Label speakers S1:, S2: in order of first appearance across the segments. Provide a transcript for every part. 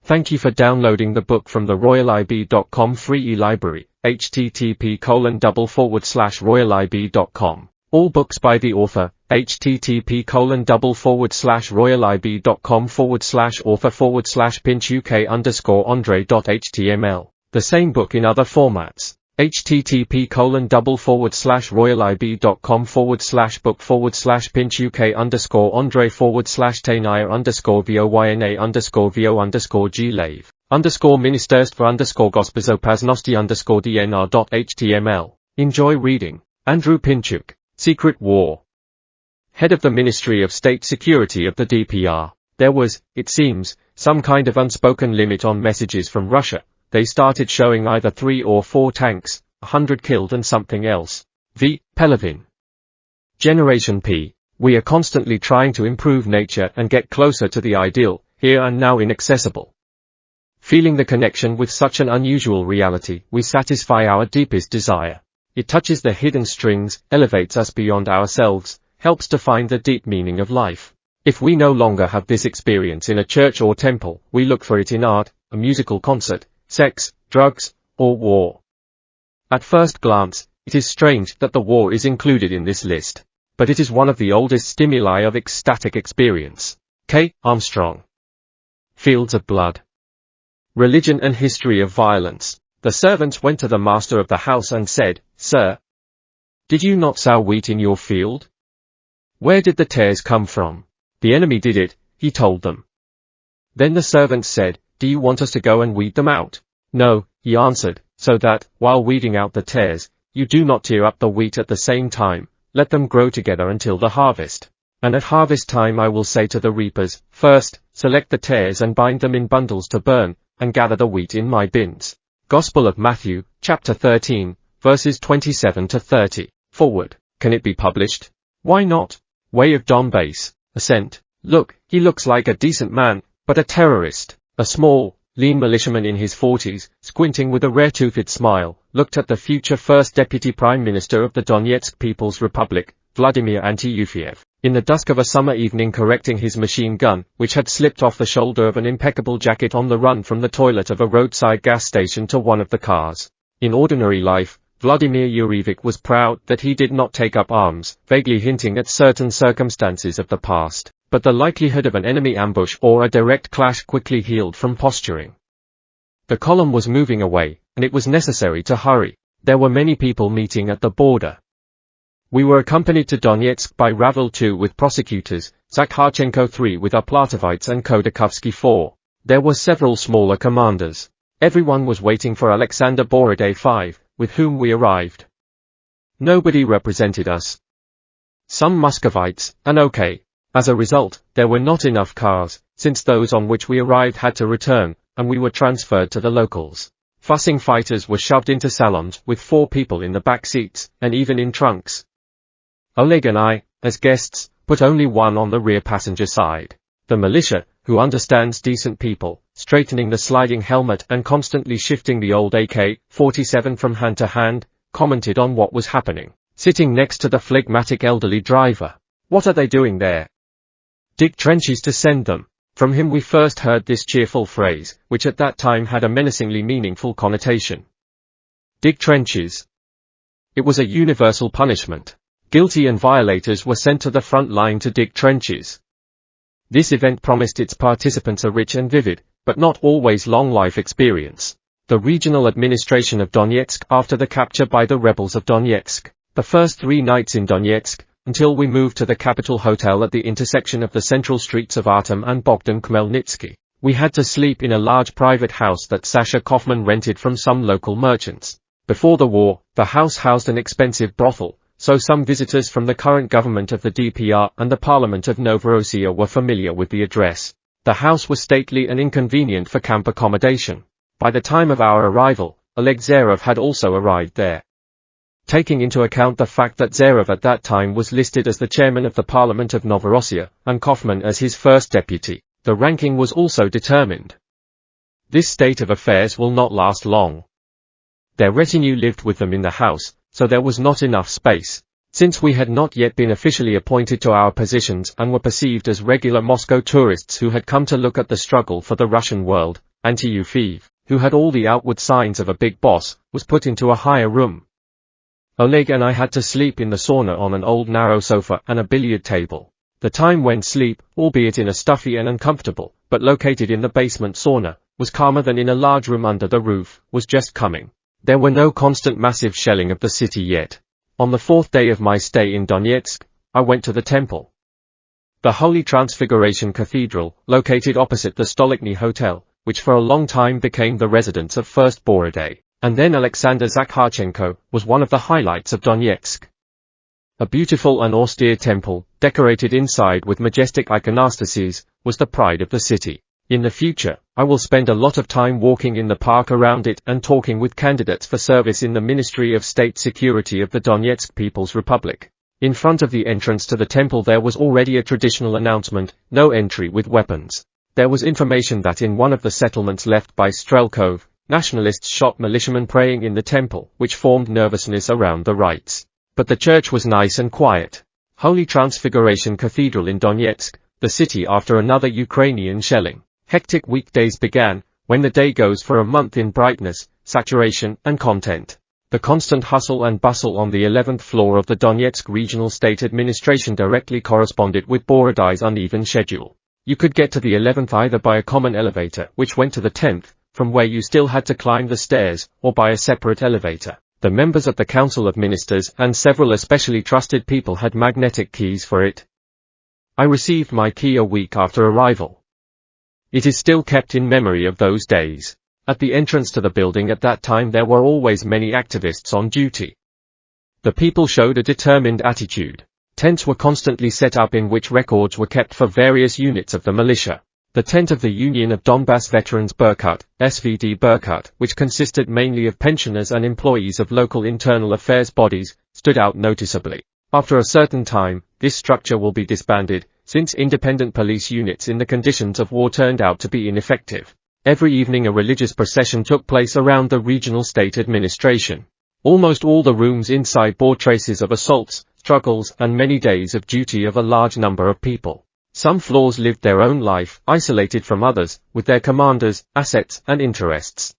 S1: Thank you for downloading the book from the royalib.com free e-library, http://royalib.com. All books by the author, http://royalib.com/author/Pinchuk_Andre.html. The same book in other formats. http://royalib.com/Pinchuk_Andre/Tayная_voyne_gosbezopasnosti_dnr.html. Enjoy reading. Andrew Pynchuk, Secret War. Head of the Ministry of State Security of the DPR. There was, it seems, some kind of unspoken limit on messages from Russia. They started showing either 3 or 4 tanks, 100 killed and something else. V. Pelavin. Generation P. We are constantly trying to improve nature and get closer to the ideal, here and now inaccessible. Feeling the connection with such an unusual reality, we satisfy our deepest desire. It touches the hidden strings, elevates us beyond ourselves, helps to find the deep meaning of life. If we no longer have this experience in a church or temple, we look for it in art, a musical concert, sex, drugs, or war. At first glance, it is strange that the war is included in this list. But it is one of the oldest stimuli of ecstatic experience. K. Armstrong. Fields of Blood. Religion and History of Violence. The servants went to the master of the house and said, "Sir, did you not sow wheat in your field? Where did the tares come from?" "The enemy did it," he told them. Then the servants said, "Do you want us to go and weed them out?" "No," he answered, "so that, while weeding out the tares, you do not tear up the wheat at the same time. Let them grow together until the harvest. And at harvest time I will say to the reapers, first, select the tares and bind them in bundles to burn, and gather the wheat in my bins." Gospel of Matthew, chapter 13, verses 27 to 30. Forward. Can it be published? Why not? Way of Donbass. Assent. Look, he looks like a decent man, but a terrorist. A small, lean militiaman in his 40s, squinting with a rare-toothed smile, looked at the future first deputy prime minister of the Donetsk People's Republic, Vladimir Antiyefiev, in the dusk of a summer evening correcting his machine gun, which had slipped off the shoulder of an impeccable jacket on the run from the toilet of a roadside gas station to one of the cars. In ordinary life, Vladimir Yurevich was proud that he did not take up arms, vaguely hinting at certain circumstances of the past. But the likelihood of an enemy ambush or a direct clash quickly healed from posturing. The column was moving away, and it was necessary to hurry. There were many people meeting at the border. We were accompanied to Donetsk by Ravel II with prosecutors, Zakharchenko III with Uplatovites and Khodakovsky IV. There were several smaller commanders. Everyone was waiting for Alexander Boroday V, with whom we arrived. Nobody represented us. Some Muscovites, and okay. As a result, there were not enough cars, since those on which we arrived had to return, and we were transferred to the locals. Fussing fighters were shoved into salons with 4 people in the back seats, and even in trunks. Oleg and I, as guests, put only one on the rear passenger side. The militia, who understands decent people, straightening the sliding helmet and constantly shifting the old AK-47 from hand to hand, commented on what was happening, sitting next to the phlegmatic elderly driver. "What are they doing there? Dig trenches to send them." From him we first heard this cheerful phrase, which at that time had a menacingly meaningful connotation. Dig trenches. It was a universal punishment. Guilty and violators were sent to the front line to dig trenches. This event promised its participants a rich and vivid, but not always long life experience. The regional administration of Donetsk after the capture by the rebels of Donetsk. The first 3 nights in Donetsk, until we moved to the capital hotel at the intersection of the central streets of Artem and Bogdan Khmelnytsky. We had to sleep in a large private house that Sasha Kaufman rented from some local merchants. Before the war, the house housed an expensive brothel, so some visitors from the current government of the DPR and the Parliament of Novorossiya were familiar with the address. The house was stately and inconvenient for camp accommodation. By the time of our arrival, Oleg Zarov had also arrived there. Taking into account the fact that Zarov at that time was listed as the chairman of the Parliament of Novorossiya, and Kaufman as his first deputy, the ranking was also determined. This state of affairs will not last long. Their retinue lived with them in the house, so there was not enough space. Since we had not yet been officially appointed to our positions and were perceived as regular Moscow tourists who had come to look at the struggle for the Russian world, Anti-U, who had all the outward signs of a big boss, was put into a higher room. Oleg and I had to sleep in the sauna on an old narrow sofa and a billiard table. The time when sleep, albeit in a stuffy and uncomfortable, but located in the basement sauna, was calmer than in a large room under the roof, was just coming. There were no constant massive shelling of the city yet. On the 4th day of my stay in Donetsk, I went to the temple. The Holy Transfiguration Cathedral, located opposite the Stolicny Hotel, which for a long time became the residence of first Borodai, and then Alexander Zakharchenko, was one of the highlights of Donetsk. A beautiful and austere temple, decorated inside with majestic iconostases, was the pride of the city. In the future, I will spend a lot of time walking in the park around it and talking with candidates for service in the Ministry of State Security of the Donetsk People's Republic. In front of the entrance to the temple there was already a traditional announcement, no entry with weapons. There was information that in one of the settlements left by Strelkov, nationalists shot militiamen praying in the temple, which formed nervousness around the rites. But the church was nice and quiet. Holy Transfiguration Cathedral in Donetsk, the city after another Ukrainian shelling. Hectic weekdays began, when the day goes for a month in brightness, saturation, and content. The constant hustle and bustle on the 11th floor of the Donetsk Regional State Administration directly corresponded with Borodai's uneven schedule. You could get to the 11th either by a common elevator, which went to the 10th, from where you still had to climb the stairs, or by a separate elevator. The members of the Council of Ministers and several especially trusted people had magnetic keys for it. I received my key a week after arrival. It is still kept in memory of those days. At the entrance to the building at that time there were always many activists on duty. The people showed a determined attitude. Tents were constantly set up in which records were kept for various units of the militia. The tent of the Union of Donbass Veterans Berkut, SVD Berkut, which consisted mainly of pensioners and employees of local internal affairs bodies, stood out noticeably. After a certain time, this structure will be disbanded, since independent police units in the conditions of war turned out to be ineffective. Every evening a religious procession took place around the regional state administration. Almost all the rooms inside bore traces of assaults, struggles, and many days of duty of a large number of people. Some floors lived their own life, isolated from others, with their commanders, assets, and interests.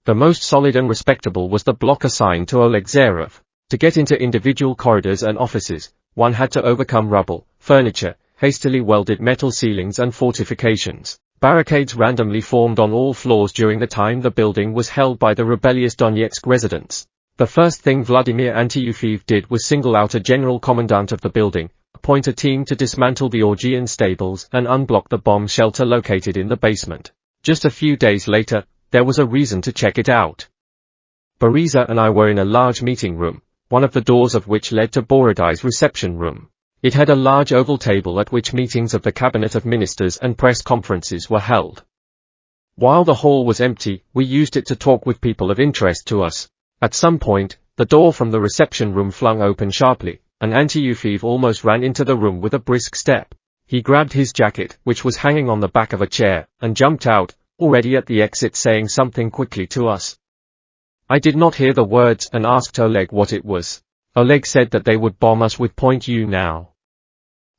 S1: The most solid and respectable was the block assigned to Oleg Zarov. To get into individual corridors and offices, one had to overcome rubble, furniture, hastily welded metal ceilings and fortifications. Barricades randomly formed on all floors during the time the building was held by the rebellious Donetsk residents. The first thing Vladimir Antyufeev did was single out a general commandant of the building, appoint a team to dismantle the Augean stables and unblock the bomb shelter located in the basement. Just a few days later, there was a reason to check it out. Boriza and I were in a large meeting room, one of the doors of which led to Borodai's reception room. It had a large oval table at which meetings of the Cabinet of Ministers and press conferences were held. While the hall was empty, we used it to talk with people of interest to us. At some point, the door from the reception room flung open sharply, and Antyufeev almost ran into the room with a brisk step. He grabbed his jacket, which was hanging on the back of a chair, and jumped out, already at the exit saying something quickly to us. I did not hear the words and asked Oleg what it was. Oleg said that they would bomb us with .U now.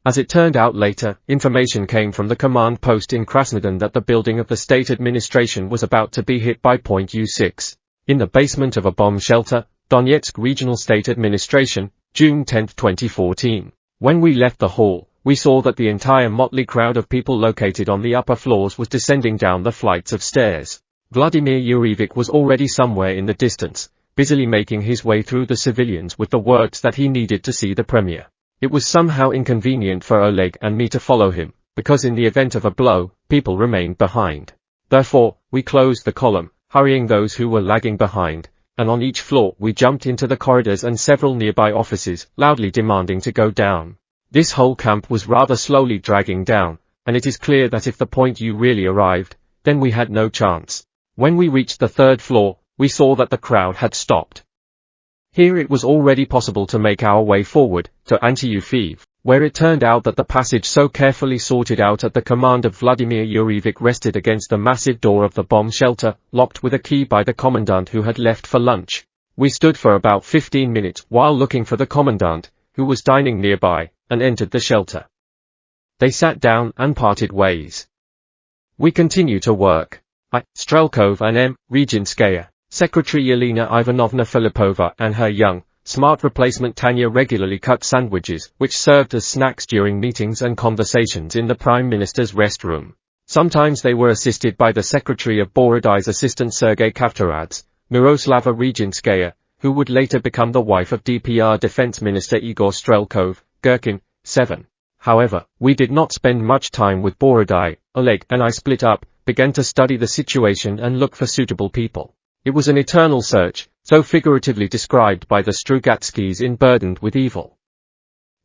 S1: As it turned out later, information came from the command post in Krasnodon that the building of the state administration was about to be hit by .U6. In the basement of a bomb shelter, Donetsk Regional State Administration, June 10, 2014. When we left the hall, we saw that the entire motley crowd of people located on the upper floors was descending down the flights of stairs. Vladimir Yurevich was already somewhere in the distance, busily making his way through the civilians with the words that he needed to see the premier. It was somehow inconvenient for Oleg and me to follow him, because in the event of a blow, people remained behind. Therefore, we closed the column, hurrying those who were lagging behind, and on each floor we jumped into the corridors and several nearby offices, loudly demanding to go down. This whole camp was rather slowly dragging down, and it is clear that if the .U really arrived, then we had no chance. When we reached the third floor, we saw that the crowd had stopped. Here it was already possible to make our way forward, to Antyufeev, where it turned out that the passage so carefully sorted out at the command of Vladimir Yurevich rested against the massive door of the bomb shelter, locked with a key by the commandant who had left for lunch. We stood for about 15 minutes while looking for the commandant, who was dining nearby, and entered the shelter. They sat down and parted ways. We continue to work. I. Strelkov and M. Reginskaya. Secretary Yelena Ivanovna Filipova and her young, smart replacement Tanya regularly cut sandwiches, which served as snacks during meetings and conversations in the Prime Minister's rest room. Sometimes they were assisted by the Secretary of Borodai's assistant Sergei Kavtaradze, Miroslava Reginskaya, who would later become the wife of DPR Defense Minister Igor Strelkov, Gherkin. 7. However, we did not spend much time with Borodai. Oleg and I split up, began to study the situation and look for suitable people. It was an eternal search, so figuratively described by the Strugatskys in Burdened with Evil.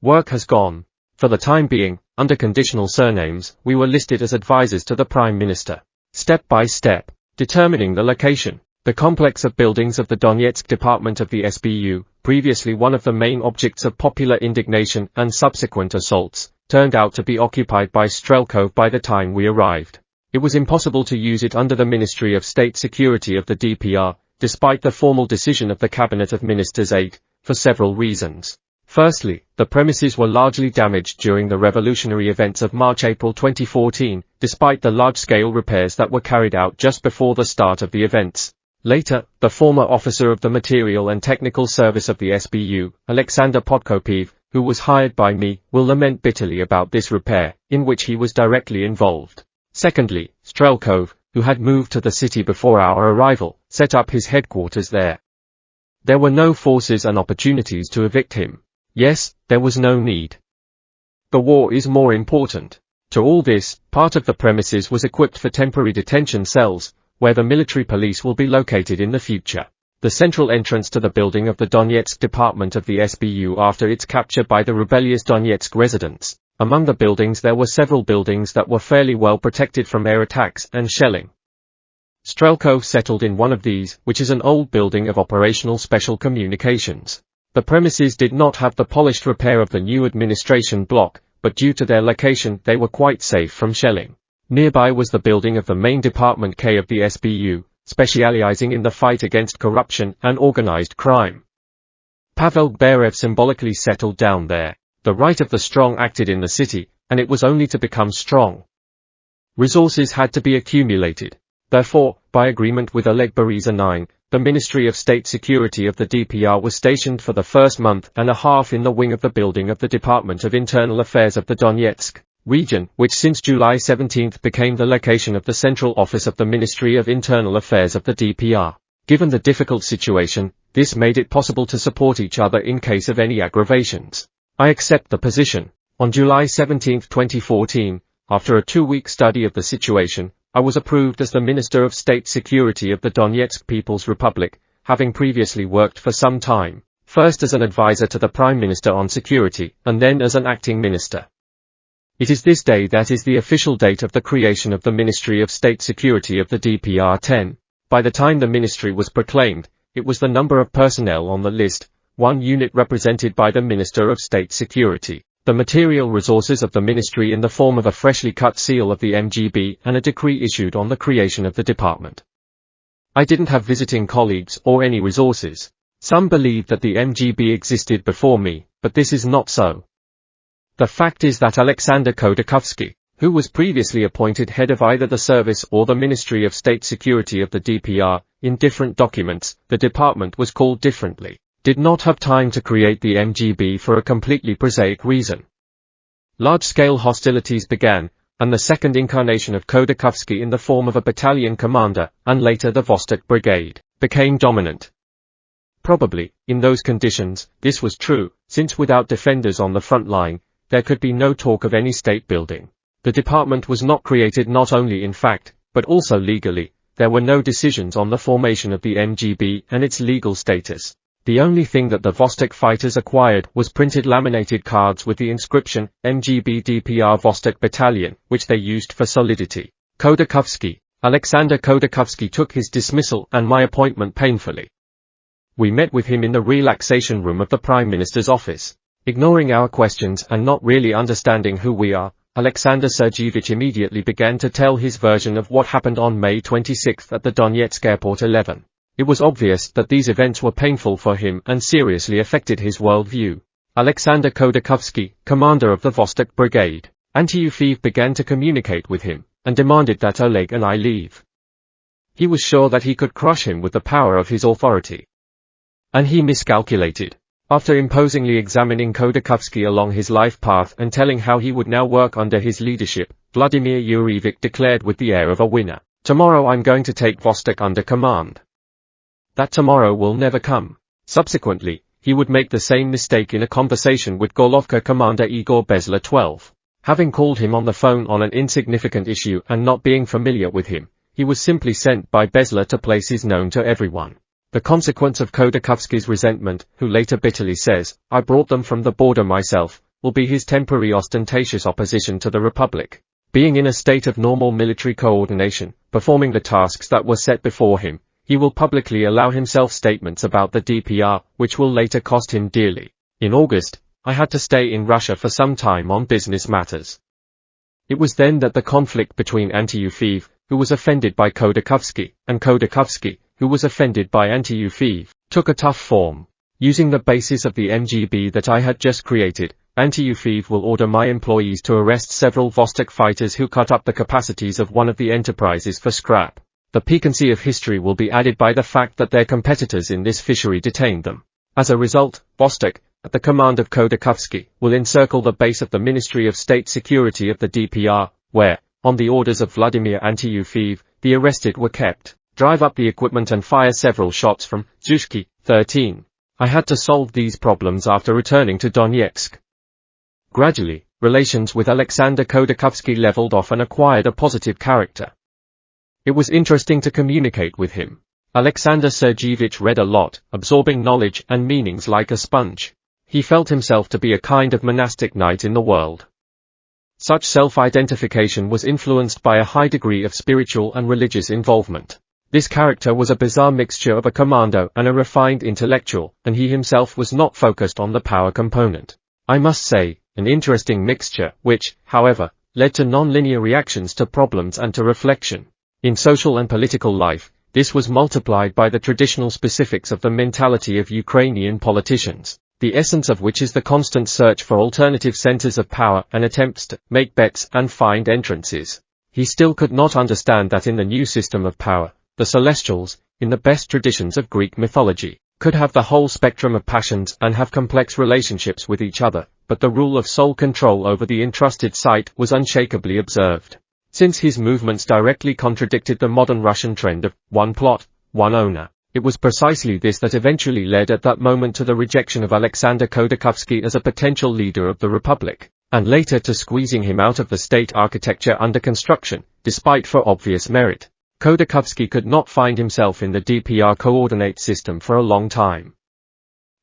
S1: Work has gone. For the time being, under conditional surnames, we were listed as advisors to the Prime Minister. Step by step, determining the location. The complex of buildings of the Donetsk department of the SBU, previously one of the main objects of popular indignation and subsequent assaults, turned out to be occupied by Strelkov by the time we arrived. It was impossible to use it under the Ministry of State Security of the DPR, despite the formal decision of the Cabinet of Ministers 8, for several reasons. Firstly, the premises were largely damaged during the revolutionary events of March-April 2014, despite the large-scale repairs that were carried out just before the start of the events. Later, the former officer of the Material and Technical Service of the SBU, Alexander Podkopiv, who was hired by me, will lament bitterly about this repair, in which he was directly involved. Secondly, Strelkov, who had moved to the city before our arrival, set up his headquarters there. There were no forces and opportunities to evict him. Yes, there was no need. The war is more important. To all this, part of the premises was equipped for temporary detention cells, where the military police will be located in the future. The central entrance to the building of the Donetsk department of the SBU after its capture by the rebellious Donetsk residents. Among the buildings there were several buildings that were fairly well protected from air attacks and shelling. Strelkov settled in one of these, which is an old building of operational special communications. The premises did not have the polished repair of the new administration block, but due to their location they were quite safe from shelling. Nearby was the building of the main Department K of the SBU, specializing in the fight against corruption and organized crime. Pavel Berev symbolically settled down there. The right of the strong acted in the city, and it was only to become strong. Resources had to be accumulated. Therefore, by agreement with Oleg Berezin, the Ministry of State Security of the DPR was stationed for the first month and a half in the wing of the building of the Department of Internal Affairs of the Donetsk region, which since July 17 became the location of the central office of the Ministry of Internal Affairs of the DPR. Given the difficult situation, this made it possible to support each other in case of any aggravations. I accept the position. On July 17, 2014, after a 2-week study of the situation, I was approved as the Minister of State Security of the Donetsk People's Republic, having previously worked for some time, first as an advisor to the Prime Minister on security, and then as an acting minister. It is this day that is the official date of the creation of the Ministry of State Security of the DPR 10. By the time the ministry was proclaimed, it was the number of personnel on the list, one unit represented by the Minister of State Security, the material resources of the ministry in the form of a freshly cut seal of the MGB and a decree issued on the creation of the department. I didn't have visiting colleagues or any resources. Some believe that the MGB existed before me, but this is not so. The fact is that Alexander Khodorkovsky, who was previously appointed head of either the service or the Ministry of State Security of the DPR, in different documents, the department was called differently, did not have time to create the MGB for a completely prosaic reason. Large-scale hostilities began, and the second incarnation of Khodorkovsky in the form of a battalion commander, and later the Vostok Brigade, became dominant. Probably, in those conditions, this was true, since without defenders on the front line, there could be no talk of any state building. The department was not created not only in fact, but also legally. There were no decisions on the formation of the MGB and its legal status. The only thing that the Vostok fighters acquired was printed laminated cards with the inscription, MGB DPR Vostok Battalion, which they used for solidity. Alexander Khodorkovsky took his dismissal and my appointment painfully. We met with him in the relaxation room of the Prime Minister's office. Ignoring our questions and not really understanding who we are, Alexander Sergeyevich immediately began to tell his version of what happened on May 26 at the Donetsk Airport 11. It was obvious that these events were painful for him and seriously affected his worldview. Alexander Khodorkovsky, commander of the Vostok Brigade, Antiyefeev began to communicate with him, and demanded that Oleg and I leave. He was sure that he could crush him with the power of his authority. And he miscalculated. After imposingly examining Khodorkovsky along his life path and telling how he would now work under his leadership, Vladimir Yurievich declared with the air of a winner, "Tomorrow I'm going to take Vostok under command." That tomorrow will never come. Subsequently, he would make the same mistake in a conversation with Gorlovka commander Igor Bezla-12. Having called him on the phone on an insignificant issue and not being familiar with him, he was simply sent by Bezla to places known to everyone. The consequence of Khodorkovsky's resentment, who later bitterly says, "I brought them from the border myself," will be his temporary ostentatious opposition to the Republic. Being in a state of normal military coordination, performing the tasks that were set before him, he will publicly allow himself statements about the DPR, which will later cost him dearly. In August, I had to stay in Russia for some time on business matters. It was then that the conflict between Antiyefimov, who was offended by Khodorkovsky, and Khodorkovsky, who was offended by Antiyefimov, took a tough form. Using the basis of the MGB that I had just created, Antiyefimov will order my employees to arrest several Vostok fighters who cut up the capacities of one of the enterprises for scrap. The piquancy of history will be added by the fact that their competitors in this fishery detained them. As a result, Vostok, at the command of Khodorkovsky, will encircle the base of the Ministry of State Security of the DPR, where, on the orders of Vladimir Antiyefimov, the arrested were kept, drive up the equipment and fire several shots from Zhushki, 13. I had to solve these problems after returning to Donetsk. Gradually, relations with Alexander Khodorkovsky leveled off and acquired a positive character. It was interesting to communicate with him. Alexander Sergeyevich read a lot, absorbing knowledge and meanings like a sponge. He felt himself to be a kind of monastic knight in the world. Such self-identification was influenced by a high degree of spiritual and religious involvement. This character was a bizarre mixture of a commando and a refined intellectual, and he himself was not focused on the power component. I must say, an interesting mixture, which, however, led to non-linear reactions to problems and to reflection. In social and political life, this was multiplied by the traditional specifics of the mentality of Ukrainian politicians, the essence of which is the constant search for alternative centers of power and attempts to make bets and find entrances. He still could not understand that in the new system of power, the Celestials, in the best traditions of Greek mythology, could have the whole spectrum of passions and have complex relationships with each other, but the rule of sole control over the entrusted site was unshakably observed. Since his movements directly contradicted the modern Russian trend of one plot, one owner, it was precisely this that eventually led at that moment to the rejection of Alexander Khodorkovsky as a potential leader of the Republic, and later to squeezing him out of the state architecture under construction, despite for obvious merit. Khodorkovsky could not find himself in the DPR coordinate system for a long time.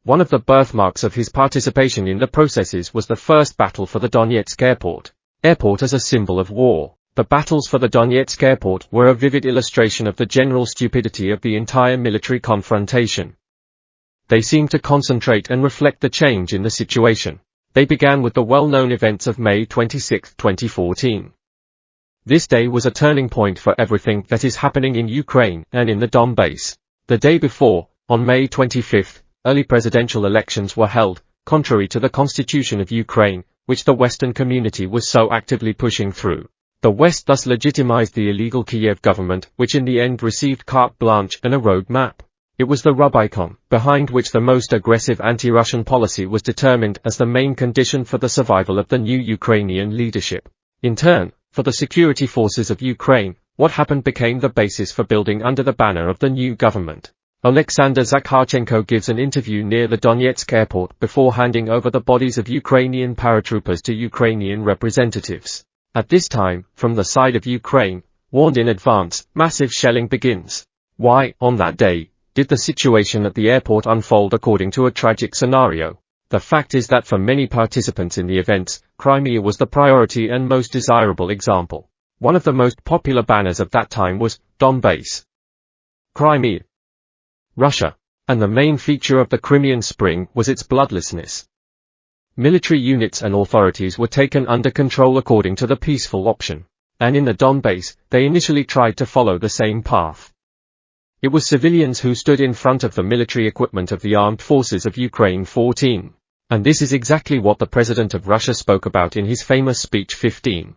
S1: One of the birthmarks of his participation in the processes was the first battle for the Donetsk airport as a symbol of war. The battles for the Donetsk airport were a vivid illustration of the general stupidity of the entire military confrontation. They seemed to concentrate and reflect the change in the situation. They began with the well-known events of May 26, 2014. This day was a turning point for everything that is happening in Ukraine and in the Donbass. The day before, on May 25, early presidential elections were held, contrary to the constitution of Ukraine, which the Western community was so actively pushing through. The West thus legitimized the illegal Kiev government, which in the end received carte blanche and a road map. It was the Rubicon, behind which the most aggressive anti-Russian policy was determined as the main condition for the survival of the new Ukrainian leadership. In turn, for the security forces of Ukraine, what happened became the basis for building under the banner of the new government. Alexander Zakharchenko gives an interview near the Donetsk airport before handing over the bodies of Ukrainian paratroopers to Ukrainian representatives. At this time, from the side of Ukraine, warned in advance, massive shelling begins. Why, on that day, did the situation at the airport unfold according to a tragic scenario? The fact is that for many participants in the events, Crimea was the priority and most desirable example. One of the most popular banners of that time was, Donbass, Crimea, Russia. And the main feature of the Crimean Spring was its bloodlessness. Military units and authorities were taken under control according to the peaceful option. And in the Donbass, they initially tried to follow the same path. It was civilians who stood in front of the military equipment of the armed forces of Ukraine 14. And this is exactly what the President of Russia spoke about in his famous speech 15.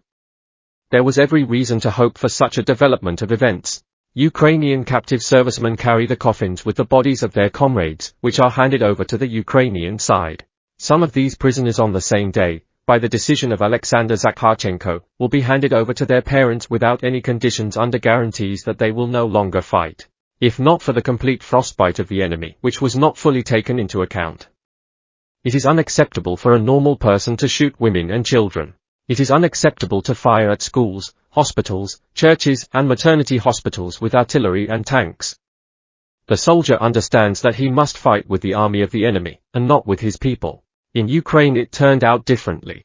S1: There was every reason to hope for such a development of events. Ukrainian captive servicemen carry the coffins with the bodies of their comrades, which are handed over to the Ukrainian side. Some of these prisoners on the same day, by the decision of Alexander Zakharchenko, will be handed over to their parents without any conditions under guarantees that they will no longer fight, if not for the complete frostbite of the enemy, which was not fully taken into account. It is unacceptable for a normal person to shoot women and children. It is unacceptable to fire at schools, hospitals, churches, and maternity hospitals with artillery and tanks. The soldier understands that he must fight with the army of the enemy, and not with his people. In Ukraine it turned out differently.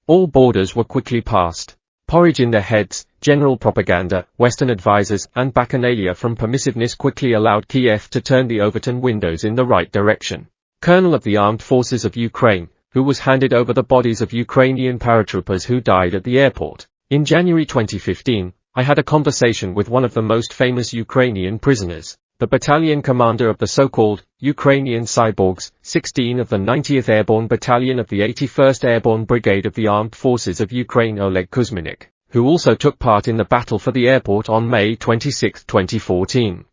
S1: All borders were quickly passed. Porridge in their heads, general propaganda, Western advisors, and bacchanalia from permissiveness quickly allowed Kiev to turn the Overton windows in the right direction. Colonel of the Armed Forces of Ukraine, who was handed over the bodies of Ukrainian paratroopers who died at the airport. In January 2015, I had a conversation with one of the most famous Ukrainian prisoners, the battalion commander of the so-called Ukrainian Cyborgs, 16 of the 90th Airborne Battalion of the 81st Airborne Brigade of the Armed Forces of Ukraine, Oleg Kuzminik, who also took part in the battle for the airport on May 26, 2014.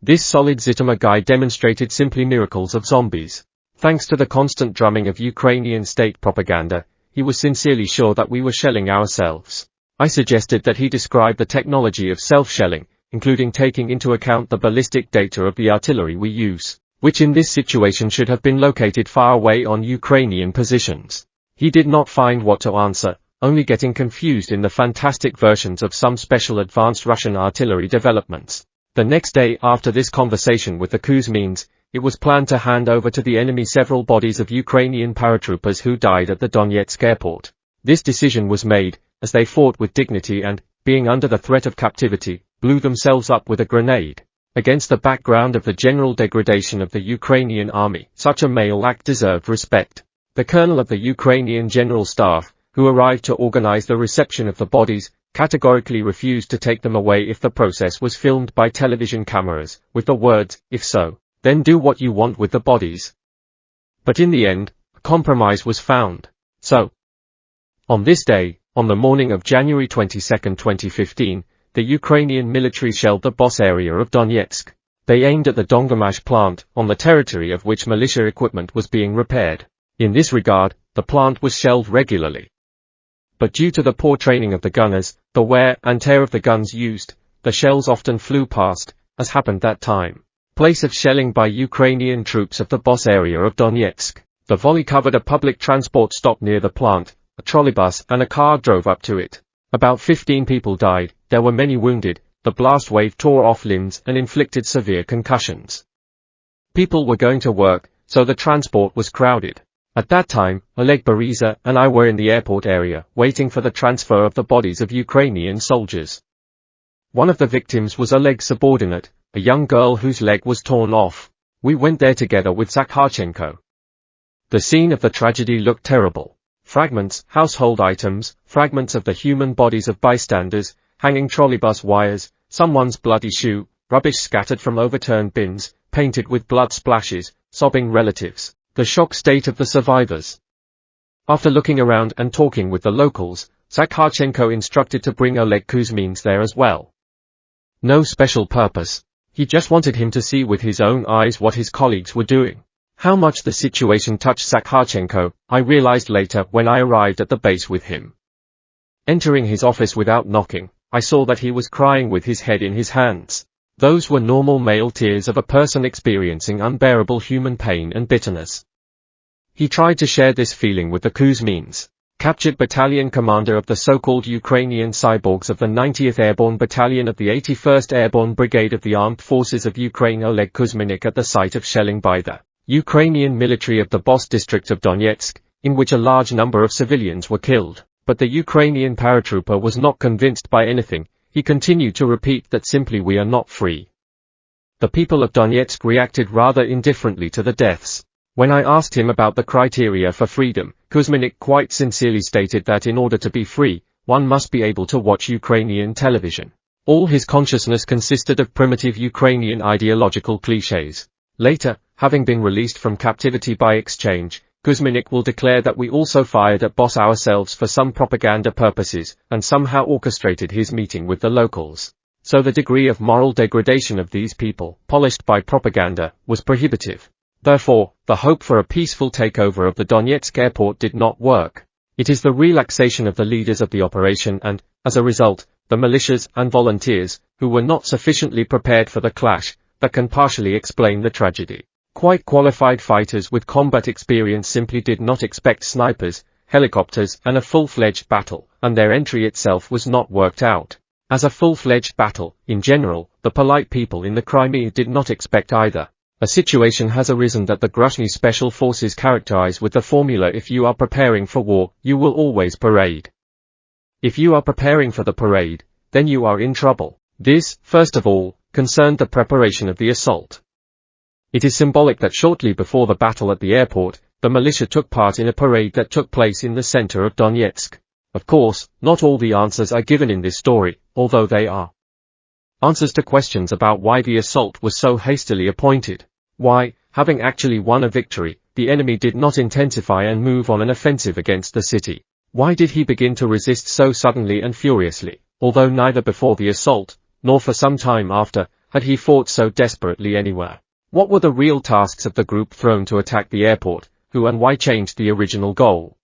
S1: This solid Zhytomyr guy demonstrated simply miracles of zombies. Thanks to the constant drumming of Ukrainian state propaganda, he was sincerely sure that we were shelling ourselves. I suggested that he describe the technology of self-shelling, including taking into account the ballistic data of the artillery we use, which in this situation should have been located far away on Ukrainian positions. He did not find what to answer, only getting confused in the fantastic versions of some special advanced Russian artillery developments. The next day after this conversation with the Kuzmins, it was planned to hand over to the enemy several bodies of Ukrainian paratroopers who died at the Donetsk airport. This decision was made, as they fought with dignity and, being under the threat of captivity, blew themselves up with a grenade. Against the background of the general degradation of the Ukrainian army, such a male act deserved respect. The colonel of the Ukrainian General Staff, who arrived to organize the reception of the bodies, categorically refused to take them away if the process was filmed by television cameras, with the words, "If so, then do what you want with the bodies." But in the end, a compromise was found. So, on this day, on the morning of January 22, 2015, the Ukrainian military shelled the Boss area of Donetsk. They aimed at the Dongomash plant, on the territory of which militia equipment was being repaired. In this regard, the plant was shelled regularly. But due to the poor training of the gunners, the wear and tear of the guns used, the shells often flew past, as happened that time. Place of shelling by Ukrainian troops of the Boss area of Donetsk. The volley covered a public transport stop near the plant, a trolleybus and a car drove up to it. About 15 people died, there were many wounded, the blast wave tore off limbs and inflicted severe concussions. People were going to work, so the transport was crowded. At that time, Oleg Beriza and I were in the airport area, waiting for the transfer of the bodies of Ukrainian soldiers. One of the victims was Oleg's subordinate, a young girl whose leg was torn off. We went there together with Zakharchenko. The scene of the tragedy looked terrible. Fragments, household items, fragments of the human bodies of bystanders, hanging trolleybus wires, someone's bloody shoe, rubbish scattered from overturned bins, painted with blood splashes, sobbing relatives. The shock state of the survivors. After looking around and talking with the locals, Zakharchenko instructed to bring Oleg Kuzmins there as well. No special purpose. He just wanted him to see with his own eyes what his colleagues were doing. How much the situation touched Zakharchenko, I realized later when I arrived at the base with him. Entering his office without knocking, I saw that he was crying with his head in his hands. Those were normal male tears of a person experiencing unbearable human pain and bitterness. He tried to share this feeling with the Kuzmins. Captured battalion commander of the so-called Ukrainian Cyborgs of the 90th Airborne Battalion of the 81st Airborne Brigade of the Armed Forces of Ukraine, Oleg Kuzminik, at the site of shelling by the Ukrainian military of the Boss district of Donetsk, in which a large number of civilians were killed. But the Ukrainian paratrooper was not convinced by anything. He continued to repeat that simply we are not free. The people of Donetsk reacted rather indifferently to the deaths. When I asked him about the criteria for freedom, Kuzminik quite sincerely stated that in order to be free, one must be able to watch Ukrainian television. All his consciousness consisted of primitive Ukrainian ideological clichés. Later, having been released from captivity by exchange, Kuzminik will declare that we also fired at Boss ourselves for some propaganda purposes, and somehow orchestrated his meeting with the locals. so the degree of moral degradation of these people, polished by propaganda, was prohibitive. Therefore, the hope for a peaceful takeover of the Donetsk airport did not work. It is the relaxation of the leaders of the operation and, as a result, the militias and volunteers, who were not sufficiently prepared for the clash, that can partially explain the tragedy. Quite qualified fighters with combat experience simply did not expect snipers, helicopters, and a full-fledged battle, and their entry itself was not worked out. As a full-fledged battle, in general, the polite people in the Crimea did not expect either. A situation has arisen that the Grozny special forces characterize with the formula: if you are preparing for war, you will always parade. If you are preparing for the parade, then you are in trouble. This, first of all, concerned the preparation of the assault. It is symbolic that shortly before the battle at the airport, the militia took part in a parade that took place in the center of Donetsk. Of course, not all the answers are given in this story, although they are answers to questions about why the assault was so hastily appointed. Why, having actually won a victory, the enemy did not intensify and move on an offensive against the city. Why did he begin to resist so suddenly and furiously, although neither before the assault, nor for some time after, had he fought so desperately anywhere? What were the real tasks of the group thrown to attack the airport? Who and why changed the original goal?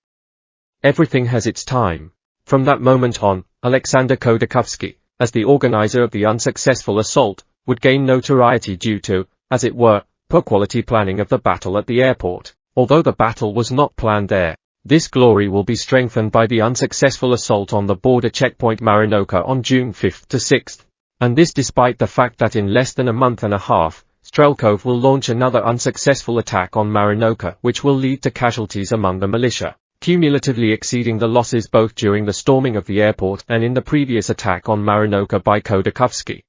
S1: Everything has its time. From that moment on, Alexander Khodorkovsky, as the organizer of the unsuccessful assault, would gain notoriety due to, as it were, poor quality planning of the battle at the airport. Although the battle was not planned there, this glory will be strengthened by the unsuccessful assault on the border checkpoint Marinoka on June 5 to 6. And this despite the fact that in less than a month and a half, Strelkov will launch another unsuccessful attack on Marinoka, which will lead to casualties among the militia, cumulatively exceeding the losses both during the storming of the airport and in the previous attack on Marinoka by Khodorkovsky.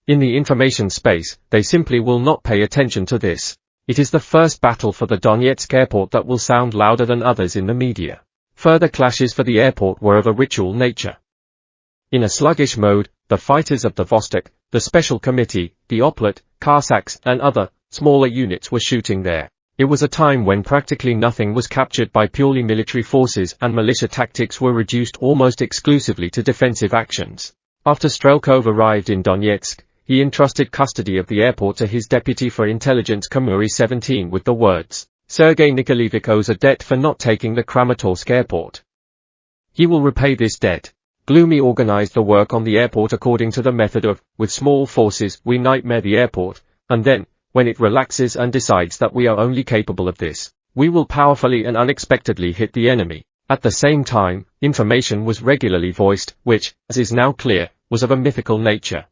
S1: In the information space, they simply will not pay attention to this. It is the first battle for the Donetsk airport that will sound louder than others in the media. Further clashes for the airport were of a ritual nature. In a sluggish mode, the fighters of the Vostok, the Special Committee, the Oplet, Cossacks, and other, smaller units were shooting there. It was a time when practically nothing was captured by purely military forces and militia tactics were reduced almost exclusively to defensive actions. After Strelkov arrived in Donetsk, he entrusted custody of the airport to his deputy for intelligence Khmury 17 with the words, "Sergei Nikolaevich owes a debt for not taking the Kramatorsk airport. He will repay this debt." Gloomy organized the work on the airport according to the method of, with small forces we nightmare the airport, and then, when it relaxes and decides that we are only capable of this, we will powerfully and unexpectedly hit the enemy. At the same time, information was regularly voiced, which, as is now clear, was of a mythical nature.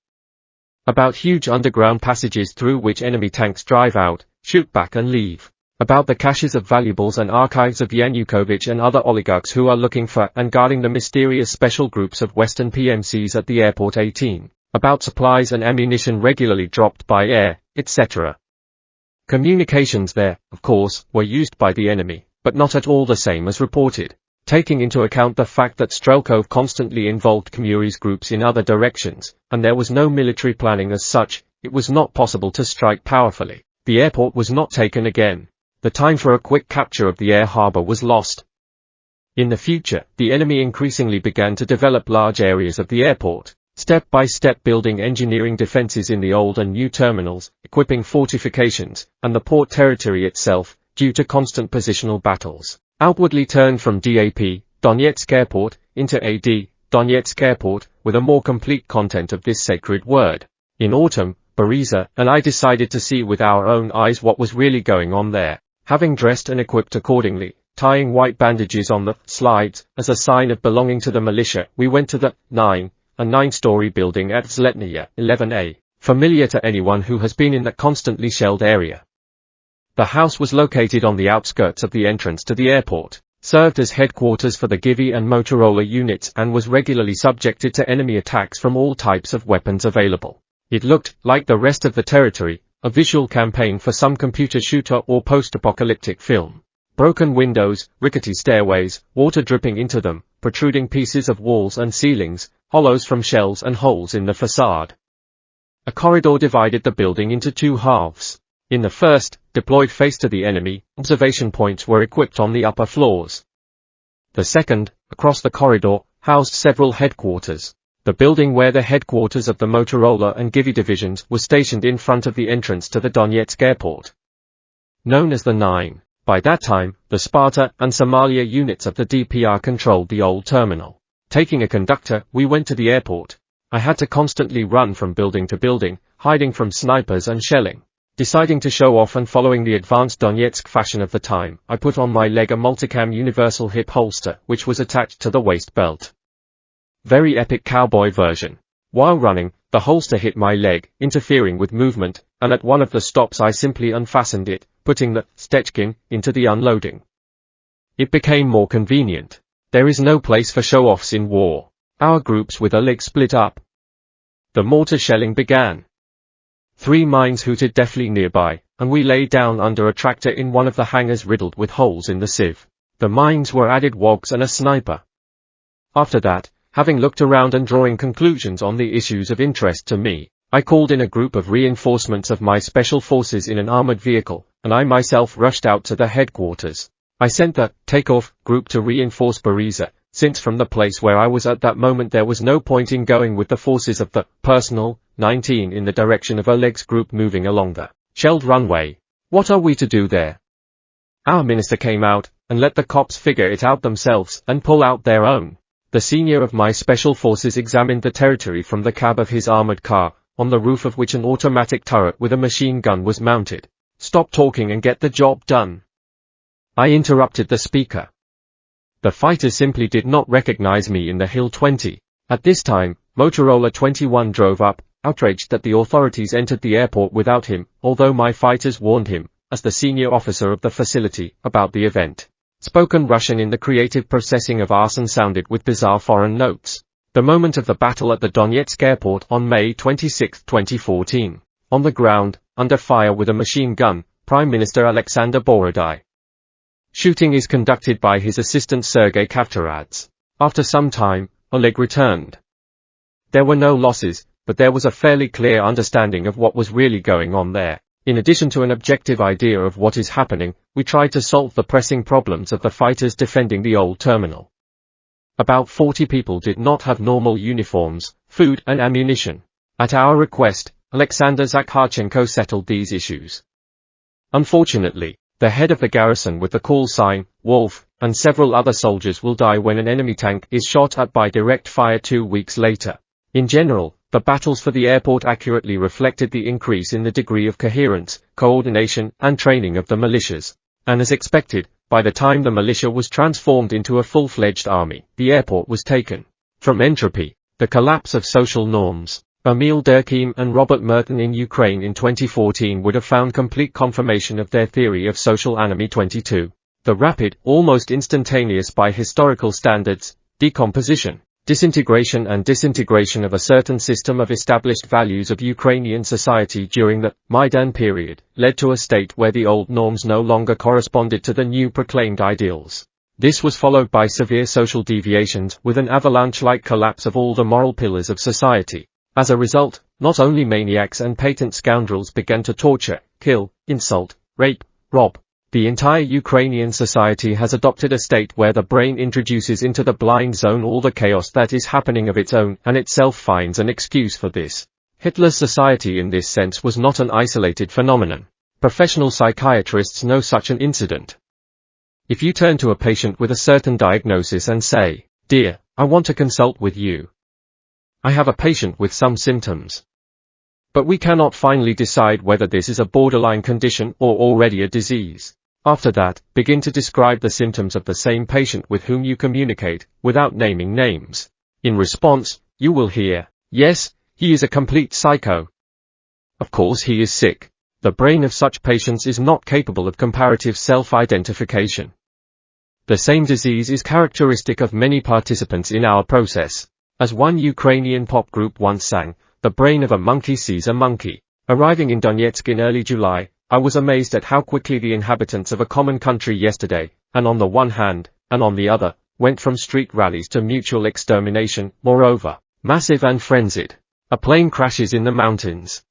S1: About huge underground passages through which enemy tanks drive out, shoot back and leave. About the caches of valuables and archives of Yanukovych and other oligarchs who are looking for and guarding the mysterious special groups of Western PMCs at the airport 18. About supplies and ammunition regularly dropped by air, etc. Communications there, of course, were used by the enemy, but not at all the same as reported. Taking into account the fact that Strelkov constantly involved Khmury's groups in other directions, and there was no military planning as such, it was not possible to strike powerfully. The airport was not taken again. The time for a quick capture of the air harbor was lost. In the future, the enemy increasingly began to develop large areas of the airport, step by step building engineering defenses in the old and new terminals, equipping fortifications, and the port territory itself, due to constant positional battles, outwardly turned from DAP, Donetsk Airport, into AD, Donetsk Airport, with a more complete content of this sacred word. In autumn, Boriza and I decided to see with our own eyes what was really going on there. Having dressed and equipped accordingly, tying white bandages on the slides as a sign of belonging to the militia, we went to the a 9-story building at Zletnaya, 11A, familiar to anyone who has been in that constantly shelled area. The house was located on the outskirts of the entrance to the airport, served as headquarters for the Givi and Motorola units and was regularly subjected to enemy attacks from all types of weapons available. It looked, like the rest of the territory, a visual campaign for some computer shooter or post-apocalyptic film. Broken windows, rickety stairways, water dripping into them, protruding pieces of walls and ceilings, hollows from shells and holes in the facade. A corridor divided the building into two halves. In the first, deployed face to the enemy, observation points were equipped on the upper floors. The second, across the corridor, housed several headquarters. The building where the headquarters of the Motorola and Givi divisions was stationed in front of the entrance to the Donetsk airport. Known as the 9, by that time, the Sparta and Somalia units of the DPR controlled the old terminal. Taking a conductor, we went to the airport. I had to constantly run from building to building, hiding from snipers and shelling. Deciding to show off and following the advanced Donetsk fashion of the time, I put on my leg a multicam universal hip holster, which was attached to the waist belt. Very epic cowboy version. While running, the holster hit my leg, interfering with movement, and at one of the stops I simply unfastened it, putting the stechkin into the unloading. It became more convenient. There is no place for show-offs in war. Our groups with a leg split up. The mortar shelling began. 3 mines hooted deafly nearby, and we lay down under a tractor in one of the hangars riddled with holes in the sieve. The mines were added wogs and a sniper. After that, having looked around and drawing conclusions on the issues of interest to me, I called in a group of reinforcements of my special forces in an armored vehicle, and I myself rushed out to the headquarters. I sent the takeoff group to reinforce Bariza, since from the place where I was at that moment there was no point in going with the forces of the personal 19 in the direction of Oleg's group moving along the shelled runway. What are we to do there? Our minister came out, and let the cops figure it out themselves and pull out their own. The senior of my special forces examined the territory from the cab of his armored car, on the roof of which an automatic turret with a machine gun was mounted. Stop talking and get the job done. I interrupted the speaker. The fighters simply did not recognize me in the Hill 20. At this time, Motorola 21 drove up, outraged that the authorities entered the airport without him, although my fighters warned him, as the senior officer of the facility, about the event. Spoken Russian in the creative processing of arson sounded with bizarre foreign notes. The moment of the battle at the Donetsk airport on May 26, 2014. On the ground, under fire with a machine gun, Prime Minister Alexander Borodai. Shooting is conducted by his assistant Sergei Kavtaradze. After some time, Oleg returned. There were no losses, but there was a fairly clear understanding of what was really going on there. In addition to an objective idea of what is happening, we tried to solve the pressing problems of the fighters defending the old terminal. About 40 people did not have normal uniforms, food and ammunition. At our request, Alexander Zakharchenko settled these issues. Unfortunately, the head of the garrison with the call sign, Wolf, and several other soldiers will die when an enemy tank is shot at by direct fire 2 weeks later. In general, the battles for the airport accurately reflected the increase in the degree of coherence, coordination, and training of the militias. And as expected, by the time the militia was transformed into a full-fledged army, the airport was taken. From entropy, the collapse of social norms. Emil Durkheim and Robert Merton in Ukraine in 2014 would have found complete confirmation of their theory of social anomie 22. The rapid, almost instantaneous by historical standards, decomposition, disintegration and disintegration of a certain system of established values of Ukrainian society during the Maidan period, led to a state where the old norms no longer corresponded to the new proclaimed ideals. This was followed by severe social deviations with an avalanche-like collapse of all the moral pillars of society. As a result, not only maniacs and patent scoundrels began to torture, kill, insult, rape, rob. The entire Ukrainian society has adopted a state where the brain introduces into the blind zone all the chaos that is happening of its own and itself finds an excuse for this. Hitler's society in this sense was not an isolated phenomenon. Professional psychiatrists know such an incident. If you turn to a patient with a certain diagnosis and say, "Dear, I want to consult with you. I have a patient with some symptoms. But we cannot finally decide whether this is a borderline condition or already a disease." After that, begin to describe the symptoms of the same patient with whom you communicate, without naming names. In response, you will hear, "Yes, he is a complete psycho." Of course he is sick. The brain of such patients is not capable of comparative self-identification. The same disease is characteristic of many participants in our process. As one Ukrainian pop group once sang, "The brain of a monkey sees a monkey." Arriving in Donetsk in early July, I was amazed at how quickly the inhabitants of a common country yesterday, and on the one hand, and on the other, went from street rallies to mutual extermination, moreover, massive and frenzied. A plane crashes in the mountains.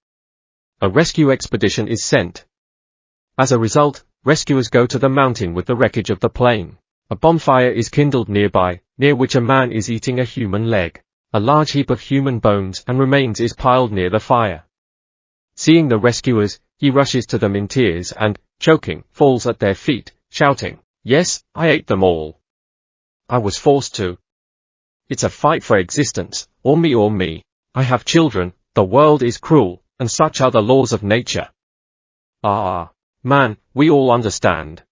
S1: A rescue expedition is sent. As a result, rescuers go to the mountain with the wreckage of the plane. A bonfire is kindled nearby, near which a man is eating a human leg. A large heap of human bones and remains is piled near the fire. Seeing the rescuers, he rushes to them in tears and, choking, falls at their feet, shouting, "Yes, I ate them all. I was forced to. It's a fight for existence, or me or me. I have children, the world is cruel, and such are the laws of nature." Man, we all understand.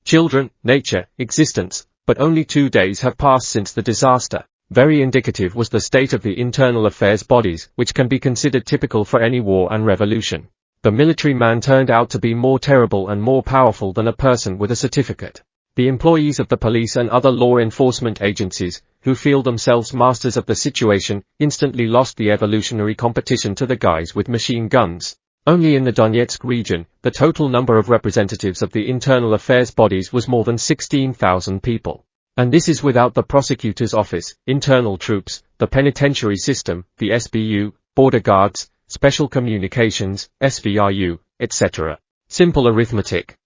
S1: Children, nature, existence, but only 2 days have passed since the disaster. Very indicative was the state of the internal affairs bodies, which can be considered typical for any war and revolution. The military man turned out to be more terrible and more powerful than a person with a certificate. The employees of the police and other law enforcement agencies, who feel themselves masters of the situation, instantly lost the evolutionary competition to the guys with machine guns. Only in the Donetsk region, the total number of representatives of the internal affairs bodies was more than 16,000 people. And this is without the prosecutor's office, internal troops, the penitentiary system, the SBU, border guards, special communications, SVRU, etc. Simple arithmetic.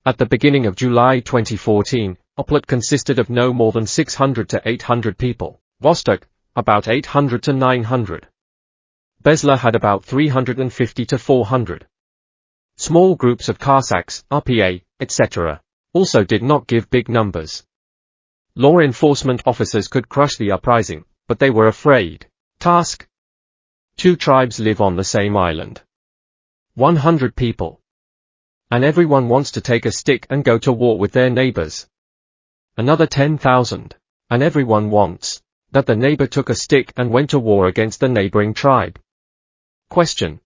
S1: At the beginning of July 2014, Oplet consisted of no more than 600 to 800 people, Vostok, about 800 to 900. Besla had about 350 to 400. Small groups of Cossacks, RPA, etc. also did not give big numbers. Law enforcement officers could crush the uprising, but they were afraid. Task. 2 tribes live on the same island. 100 people. And everyone wants to take a stick and go to war with their neighbors. Another 10,000. And everyone wants that the neighbor took a stick and went to war against the neighboring tribe. Question.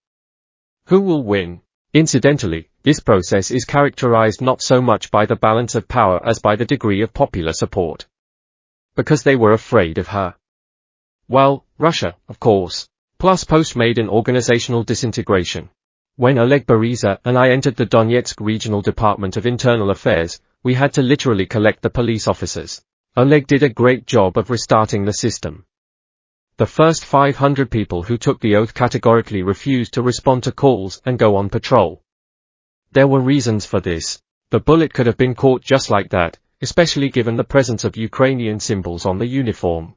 S1: Who will win? Incidentally, this process is characterized not so much by the balance of power as by the degree of popular support. Because they were afraid of her. Well, Russia, of course. Plus post made an organizational disintegration. When Oleg Beriza and I entered the Donetsk Regional Department of Internal Affairs, we had to literally collect the police officers. Oleg did a great job of restarting the system. The first 500 people who took the oath categorically refused to respond to calls and go on patrol. There were reasons for this. The bullet could have been caught just like that, especially given the presence of Ukrainian symbols on the uniform.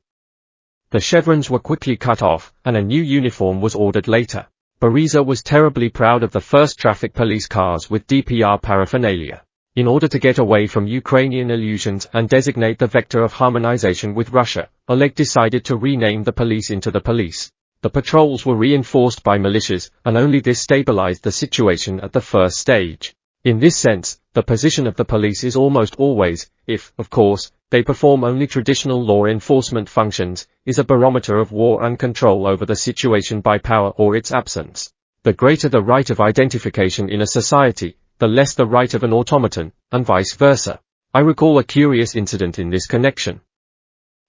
S1: The chevrons were quickly cut off, and a new uniform was ordered later. Beriza was terribly proud of the first traffic police cars with DPR paraphernalia. In order to get away from Ukrainian illusions and designate the vector of harmonization with Russia, Oleg decided to rename the police into the police. The patrols were reinforced by militias, and only this stabilized the situation at the first stage. In this sense, the position of the police is almost always, if, of course, they perform only traditional law enforcement functions, is a barometer of war and control over the situation by power or its absence. The greater the right of identification in a society, the less the right of an automaton, and vice versa. I recall a curious incident in this connection.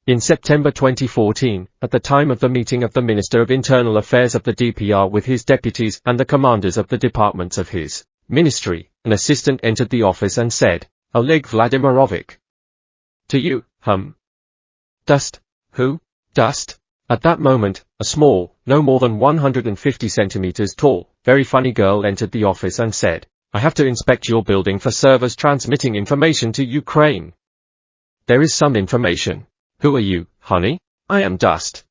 S1: In September 2014, at the time of the meeting of the Minister of Internal Affairs of the DPR with his deputies and the commanders of the departments of his ministry, an assistant entered the office and said, "Oleg Vladimirovich. To you, Dust. Who? Dust?" At that moment, a small, no more than 150 centimeters tall, very funny girl entered the office and said, "I have to inspect your building for servers transmitting information to Ukraine." "There is some information. Who are you, honey?" "I am Dust."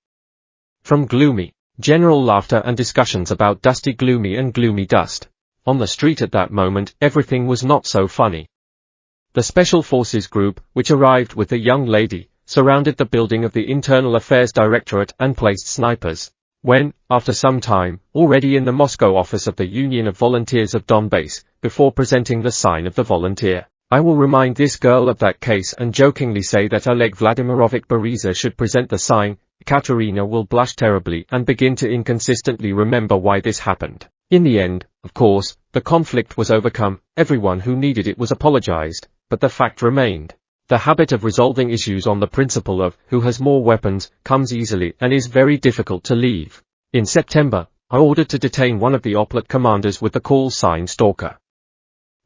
S1: From Gloomy. General laughter and discussions about Dusty Gloomy and Gloomy Dust. On the street at that moment, everything was not so funny. The Special Forces group, which arrived with the young lady, surrounded the building of the Internal Affairs Directorate and placed snipers. When, after some time, already in the Moscow office of the Union of Volunteers of Donbass, before presenting the sign of the volunteer, I will remind this girl of that case and jokingly say that Oleg Vladimirovich Beriza should present the sign, Katerina will blush terribly and begin to inconsistently remember why this happened. In the end, of course, the conflict was overcome, everyone who needed it was apologized, but the fact remained. The habit of resolving issues on the principle of who has more weapons comes easily and is very difficult to leave. In September, I ordered to detain one of the Oplet commanders with the call sign Stalker.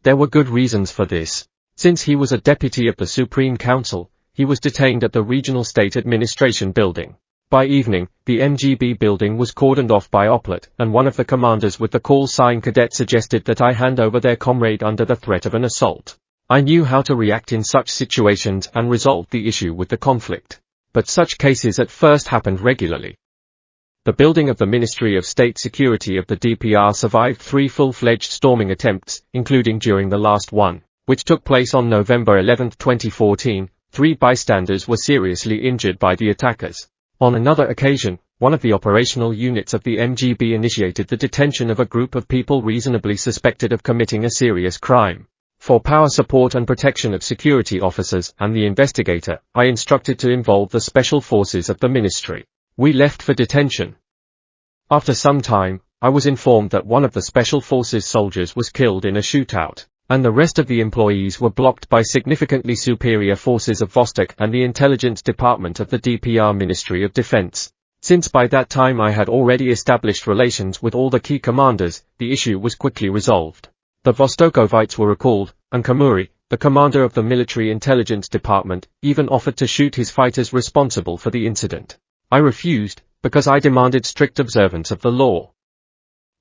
S1: There were good reasons for this. Since he was a deputy of the Supreme Council, he was detained at the Regional State Administration building. By evening, the MGB building was cordoned off by Oplet, and one of the commanders with the call sign Cadet suggested that I hand over their comrade under the threat of an assault. I knew how to react in such situations and resolve the issue with the conflict. but such cases at first happened regularly. The building of the Ministry of State Security of the DPR survived 3 full-fledged storming attempts, including during the last one, which took place on November 11, 2014. 3 bystanders were seriously injured by the attackers. On another occasion, one of the operational units of the MGB initiated the detention of a group of people reasonably suspected of committing a serious crime. For power support and protection of security officers and the investigator, I instructed to involve the special forces of the ministry. We left for detention. After some time, I was informed that one of the special forces soldiers was killed in a shootout, and the rest of the employees were blocked by significantly superior forces of Vostok and the intelligence department of the DPR Ministry of Defense. Since by that time I had already established relations with all the key commanders, the issue was quickly resolved. The Vostokovites were recalled, and Kamuri, the commander of the military intelligence department, even offered to shoot his fighters responsible for the incident. I refused, because I demanded strict observance of the law.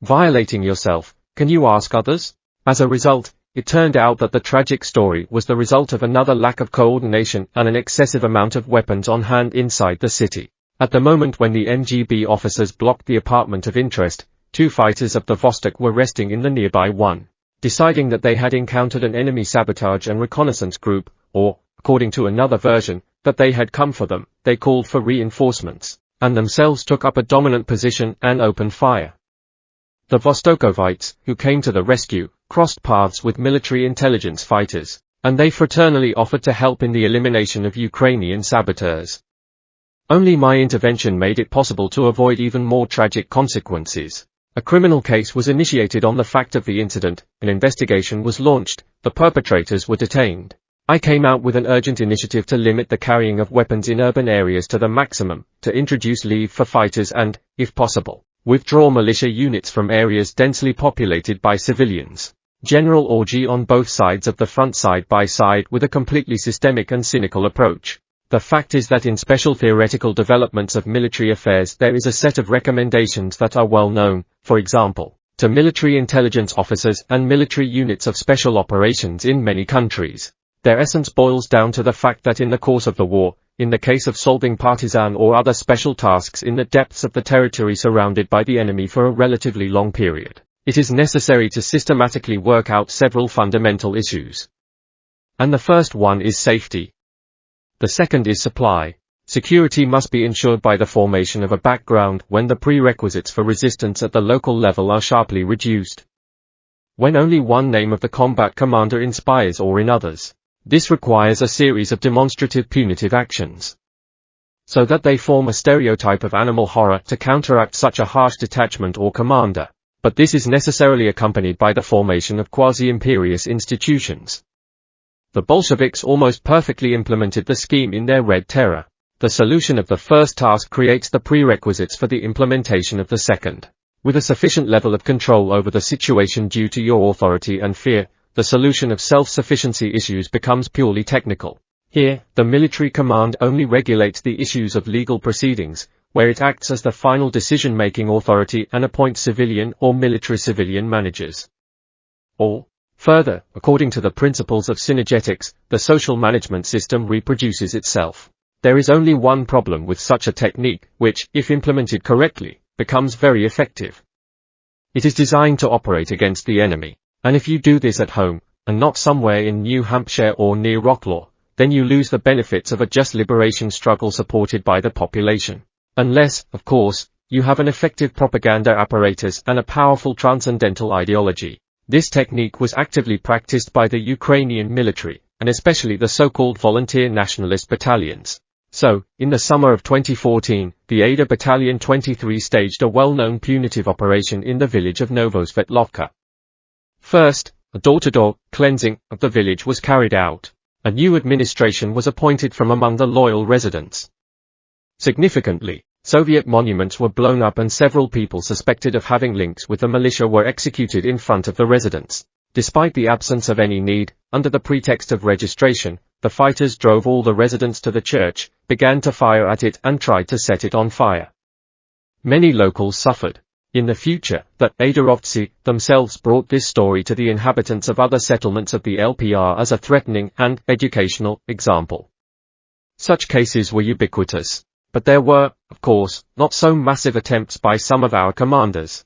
S1: Violating yourself, can you ask others? As a result, it turned out that the tragic story was the result of another lack of coordination and an excessive amount of weapons on hand inside the city. At the moment when the MGB officers blocked the apartment of interest, 2 fighters of the Vostok were resting in the nearby one. Deciding that they had encountered an enemy sabotage and reconnaissance group, or, according to another version, that they had come for them, they called for reinforcements, and themselves took up a dominant position and opened fire. The Vostokovites, who came to the rescue, crossed paths with military intelligence fighters, and they fraternally offered to help in the elimination of Ukrainian saboteurs. Only my intervention made it possible to avoid even more tragic consequences. A criminal case was initiated on the fact of the incident, an investigation was launched, the perpetrators were detained. I came out with an urgent initiative to limit the carrying of weapons in urban areas to the maximum, to introduce leave for fighters and, if possible, withdraw militia units from areas densely populated by civilians. General orgy on both sides of the front side by side with a completely systemic and cynical approach. The fact is that in special theoretical developments of military affairs there is a set of recommendations that are well known, for example, to military intelligence officers and military units of special operations in many countries. Their essence boils down to the fact that in the course of the war, in the case of solving partisan or other special tasks in the depths of the territory surrounded by the enemy for a relatively long period, it is necessary to systematically work out several fundamental issues. And the first one is safety. The second is supply. Security must be ensured by the formation of a background when the prerequisites for resistance at the local level are sharply reduced. When only one name of the combat commander inspires awe in others, this requires a series of demonstrative punitive actions, so that they form a stereotype of animal horror to counteract such a harsh detachment or commander. But this is necessarily accompanied by the formation of quasi-imperious institutions. The Bolsheviks almost perfectly implemented the scheme in their Red Terror. The solution of the first task creates the prerequisites for the implementation of the second. With a sufficient level of control over the situation due to your authority and fear, the solution of self-sufficiency issues becomes purely technical. Here, the military command only regulates the issues of legal proceedings, where it acts as the final decision-making authority and appoints civilian or military civilian managers. Or, further, according to the principles of synergetics, the social management system reproduces itself. There is only one problem with such a technique, which, if implemented correctly, becomes very effective. It is designed to operate against the enemy, and if you do this at home, and not somewhere in New Hampshire or near Rocklaw, then you lose the benefits of a just liberation struggle supported by the population. Unless, of course, you have an effective propaganda apparatus and a powerful transcendental ideology. This technique was actively practiced by the Ukrainian military, and especially the so-called volunteer nationalist battalions. So, in the summer of 2014, the Ada Battalion 23 staged a well-known punitive operation in the village of Novosvetlovka. First, a door-to-door cleansing of the village was carried out. A new administration was appointed from among the loyal residents. Significantly, Soviet monuments were blown up and several people suspected of having links with the militia were executed in front of the residents. Despite the absence of any need, under the pretext of registration, the fighters drove all the residents to the church, began to fire at it and tried to set it on fire. Many locals suffered. In the future, the Adarovtsi themselves brought this story to the inhabitants of other settlements of the LPR as a threatening and educational example. Such cases were ubiquitous. But there were, of course, not so massive attempts by some of our commanders.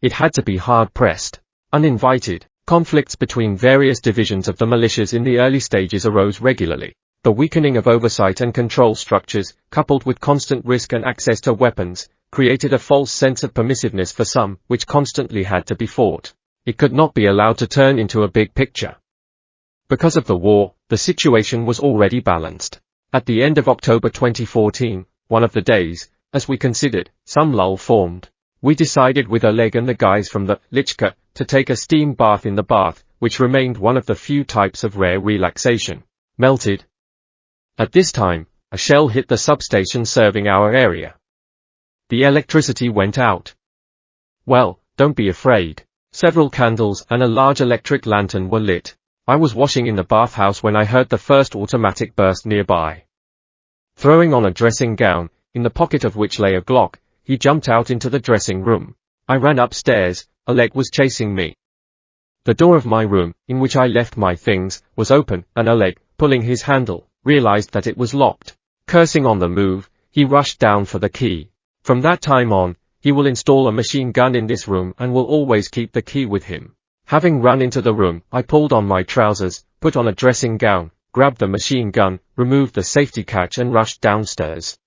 S1: It had to be hard-pressed, uninvited. Conflicts between various divisions of the militias in the early stages arose regularly. The weakening of oversight and control structures, coupled with constant risk and access to weapons, created a false sense of permissiveness for some, which constantly had to be fought. It could not be allowed to turn into a big picture. Because of the war, the situation was already balanced. At the end of October 2014, one of the days, as we considered, some lull formed. We decided with Oleg and the guys from the Lichka to take a steam bath in the bath, which remained one of the few types of rare relaxation. Melted. At this time, a shell hit the substation serving our area. The electricity went out. Well, don't be afraid. Several candles and a large electric lantern were lit. I was washing in the bathhouse when I heard the first automatic burst nearby. Throwing on a dressing gown, in the pocket of which lay a Glock, he jumped out into the dressing room. I ran upstairs. Oleg was chasing me. The door of my room, in which I left my things, was open, and Oleg, pulling his handle, realized that it was locked. Cursing on the move, he rushed down for the key. From that time on, he will install a machine gun in this room and will always keep the key with him. Having run into the room, I pulled on my trousers, put on a dressing gown, grabbed the machine gun, removed the safety catch and rushed downstairs.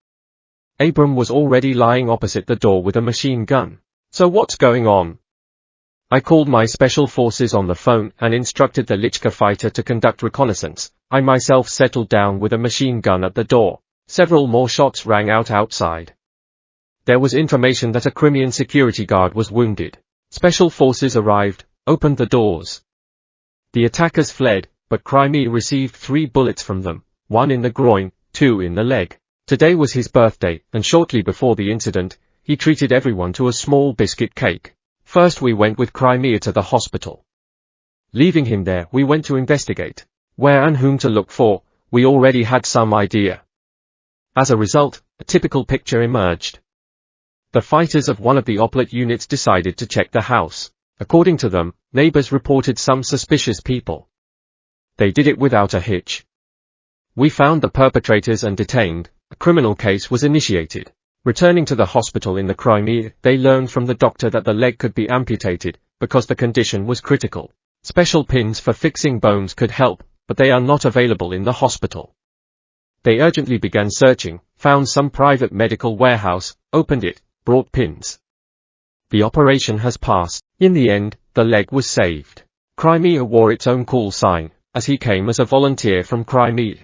S1: Abram was already lying opposite the door with a machine gun. So what's going on? I called my special forces on the phone and instructed the Lichka fighter to conduct reconnaissance. I myself settled down with a machine gun at the door. Several more shots rang out outside. There was information that a Crimean security guard was wounded. Special forces arrived, opened the doors. The attackers fled, but Crimea received 3 bullets from them, 1 in the groin, 2 in the leg. Today was his birthday, and shortly before the incident, he treated everyone to a small biscuit cake. First we went with Crimea to the hospital. Leaving him there, we went to investigate. Where and whom to look for, we already had some idea. As a result, a typical picture emerged. The fighters of one of the Oplet units decided to check the house. According to them, neighbors reported some suspicious people. They did it without a hitch. We found the perpetrators and detained. A criminal case was initiated. Returning to the hospital in the Crimea, they learned from the doctor that the leg could be amputated, because the condition was critical. Special pins for fixing bones could help, but they are not available in the hospital. They urgently began searching, found some private medical warehouse, opened it, brought pins. The operation has passed. In the end, the leg was saved. Crimea wore its own call sign, as he came as a volunteer from Crimea.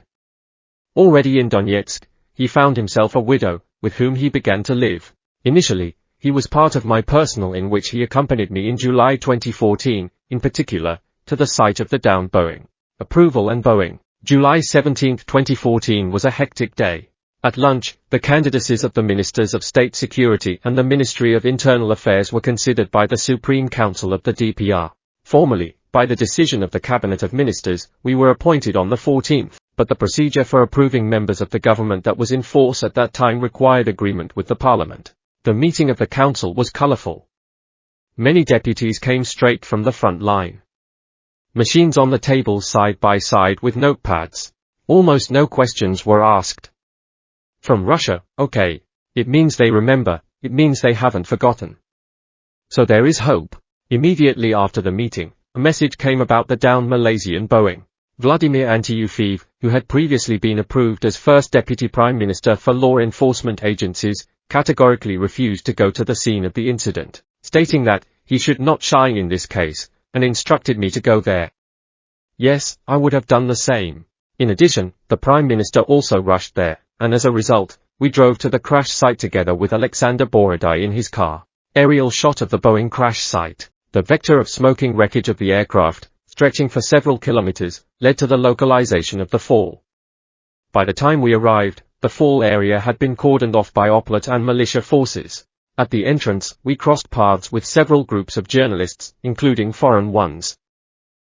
S1: Already in Donetsk, he found himself a widow, with whom he began to live. Initially, he was part of my personnel in which he accompanied me in July 2014, in particular, to the site of the downed Boeing. Approval and Boeing. July 17, 2014 was a hectic day. At lunch, the candidacies of the Ministers of State Security and the Ministry of Internal Affairs were considered by the Supreme Council of the DPR. Formally, by the decision of the Cabinet of Ministers, we were appointed on the 14th, but the procedure for approving members of the government that was in force at that time required agreement with the Parliament. The meeting of the Council was colorful. Many deputies came straight from the front line. Machines on the tables side by side with notepads. Almost no questions were asked. From Russia, okay. It means they remember, it means they haven't forgotten. So there is hope. Immediately after the meeting, a message came about the downed Malaysian Boeing. Vladimir Antiufeev, who had previously been approved as First Deputy Prime Minister for Law Enforcement Agencies, categorically refused to go to the scene of the incident, stating that he should not shine in this case, and instructed me to go there. Yes, I would have done the same. In addition, the Prime Minister also rushed there, and as a result, we drove to the crash site together with Alexander Borodai in his car. Aerial shot of the Boeing crash site. The vector of smoking wreckage of the aircraft, stretching for several kilometers, led to the localization of the fall. By the time we arrived, the fall area had been cordoned off by Oplet and militia forces. At the entrance, we crossed paths with several groups of journalists, including foreign ones.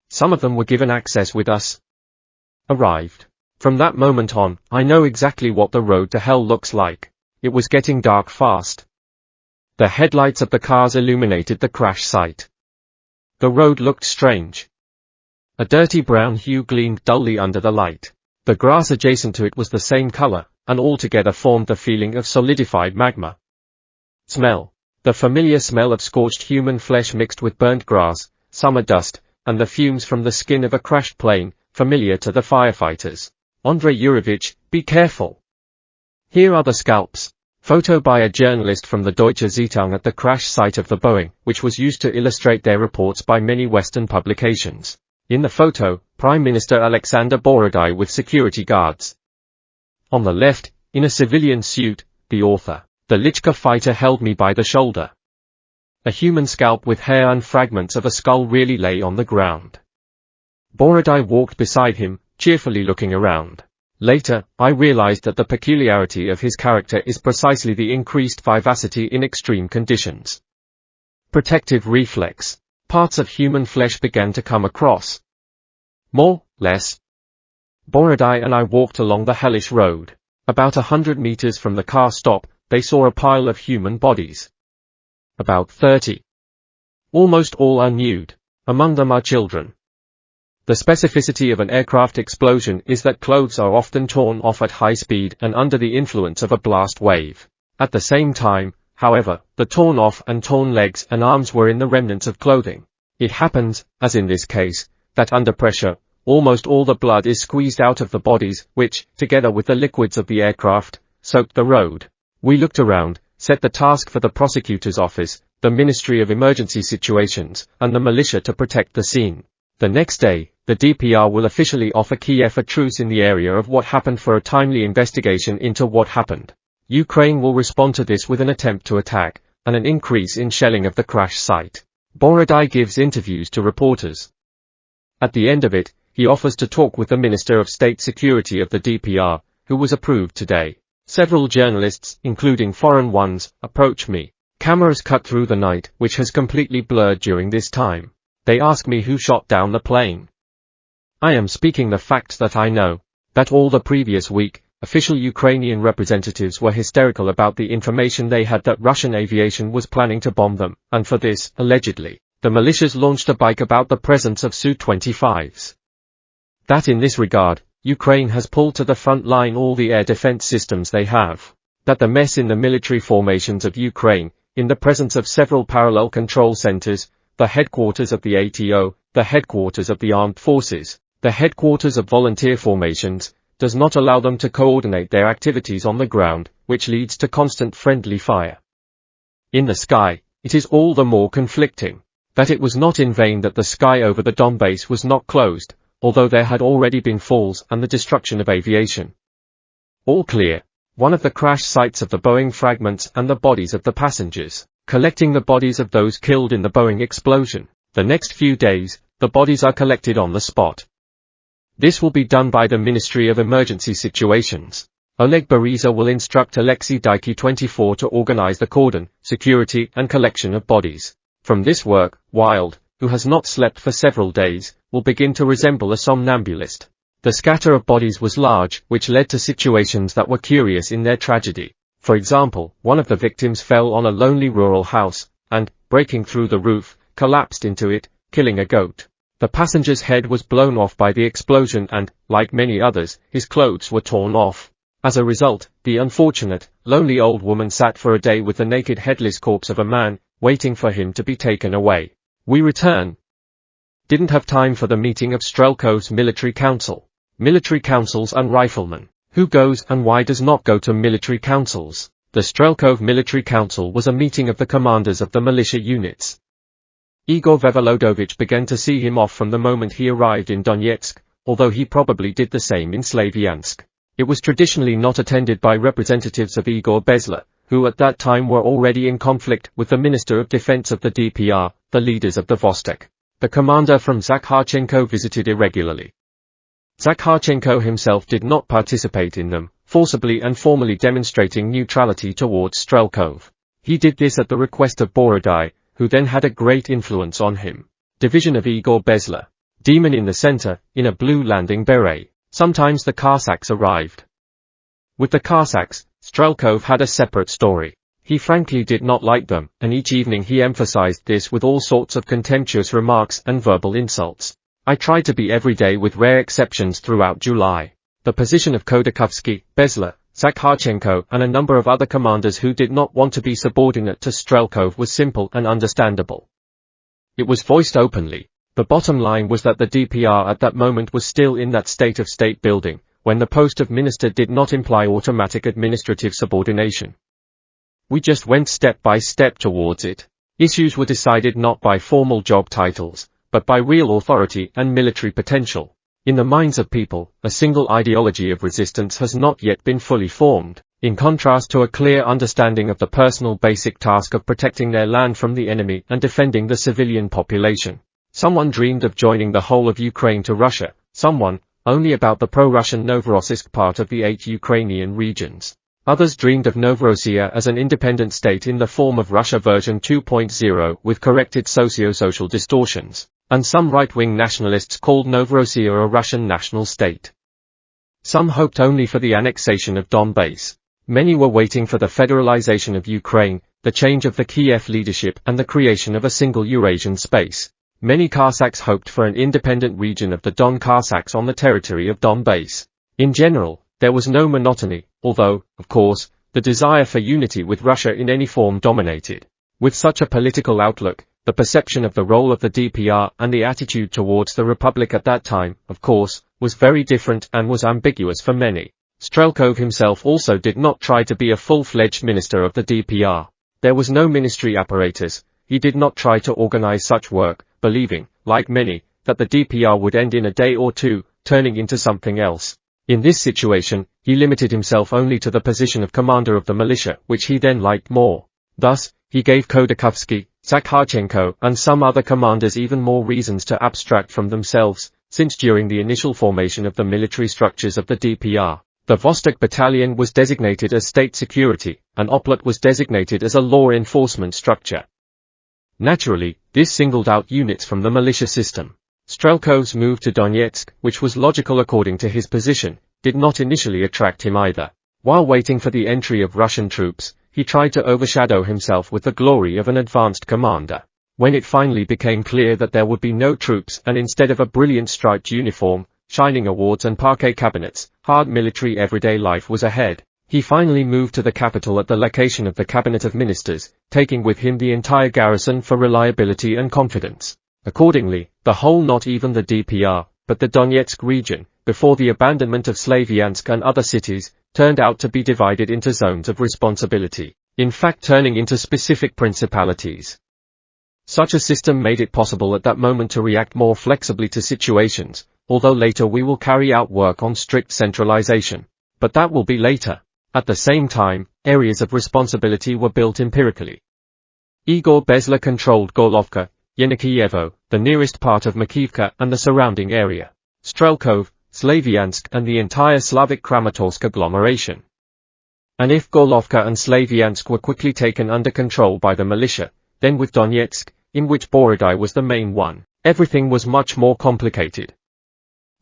S1: Some of them were given access with us. Arrived. From that moment on, I know exactly what the road to hell looks like. It was getting dark fast. The headlights of the cars illuminated the crash site. The road looked strange. A dirty brown hue gleamed dully under the light. The grass adjacent to it was the same color, and altogether formed the feeling of solidified magma. Smell. The familiar smell of scorched human flesh mixed with burnt grass, summer dust, and the fumes from the skin of a crashed plane, familiar to the firefighters. Andrei Yurovich, be careful. Here are the scalps. Photo by a journalist from the Deutsche Zeitung at the crash site of the Boeing, which was used to illustrate their reports by many Western publications. In the photo, Prime Minister Alexander Borodai with security guards. On the left, in a civilian suit, the author. The Lichka fighter held me by the shoulder. A human scalp with hair and fragments of a skull really lay on the ground. Borodai walked beside him, cheerfully looking around. Later, I realized that the peculiarity of his character is precisely the increased vivacity in extreme conditions. Protective reflex. Parts of human flesh began to come across. More, less. Borodai and I walked along the hellish road. About 100 meters from the car stop, they saw a pile of human bodies. About 30. Almost all are nude. Among them are children. The specificity of an aircraft explosion is that clothes are often torn off at high speed and under the influence of a blast wave. At the same time, however, the torn off and torn legs and arms were in the remnants of clothing. It happens, as in this case, that under pressure, almost all the blood is squeezed out of the bodies, which, together with the liquids of the aircraft, soaked the road. We looked around, set the task for the prosecutor's office, the Ministry of Emergency Situations, and the militia to protect the scene. The next day, the DPR will officially offer Kiev a truce in the area of what happened for a timely investigation into what happened. Ukraine will respond to this with an attempt to attack, and an increase in shelling of the crash site. Borodai gives interviews to reporters. At the end of it, he offers to talk with the Minister of State Security of the DPR, who was approved today. Several journalists, including foreign ones, approach me. Cameras cut through the night, which has completely blurred during this time. They ask me who shot down the plane. I am speaking the facts that I know. That all the previous week, official Ukrainian representatives were hysterical about the information they had that Russian aviation was planning to bomb them, and for this, allegedly, the militias launched a bike about the presence of Su-25s. That in this regard, Ukraine has pulled to the front line all the air defense systems they have. That the mess in the military formations of Ukraine, in the presence of several parallel control centers, the headquarters of the ATO, the headquarters of the armed forces, the headquarters of volunteer formations, does not allow them to coordinate their activities on the ground, which leads to constant friendly fire. In the sky, it is all the more conflicting. That it was not in vain that the sky over the Donbass was not closed, although there had already been falls and the destruction of aviation. All clear. One of the crash sites of the Boeing fragments and the bodies of the passengers, collecting the bodies of those killed in the Boeing explosion. The next few days, the bodies are collected on the spot. This will be done by the Ministry of Emergency Situations. Oleg Beriza will instruct Alexei Daiki 24 to organize the cordon, security and collection of bodies. From this work, Wild, who has not slept for several days, will begin to resemble a somnambulist. The scatter of bodies was large, which led to situations that were curious in their tragedy. For example, one of the victims fell on a lonely rural house, and, breaking through the roof, collapsed into it, killing a goat. The passenger's head was blown off by the explosion and, like many others, his clothes were torn off. As a result, the unfortunate, lonely old woman sat for a day with the naked headless corpse of a man, waiting for him to be taken away. We return. Didn't have time for the meeting of Strelkov's military council. Military councils and riflemen. Who goes and why does not go to military councils? The Strelkov military council was a meeting of the commanders of the militia units. Igor Vvolodovich began to see him off from the moment he arrived in Donetsk, although he probably did the same in Slavyansk. It was traditionally not attended by representatives of Igor Bezla, who at that time were already in conflict with the Minister of Defense of the DPR, the leaders of the Vostok. The commander from Zakharchenko visited irregularly. Zakharchenko himself did not participate in them, forcibly and formally demonstrating neutrality towards Strelkov. He did this at the request of Borodai, who then had a great influence on him. Division of Igor Bezla. Demon in the center, in a blue landing beret. Sometimes the Cossacks arrived. With the Cossacks, Strelkov had a separate story. He frankly did not like them, and each evening he emphasized this with all sorts of contemptuous remarks and verbal insults. I tried to be every day with rare exceptions throughout July. The The position of Khodorkovsky, Besler, Zakharchenko and a number of other commanders who did not want to be subordinate to Strelkov was simple and understandable. It was voiced openly. The bottom line was that the DPR at that moment was still in that state of state building, when the post of minister did not imply automatic administrative subordination. We just went step by step towards it. Issues were decided not by formal job titles, but by real authority and military potential. In the minds of people, a single ideology of resistance has not yet been fully formed, in contrast to a clear understanding of the personal basic task of protecting their land from the enemy and defending the civilian population. Someone dreamed of joining the whole of Ukraine to Russia, someone, only about the pro-Russian Novorossiysk part of the 8 Ukrainian regions. Others dreamed of Novorossiya as an independent state in the form of Russia version 2.0 with corrected socio-social distortions, and some right-wing nationalists called Novorossiya a Russian national state. Some hoped only for the annexation of Donbass. Many were waiting for the federalization of Ukraine, the change of the Kiev leadership and the creation of a single Eurasian space. Many Cossacks hoped for an independent region of the Don Cossacks on the territory of Donbass. In general, there was no monotony, although, of course, the desire for unity with Russia in any form dominated. With such a political outlook, the perception of the role of the DPR and the attitude towards the Republic at that time, of course, was very different and was ambiguous for many. Strelkov himself also did not try to be a full-fledged minister of the DPR. There was no ministry apparatus. He did not try to organize such work, believing, like many, that the DPR would end in a day or two, turning into something else. In this situation, he limited himself only to the position of commander of the militia, which he then liked more. Thus, he gave Khodorkovsky, Zakharchenko and some other commanders even more reasons to abstract from themselves, since during the initial formation of the military structures of the DPR, the Vostok Battalion was designated as state security, and Oplet was designated as a law enforcement structure. Naturally, this singled out units from the militia system. Strelkov's move to Donetsk, which was logical according to his position, did not initially attract him either. While waiting for the entry of Russian troops, he tried to overshadow himself with the glory of an advanced commander. When it finally became clear that there would be no troops and instead of a brilliant striped uniform, shining awards and parquet cabinets, hard military everyday life was ahead, he finally moved to the capital at the location of the Cabinet of Ministers, taking with him the entire garrison for reliability and confidence. Accordingly, the whole, not even the DPR, but the Donetsk region, before the abandonment of Slavyansk and other cities, turned out to be divided into zones of responsibility, in fact turning into specific principalities. Such a system made it possible at that moment to react more flexibly to situations, although later we will carry out work on strict centralization. But that will be later. At the same time, areas of responsibility were built empirically. Igor Besler controlled Gorlovka, Yenikievo, the nearest part of Makivka and the surrounding area. Strelkov, Slavyansk and the entire Slavic Kramatorsk agglomeration. And if Gorlovka and Slavyansk were quickly taken under control by the militia, then with Donetsk, in which Borodai was the main one, everything was much more complicated.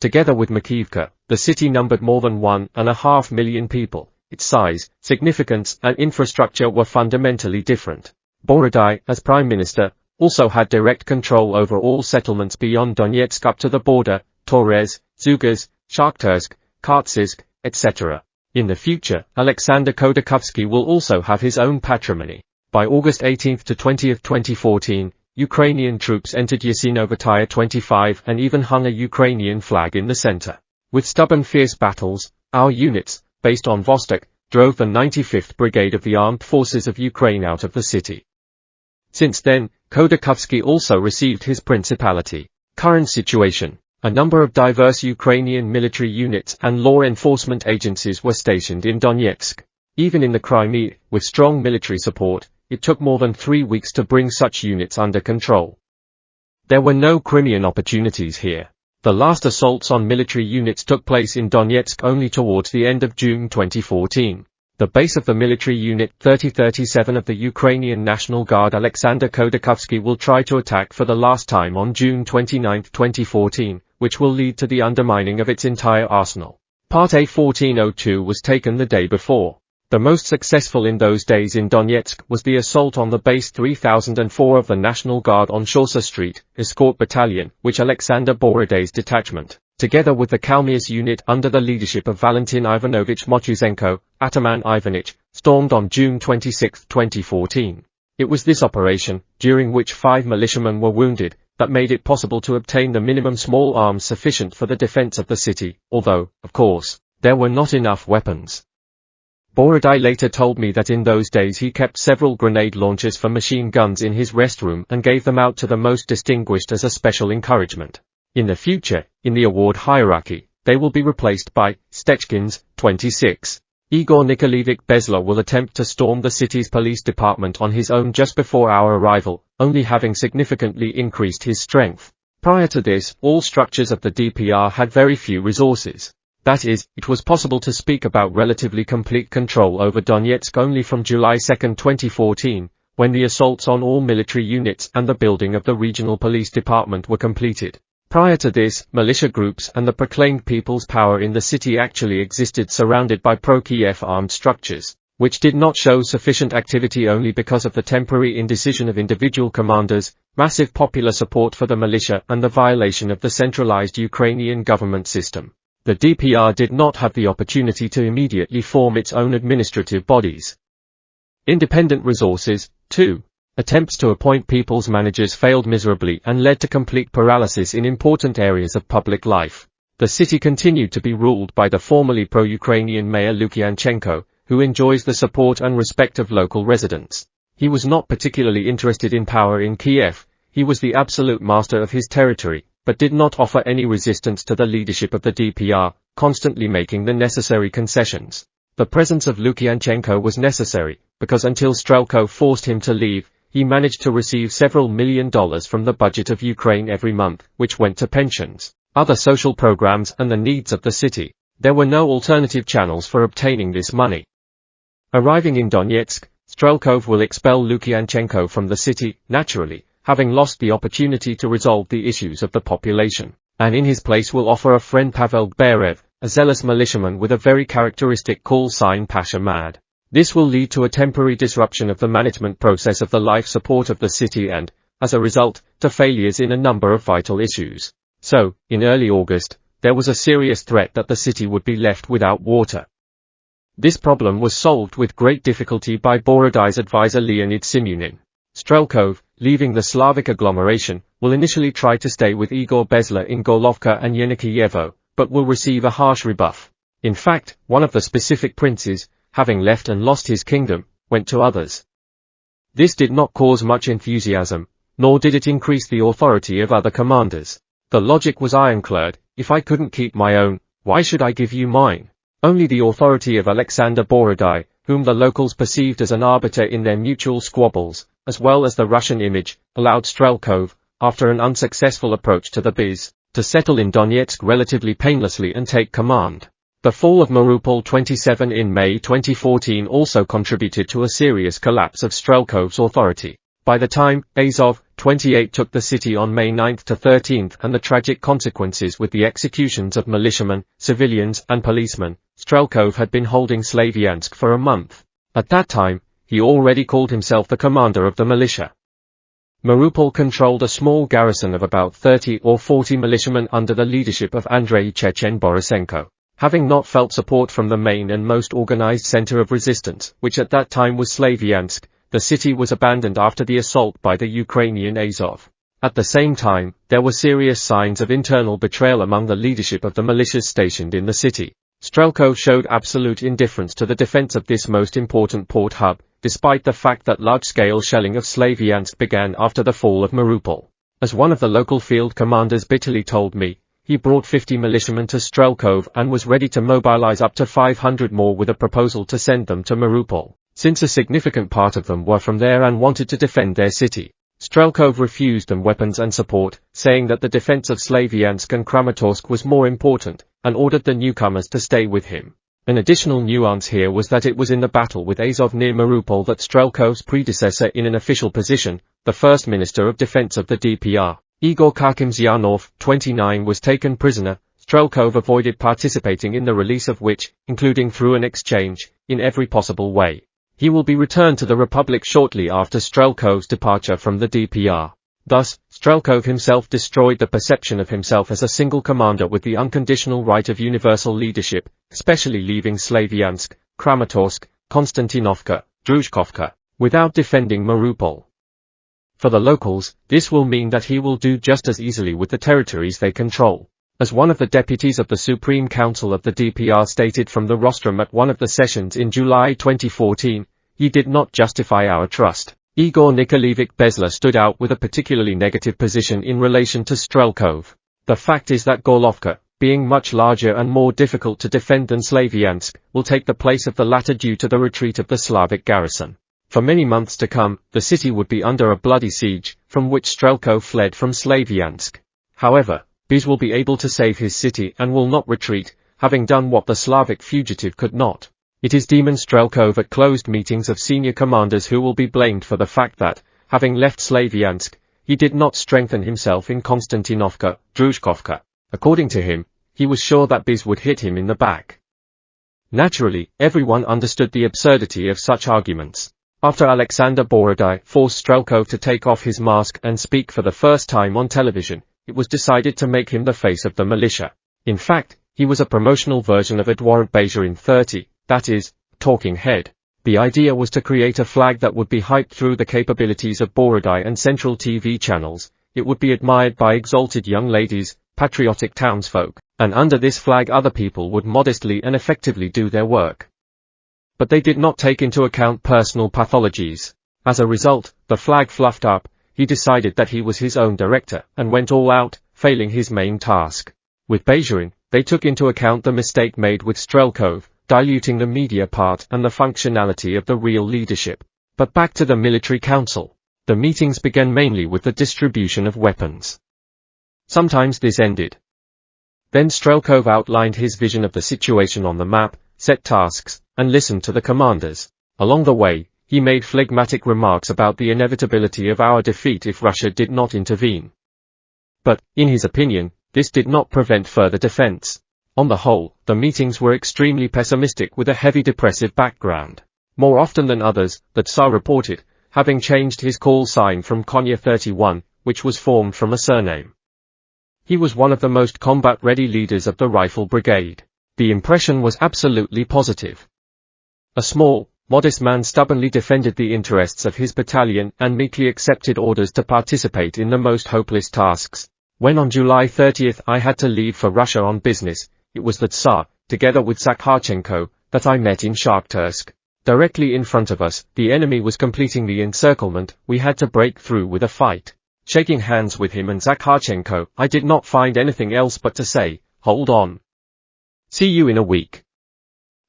S1: Together with Makivka, the city numbered more than 1.5 million people. Its size, significance and infrastructure were fundamentally different. Borodai, as prime minister, also had direct control over all settlements beyond Donetsk up to the border, Torez, Zugaz, Shakhtersk, Kartsysk, etc. In the future, Alexander Khodorkovsky will also have his own patrimony. By August 18 to 20, 2014, Ukrainian troops entered Yasinovataya 25 and even hung a Ukrainian flag in the center. With stubborn fierce battles, our units, based on Vostok, drove the 95th Brigade of the Armed Forces of Ukraine out of the city. Since then, Khodorkovsky also received his principality. Current situation. A number of diverse Ukrainian military units and law enforcement agencies were stationed in Donetsk. Even in the Crimea, with strong military support, it took more than 3 weeks to bring such units under control. There were no Crimean opportunities here. The last assaults on military units took place in Donetsk only towards the end of June 2014. The base of the military unit 3037 of the Ukrainian National Guard Alexander Khodorkovsky will try to attack for the last time on June 29, 2014, which will lead to the undermining of its entire arsenal. Part A 1402 was taken the day before. The most successful in those days in Donetsk was the assault on the base 3004 of the National Guard on Shorsa Street, Escort Battalion, which Alexander Borodai's detachment, together with the Kalmius unit under the leadership of Valentin Ivanovich Mochuzenko, Ataman Ivanich, stormed on June 26, 2014. It was this operation, during which 5 militiamen were wounded, that made it possible to obtain the minimum small arms sufficient for the defense of the city, although, of course, there were not enough weapons. Borodai later told me that in those days he kept several grenade launchers for machine guns in his restroom and gave them out to the most distinguished as a special encouragement. In the future, in the award hierarchy, they will be replaced by Stechkins, 26. Igor Nikolaevich Bezler will attempt to storm the city's police department on his own just before our arrival, only having significantly increased his strength. Prior to this, all structures of the DPR had very few resources. That is, it was possible to speak about relatively complete control over Donetsk only from July 2, 2014, when the assaults on all military units and the building of the regional police department were completed. Prior to this, militia groups and the proclaimed people's power in the city actually existed surrounded by pro-Kiev armed structures, which did not show sufficient activity only because of the temporary indecision of individual commanders, massive popular support for the militia and the violation of the centralized Ukrainian government system. The DPR did not have the opportunity to immediately form its own administrative bodies. Independent resources, too. Attempts to appoint people's managers failed miserably and led to complete paralysis in important areas of public life. The city continued to be ruled by the formerly pro-Ukrainian mayor Lukyanchenko, who enjoys the support and respect of local residents. He was not particularly interested in power in Kiev, he was the absolute master of his territory, but did not offer any resistance to the leadership of the DPR, constantly making the necessary concessions. The presence of Lukyanchenko was necessary, because until Strelkov forced him to leave, he managed to receive several $1 million from the budget of Ukraine every month, which went to pensions, other social programs and the needs of the city. There were no alternative channels for obtaining this money. Arriving in Donetsk, Strelkov will expel Lukyanchenko from the city, naturally, having lost the opportunity to resolve the issues of the population, and in his place will offer a friend Pavel Gberev, a zealous militiaman with a very characteristic call sign Pasha Mad. This will lead to a temporary disruption of the management process of the life support of the city and, as a result, to failures in a number of vital issues. So, in early August, there was a serious threat that the city would be left without water. This problem was solved with great difficulty by Borodai's advisor Leonid Simunin. Strelkov, leaving the Slavic agglomeration, will initially try to stay with Igor Bezler in Golovka and Yenikievo, but will receive a harsh rebuff. In fact, one of the specific princes, having left and lost his kingdom, went to others. This did not cause much enthusiasm, nor did it increase the authority of other commanders. The logic was ironclad: if I couldn't keep my own, why should I give you mine? Only the authority of Alexander Borodai, whom the locals perceived as an arbiter in their mutual squabbles, as well as the Russian image, allowed Strelkov, after an unsuccessful approach to the Biz, to settle in Donetsk relatively painlessly and take command. The fall of Mariupol 27 in May 2014 also contributed to a serious collapse of Strelkov's authority. By the time Azov 28 took the city on May 9 to 13 and the tragic consequences with the executions of militiamen, civilians and policemen, Strelkov had been holding Slavyansk for a month. At that time, he already called himself the commander of the militia. Mariupol controlled a small garrison of about 30 or 40 militiamen under the leadership of Andrei Chechen Borisenko. Having not felt support from the main and most organized center of resistance, which at that time was Slavyansk, the city was abandoned after the assault by the Ukrainian Azov. At the same time, there were serious signs of internal betrayal among the leadership of the militias stationed in the city. Strelkov showed absolute indifference to the defense of this most important port hub, despite the fact that large-scale shelling of Slavyansk began after the fall of Mariupol. As one of the local field commanders bitterly told me, he brought 50 militiamen to Strelkov and was ready to mobilize up to 500 more with a proposal to send them to Mariupol, since a significant part of them were from there and wanted to defend their city. Strelkov refused them weapons and support, saying that the defense of Slavyansk and Kramatorsk was more important, and ordered the newcomers to stay with him. An additional nuance here was that it was in the battle with Azov near Mariupol that Strelkov's predecessor in an official position, the first Minister of Defense of the DPR, Igor Kakimzyanov, 29, was taken prisoner. Strelkov avoided participating in the release of which, including through an exchange, in every possible way. He will be returned to the Republic shortly after Strelkov's departure from the DPR. Thus, Strelkov himself destroyed the perception of himself as a single commander with the unconditional right of universal leadership, especially leaving Slavyansk, Kramatorsk, Konstantinovka, Druzhkovka, without defending Mariupol. For the locals, this will mean that he will do just as easily with the territories they control. As one of the deputies of the Supreme Council of the DPR stated from the rostrum at one of the sessions in July 2014, "He did not justify our trust." Igor Nikolaevich Bezler stood out with a particularly negative position in relation to Strelkov. The fact is that Gorlovka, being much larger and more difficult to defend than Slavyansk, will take the place of the latter due to the retreat of the Slavic garrison. For many months to come, the city would be under a bloody siege, from which Strelkov fled from Slavyansk. However, Bez will be able to save his city and will not retreat, having done what the Slavic fugitive could not. It is Demon Strelkov at closed meetings of senior commanders who will be blamed for the fact that, having left Slavyansk, he did not strengthen himself in Konstantinovka, Druzhkovka. According to him, he was sure that Bez would hit him in the back. Naturally, everyone understood the absurdity of such arguments. After Alexander Borodai forced Strelkov to take off his mask and speak for the first time on television, it was decided to make him the face of the militia. In fact, he was a promotional version of Eduard Bajarin 30, that is, talking head. The idea was to create a flag that would be hyped through the capabilities of Borodai and central TV channels. It would be admired by exalted young ladies, patriotic townsfolk, and under this flag other people would modestly and effectively do their work. But they did not take into account personal pathologies. As a result, the flag fluffed up. He decided that he was his own director and went all out, failing his main task. With Bajarin, they took into account the mistake made with Strelkov, diluting the media part and the functionality of the real leadership. But back to the military council. The meetings began mainly with the distribution of weapons. Sometimes this ended. Then Strelkov outlined his vision of the situation on the map, set tasks, and listened to the commanders. Along the way, he made phlegmatic remarks about the inevitability of our defeat if Russia did not intervene. But, in his opinion, this did not prevent further defense. On the whole, the meetings were extremely pessimistic with a heavy depressive background. More often than others, the Tsar reported, having changed his call sign from Konya 31, which was formed from a surname. He was one of the most combat-ready leaders of the Rifle Brigade. The impression was absolutely positive. A small, modest man stubbornly defended the interests of his battalion and meekly accepted orders to participate in the most hopeless tasks. When on July 30 I had to leave for Russia on business, it was the Tsar, together with Zakharchenko, that I met in Shakhtarsk. Directly in front of us, the enemy was completing the encirclement. We had to break through with a fight. Shaking hands with him and Zakharchenko, I did not find anything else but to say, "Hold on. See you in a week."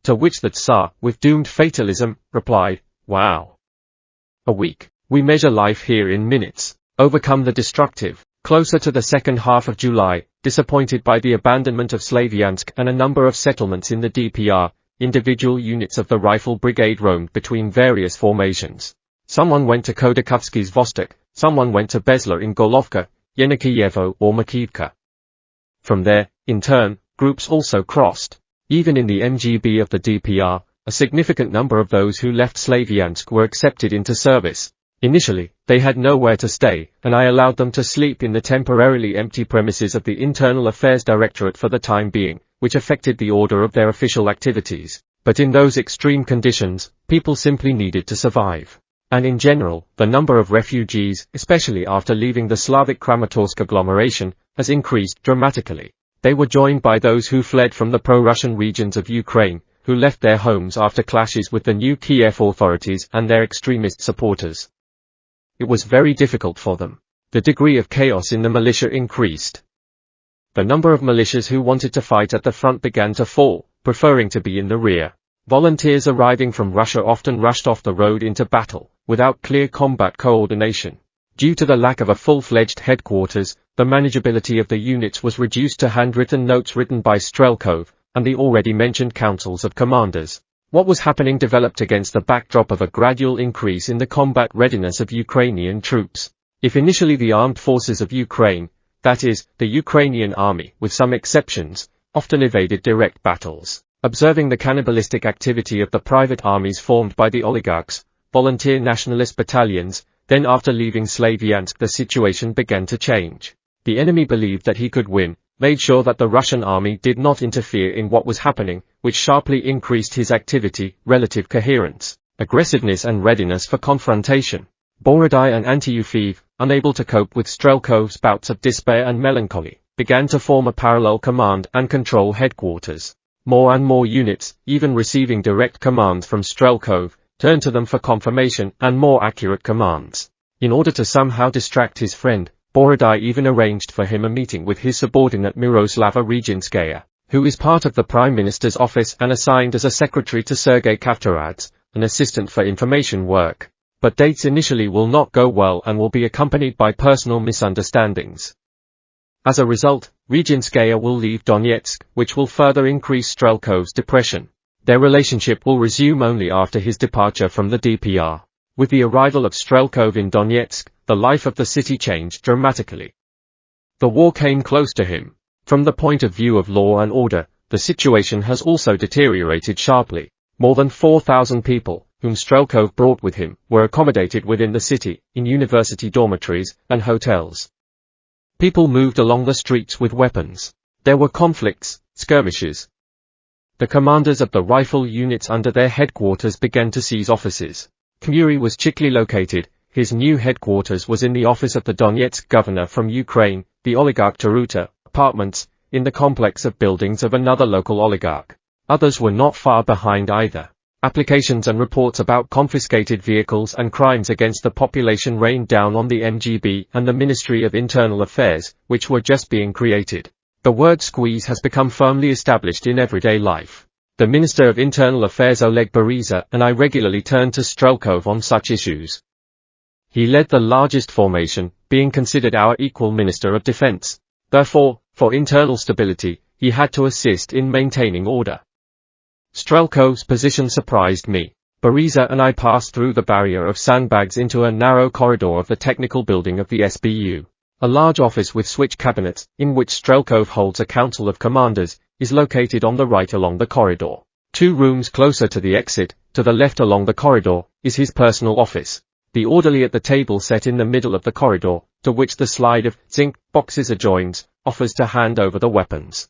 S1: To which the Tsar, with doomed fatalism, replied, "Wow. A week. We measure life here in minutes." Overcome the destructive. Closer to the second half of July, disappointed by the abandonment of Slavyansk and a number of settlements in the DPR, individual units of the Rifle Brigade roamed between various formations. Someone went to Khodorkovsky's Vostok, someone went to Bezler in Gorlovka, Yenikievo or Makivka. From there, in turn, groups also crossed. Even in the MGB of the DPR, a significant number of those who left Slavyansk were accepted into service. Initially, they had nowhere to stay, and I allowed them to sleep in the temporarily empty premises of the Internal Affairs Directorate for the time being, which affected the order of their official activities. But in those extreme conditions, people simply needed to survive. And in general, the number of refugees, especially after leaving the Slavic Kramatorsk agglomeration, has increased dramatically. They were joined by those who fled from the pro-Russian regions of Ukraine, who left their homes after clashes with the new Kiev authorities and their extremist supporters. It was very difficult for them. The degree of chaos in the militia increased. The number of militias who wanted to fight at the front began to fall, preferring to be in the rear. Volunteers arriving from Russia often rushed off the road into battle, without clear combat coordination. Due to the lack of a full-fledged headquarters, the manageability of the units was reduced to handwritten notes written by Strelkov, and the already mentioned councils of commanders. What was happening developed against the backdrop of a gradual increase in the combat readiness of Ukrainian troops. If initially the armed forces of Ukraine, that is, the Ukrainian army, with some exceptions, often evaded direct battles, observing the cannibalistic activity of the private armies formed by the oligarchs, volunteer nationalist battalions, Then after leaving Slavyansk the situation began to change. The enemy believed that he could win, made sure that the Russian army did not interfere in what was happening, which sharply increased his activity, relative coherence, aggressiveness and readiness for confrontation. Borodai and Antiyefeev, unable to cope with Strelkov's bouts of despair and melancholy, began to form a parallel command and control headquarters. More and more units, even receiving direct commands from Strelkov, turned to them for confirmation and more accurate commands. In order to somehow distract his friend, Borodai even arranged for him a meeting with his subordinate Miroslava Reginskaya, who is part of the Prime Minister's office and assigned as a secretary to Sergei Kavtaradze, an assistant for information work. But dates initially will not go well and will be accompanied by personal misunderstandings. As a result, Reginskaya will leave Donetsk, which will further increase Strelkov's depression. Their relationship will resume only after his departure from the DPR. With the arrival of Strelkov in Donetsk, the life of the city changed dramatically. The war came close to him. From the point of view of law and order, the situation has also deteriorated sharply. More than 4,000 people, whom Strelkov brought with him, were accommodated within the city, in university dormitories and hotels. People moved along the streets with weapons. There were conflicts, skirmishes. The commanders of the rifle units under their headquarters began to seize offices. Khmuri was chiefly located. His new headquarters was in the office of the Donetsk governor from Ukraine, the oligarch Taruta, apartments, in the complex of buildings of another local oligarch. Others were not far behind either. Applications and reports about confiscated vehicles and crimes against the population rained down on the MGB and the Ministry of Internal Affairs, which were just being created. The word squeeze has become firmly established in everyday life. The Minister of Internal Affairs Oleg Beriza and I regularly turned to Strelkov on such issues. He led the largest formation, being considered our equal Minister of Defense. Therefore, for internal stability, he had to assist in maintaining order. Strelkov's position surprised me. Beriza and I passed through the barrier of sandbags into a narrow corridor of the technical building of the SBU. A large office with switch cabinets, in which Strelkov holds a council of commanders, is located on the right along the corridor. 2 rooms closer to the exit, to the left along the corridor, is his personal office. The orderly at the table set in the middle of the corridor, to which the slide of zinc boxes adjoins, offers to hand over the weapons.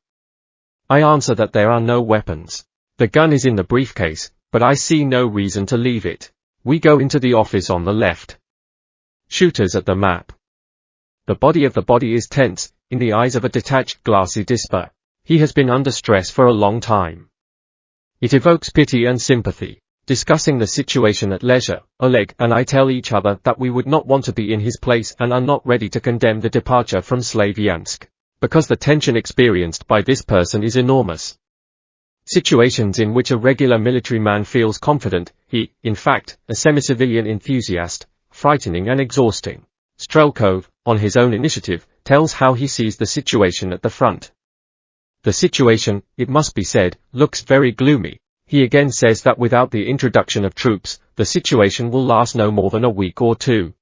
S1: I answer that there are no weapons. The gun is in the briefcase, but I see no reason to leave it. We go into the office on the left. Shooters at the map. The body of the body is tense, in the eyes of a detached glassy disper. He has been under stress for a long time. It evokes pity and sympathy. Discussing the situation at leisure, Oleg and I tell each other that we would not want to be in his place and are not ready to condemn the departure from Slavyansk, because the tension experienced by this person is enormous. Situations in which a regular military man feels confident, he, in fact, a semi-civilian enthusiast, frightening and exhausting. Strelkov, on his own initiative, tells how he sees the situation at the front. The situation, it must be said, looks very gloomy. He again says that without the introduction of troops, the situation will last no more than a week or 2.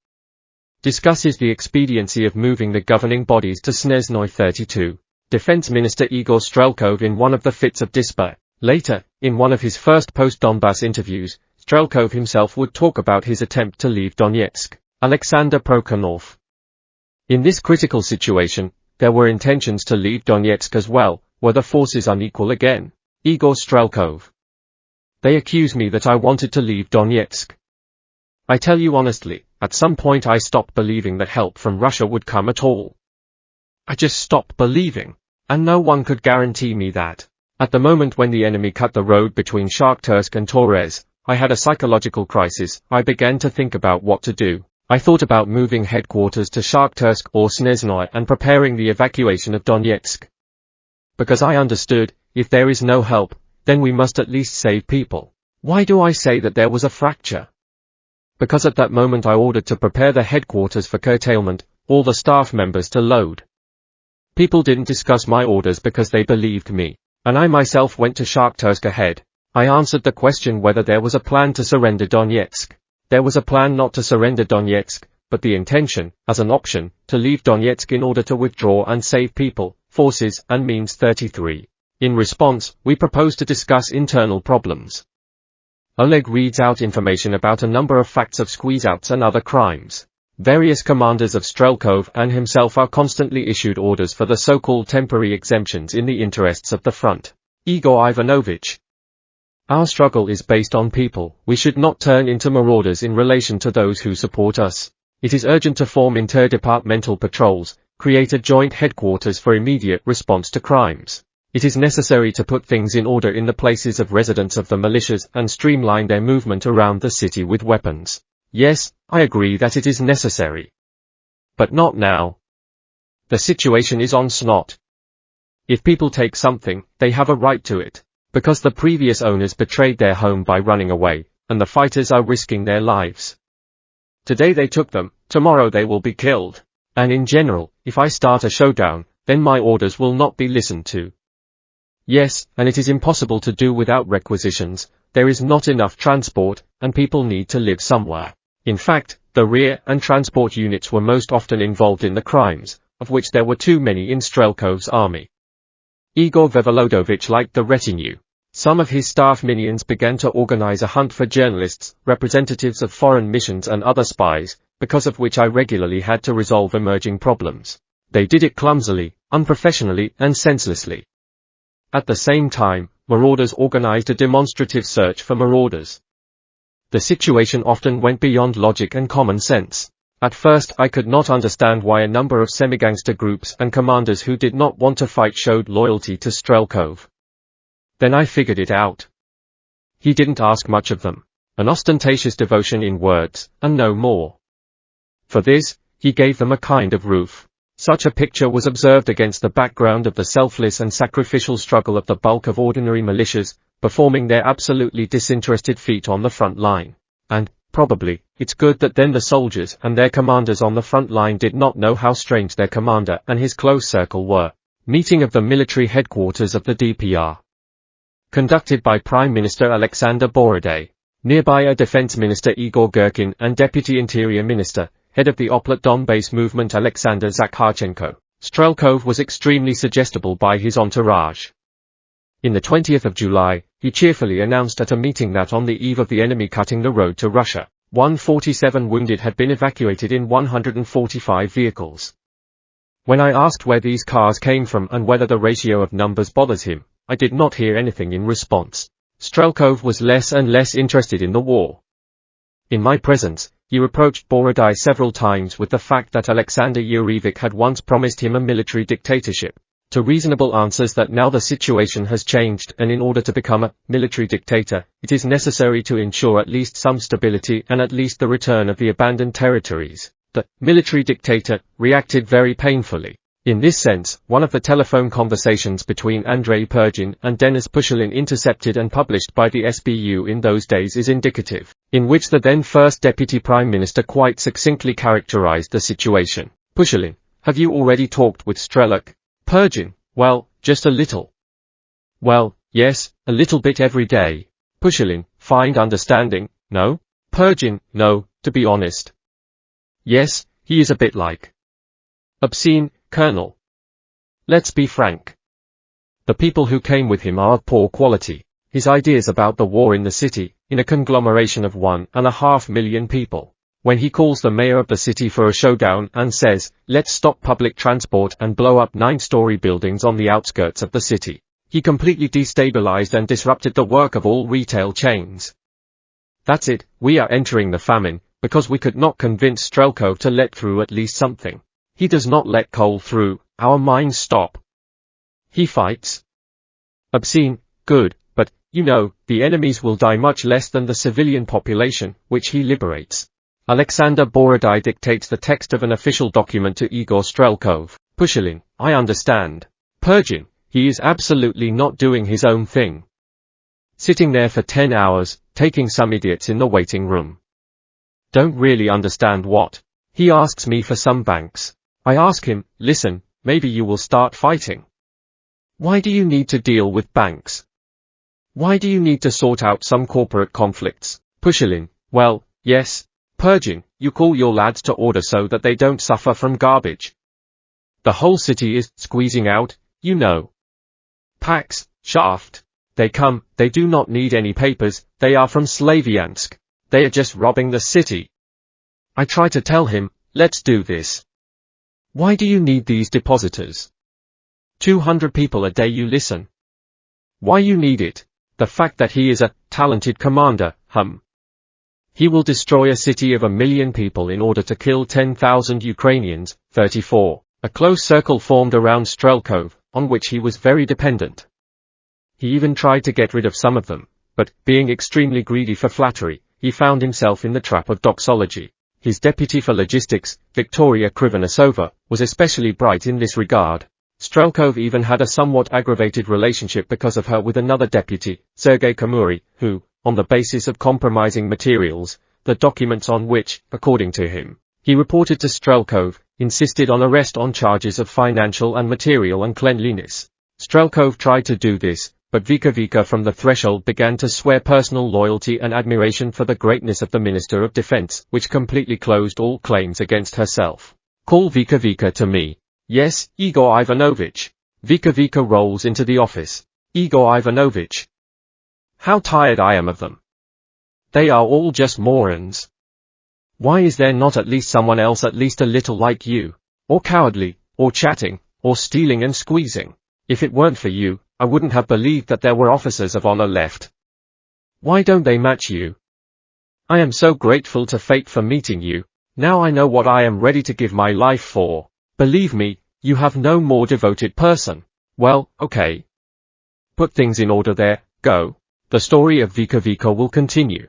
S1: Discusses the expediency of moving the governing bodies to Snezhnoye 32. Defense Minister Igor Strelkov in one of the fits of despair. Later, in one of his first post-Donbass interviews, Strelkov himself would talk about his attempt to leave Donetsk. Alexander Prokhanov. In this critical situation, there were intentions to leave Donetsk as well. Were the forces unequal again? Igor Strelkov. They accuse me that I wanted to leave Donetsk. I tell you honestly, at some point I stopped believing that help from Russia would come at all. I just stopped believing, and no one could guarantee me that. At the moment when the enemy cut the road between Shakhtarsk and Torez, I had a psychological crisis. I began to think about what to do. I thought about moving headquarters to Shakhtarsk or Snezhnoye and preparing the evacuation of Donetsk. Because I understood, if there is no help, then we must at least save people. Why do I say that there was a fracture? Because at that moment I ordered to prepare the headquarters for curtailment, all the staff members to load. People didn't discuss my orders because they believed me, and I myself went to Shakhtarsk ahead. I answered the question whether there was a plan to surrender Donetsk. There was a plan not to surrender Donetsk, but the intention, as an option, to leave Donetsk in order to withdraw and save people, forces and means. 33. In response, we proposed to discuss internal problems. Oleg reads out information about a number of facts of squeeze-outs and other crimes. Various commanders of Strelkov and himself are constantly issued orders for the so-called temporary exemptions in the interests of the front. Igor Ivanovich. Our struggle is based on people. We should not turn into marauders in relation to those who support us. It is urgent to form interdepartmental patrols, create a joint headquarters for immediate response to crimes. It is necessary to put things in order in the places of residence of the militias and streamline their movement around the city with weapons. Yes, I agree that it is necessary. But not now. The situation is on snot. If people take something, they have a right to it, because the previous owners betrayed their home by running away, and the fighters are risking their lives. Today they took them, tomorrow they will be killed. And in general, if I start a showdown, then my orders will not be listened to. Yes, and it is impossible to do without requisitions. There is not enough transport, and people need to live somewhere. In fact, the rear and transport units were most often involved in the crimes, of which there were too many in Strelkov's army. Igor Vsevolodovich liked the retinue. Some of his staff minions began to organize a hunt for journalists, representatives of foreign missions and other spies, because of which I regularly had to resolve emerging problems. They did it clumsily, unprofessionally, and senselessly. At the same time, marauders organized a demonstrative search for marauders. The situation often went beyond logic and common sense. At first I could not understand why a number of semi-gangster groups and commanders who did not want to fight showed loyalty to Strelkov. Then I figured it out. He didn't ask much of them. An ostentatious devotion in words, and no more. For this, he gave them a kind of roof. Such a picture was observed against the background of the selfless and sacrificial struggle of the bulk of ordinary militias, performing their absolutely disinterested feat on the front line. And, probably, it's good that then the soldiers and their commanders on the front line did not know how strange their commander and his close circle were. Meeting of the military headquarters of the DPR. Conducted by Prime Minister Alexander Borodai. Nearby are Defense Minister Igor Girkin and Deputy Interior Minister, head of the Oplet Donbass movement Alexander Zakharchenko. Strelkov was extremely suggestible by his entourage. In the 20th of July, he cheerfully announced at a meeting that on the eve of the enemy cutting the road to Russia, 147 wounded had been evacuated in 145 vehicles. When I asked where these cars came from and whether the ratio of numbers bothers him, I did not hear anything in response. Strelkov was less and less interested in the war. In my presence, he reproached Borodai several times with the fact that Alexander Yurevich had once promised him a military dictatorship. To reasonable answers that now the situation has changed and in order to become a military dictator, it is necessary to ensure at least some stability and at least the return of the abandoned territories. The military dictator reacted very painfully. In this sense, one of the telephone conversations between Andrei Pergin and Denis Pushilin intercepted and published by the SBU in those days is indicative, in which the then first deputy prime minister quite succinctly characterized the situation. Pushilin: have you already talked with Strelok? Pergin: well, just a little. Well, yes, a little bit every day. Pushilin: find understanding, no? Pergin: no, to be honest. Yes, he is a bit like obscene, Colonel. Let's be frank. The people who came with him are of poor quality. His ideas about the war in the city, in a conglomeration of 1.5 million people. When he calls the mayor of the city for a showdown and says, let's stop public transport and blow up 9-story buildings on the outskirts of the city, he completely destabilized and disrupted the work of all retail chains. That's it, we are entering the famine, because we could not convince Strelkov to let through at least something. He does not let coal through, our mines stop. He fights. Obscene, good, but, you know, the enemies will die much less than the civilian population, which he liberates. Alexander Borodai dictates the text of an official document to Igor Strelkov. Pushilin: I understand. Pergin: he is absolutely not doing his own thing. Sitting there for 10 hours, taking some idiots in the waiting room. Don't really understand what. He asks me for some banks. I ask him, listen, maybe you will start fighting. Why do you need to deal with banks? Why do you need to sort out some corporate conflicts? Pushilin: well, yes. Pergin: you call your lads to order so that they don't suffer from garbage. The whole city is squeezing out, you know. Pax, shaft. They come, they do not need any papers, they are from Slaviansk. They are just robbing the city. I try to tell him, let's do this. Why do you need these depositors? 200 people a day you listen. Why you need it? The fact that he is a talented commander, He will destroy a city of 1 million people in order to kill 10,000 Ukrainians. 34. A close circle formed around Strelkov, on which he was very dependent. He even tried to get rid of some of them, but, being extremely greedy for flattery, he found himself in the trap of doxology. His deputy for logistics, Victoria Krivonosova, was especially bright in this regard. Strelkov even had a somewhat aggravated relationship because of her with another deputy, Sergei Kamuri, who, on the basis of compromising materials, the documents on which, according to him, he reported to Strelkov, insisted on arrest on charges of financial and material uncleanliness. Strelkov tried to do this, but Vika from the threshold began to swear personal loyalty and admiration for the greatness of the Minister of Defense, which completely closed all claims against herself. Call Vika to me. Yes, Igor Ivanovich. Vika rolls into the office. Igor Ivanovich. How tired I am of them. They are all just morons. Why is there not at least someone else at least a little like you? Or cowardly, or chatting, or stealing and squeezing? If it weren't for you, I wouldn't have believed that there were officers of honor left. Why don't they match you? I am so grateful to fate for meeting you. Now I know what I am ready to give my life for. Believe me, you have no more devoted person. Well, okay. Put things in order there, go. The story of Vika will continue.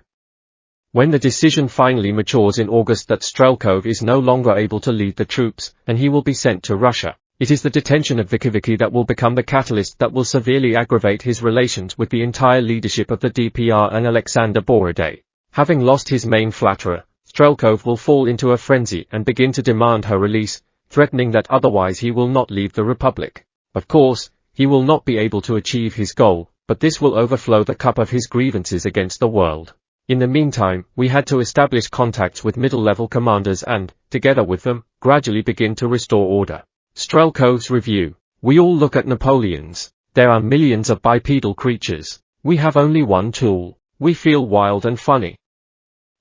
S1: When the decision finally matures in August that Strelkov is no longer able to lead the troops, and he will be sent to Russia, it is the detention of Vika that will become the catalyst that will severely aggravate his relations with the entire leadership of the DPR and Alexander Borodai. Having lost his main flatterer, Strelkov will fall into a frenzy and begin to demand her release, threatening that otherwise he will not leave the Republic. Of course, he will not be able to achieve his goal, but this will overflow the cup of his grievances against the world. In the meantime, we had to establish contacts with middle-level commanders and, together with them, gradually begin to restore order. Strelkov's review. We all look at Napoleons. There are millions of bipedal creatures. We have only one tool. We feel wild and funny.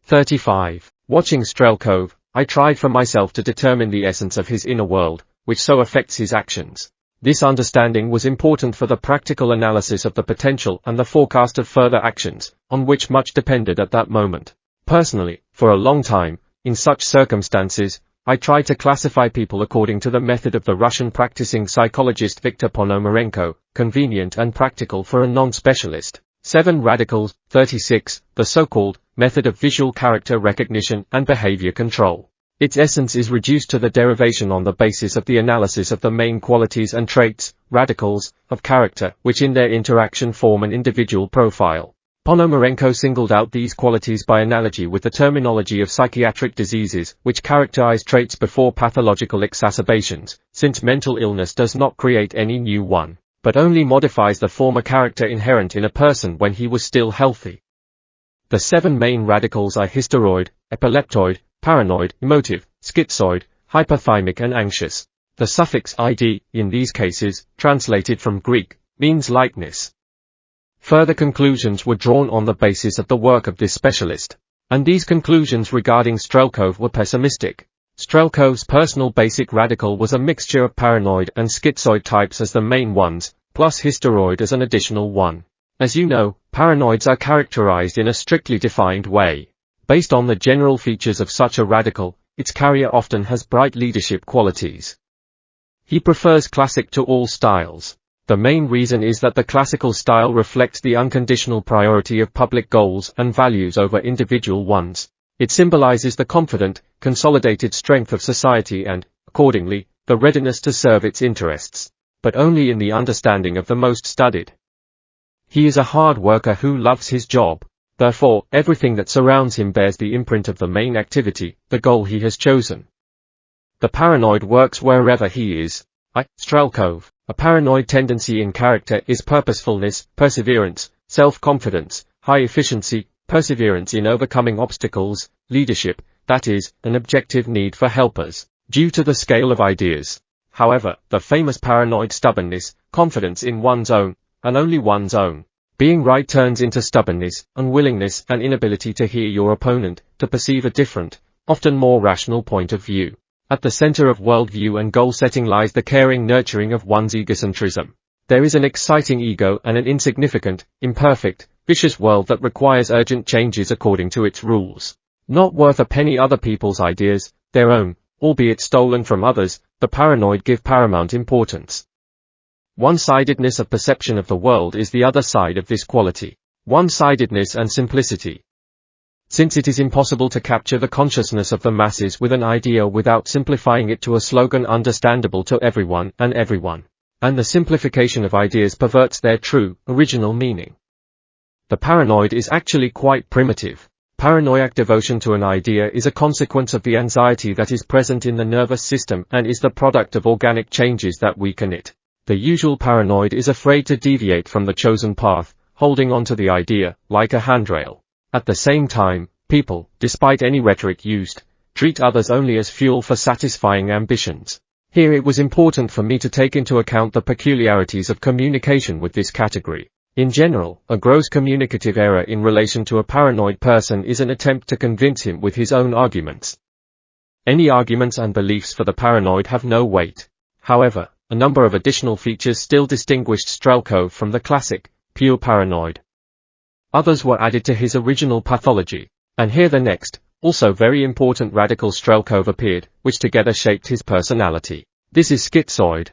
S1: 35. Watching Strelkov, I tried for myself to determine the essence of his inner world, which so affects his actions. This understanding was important for the practical analysis of the potential and the forecast of further actions, on which much depended at that moment. Personally, for a long time, in such circumstances, I tried to classify people according to the method of the Russian practicing psychologist Viktor Ponomarenko, convenient and practical for a non-specialist. 7 Radicals. 36. The so-called method of visual character recognition and behavior control. Its essence is reduced to the derivation on the basis of the analysis of the main qualities and traits, radicals, of character, which in their interaction form an individual profile. Ponomarenko singled out these qualities by analogy with the terminology of psychiatric diseases, which characterize traits before pathological exacerbations, since mental illness does not create any new one, but only modifies the former character inherent in a person when he was still healthy. The 7 main radicals are hysteroid, epileptoid, paranoid, emotive, schizoid, hyperthymic and anxious. The suffix id, in these cases, translated from Greek, means likeness. Further conclusions were drawn on the basis of the work of this specialist, and these conclusions regarding Strelkov were pessimistic. Strelkov's personal basic radical was a mixture of paranoid and schizoid types as the main ones, plus hysteroid as an additional one. As you know, paranoids are characterized in a strictly defined way. Based on the general features of such a radical, its carrier often has bright leadership qualities. He prefers classic to all styles. The main reason is that the classical style reflects the unconditional priority of public goals and values over individual ones. It symbolizes the confident, consolidated strength of society and, accordingly, the readiness to serve its interests, but only in the understanding of the most studied. He is a hard worker who loves his job. Therefore, everything that surrounds him bears the imprint of the main activity, the goal he has chosen. The paranoid works wherever he is. Strelkov. A paranoid tendency in character is purposefulness, perseverance, self-confidence, high efficiency, perseverance in overcoming obstacles, leadership, that is, an objective need for helpers, due to the scale of ideas. However, the famous paranoid stubbornness, confidence in one's own, and only one's own, Being right turns into stubbornness, unwillingness, and inability to hear your opponent, to perceive a different, often more rational point of view. At the center of worldview and goal-setting lies the caring nurturing of one's egocentrism. There is an exciting ego and an insignificant, imperfect, vicious world that requires urgent changes according to its rules. Not worth a penny other people's ideas, their own, albeit stolen from others, the paranoid give paramount importance. One-sidedness of perception of the world is the other side of this quality. One-sidedness and simplicity. Since it is impossible to capture the consciousness of the masses with an idea without simplifying it to a slogan understandable to everyone, and the simplification of ideas perverts their true, original meaning. The paranoid is actually quite primitive. Paranoiac devotion to an idea is a consequence of the anxiety that is present in the nervous system and is the product of organic changes that weaken it. The usual paranoid is afraid to deviate from the chosen path, holding on to the idea, like a handrail. At the same time, people, despite any rhetoric used, treat others only as fuel for satisfying ambitions. Here it was important for me to take into account the peculiarities of communication with this category. In general, a gross communicative error in relation to a paranoid person is an attempt to convince him with his own arguments. Any arguments and beliefs for the paranoid have no weight. However, a number of additional features still distinguished Strelkov from the classic, pure paranoid. Others were added to his original pathology. And here the next, also very important radical Strelkov appeared, which together shaped his personality. This is schizoid.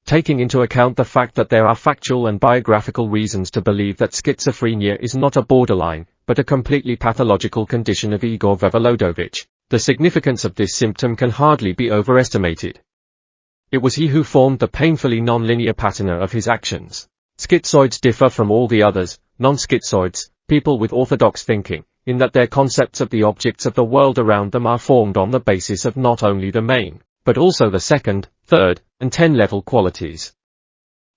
S1: Taking into account the fact that there are factual and biographical reasons to believe that schizophrenia is not a borderline, but a completely pathological condition of Igor Vvolodovich, the significance of this symptom can hardly be overestimated. It was he who formed the painfully non-linear pattern of his actions. Schizoids differ from all the others, non-schizoids, people with orthodox thinking, in that their concepts of the objects of the world around them are formed on the basis of not only the main, but also the second, third, and 10-level qualities.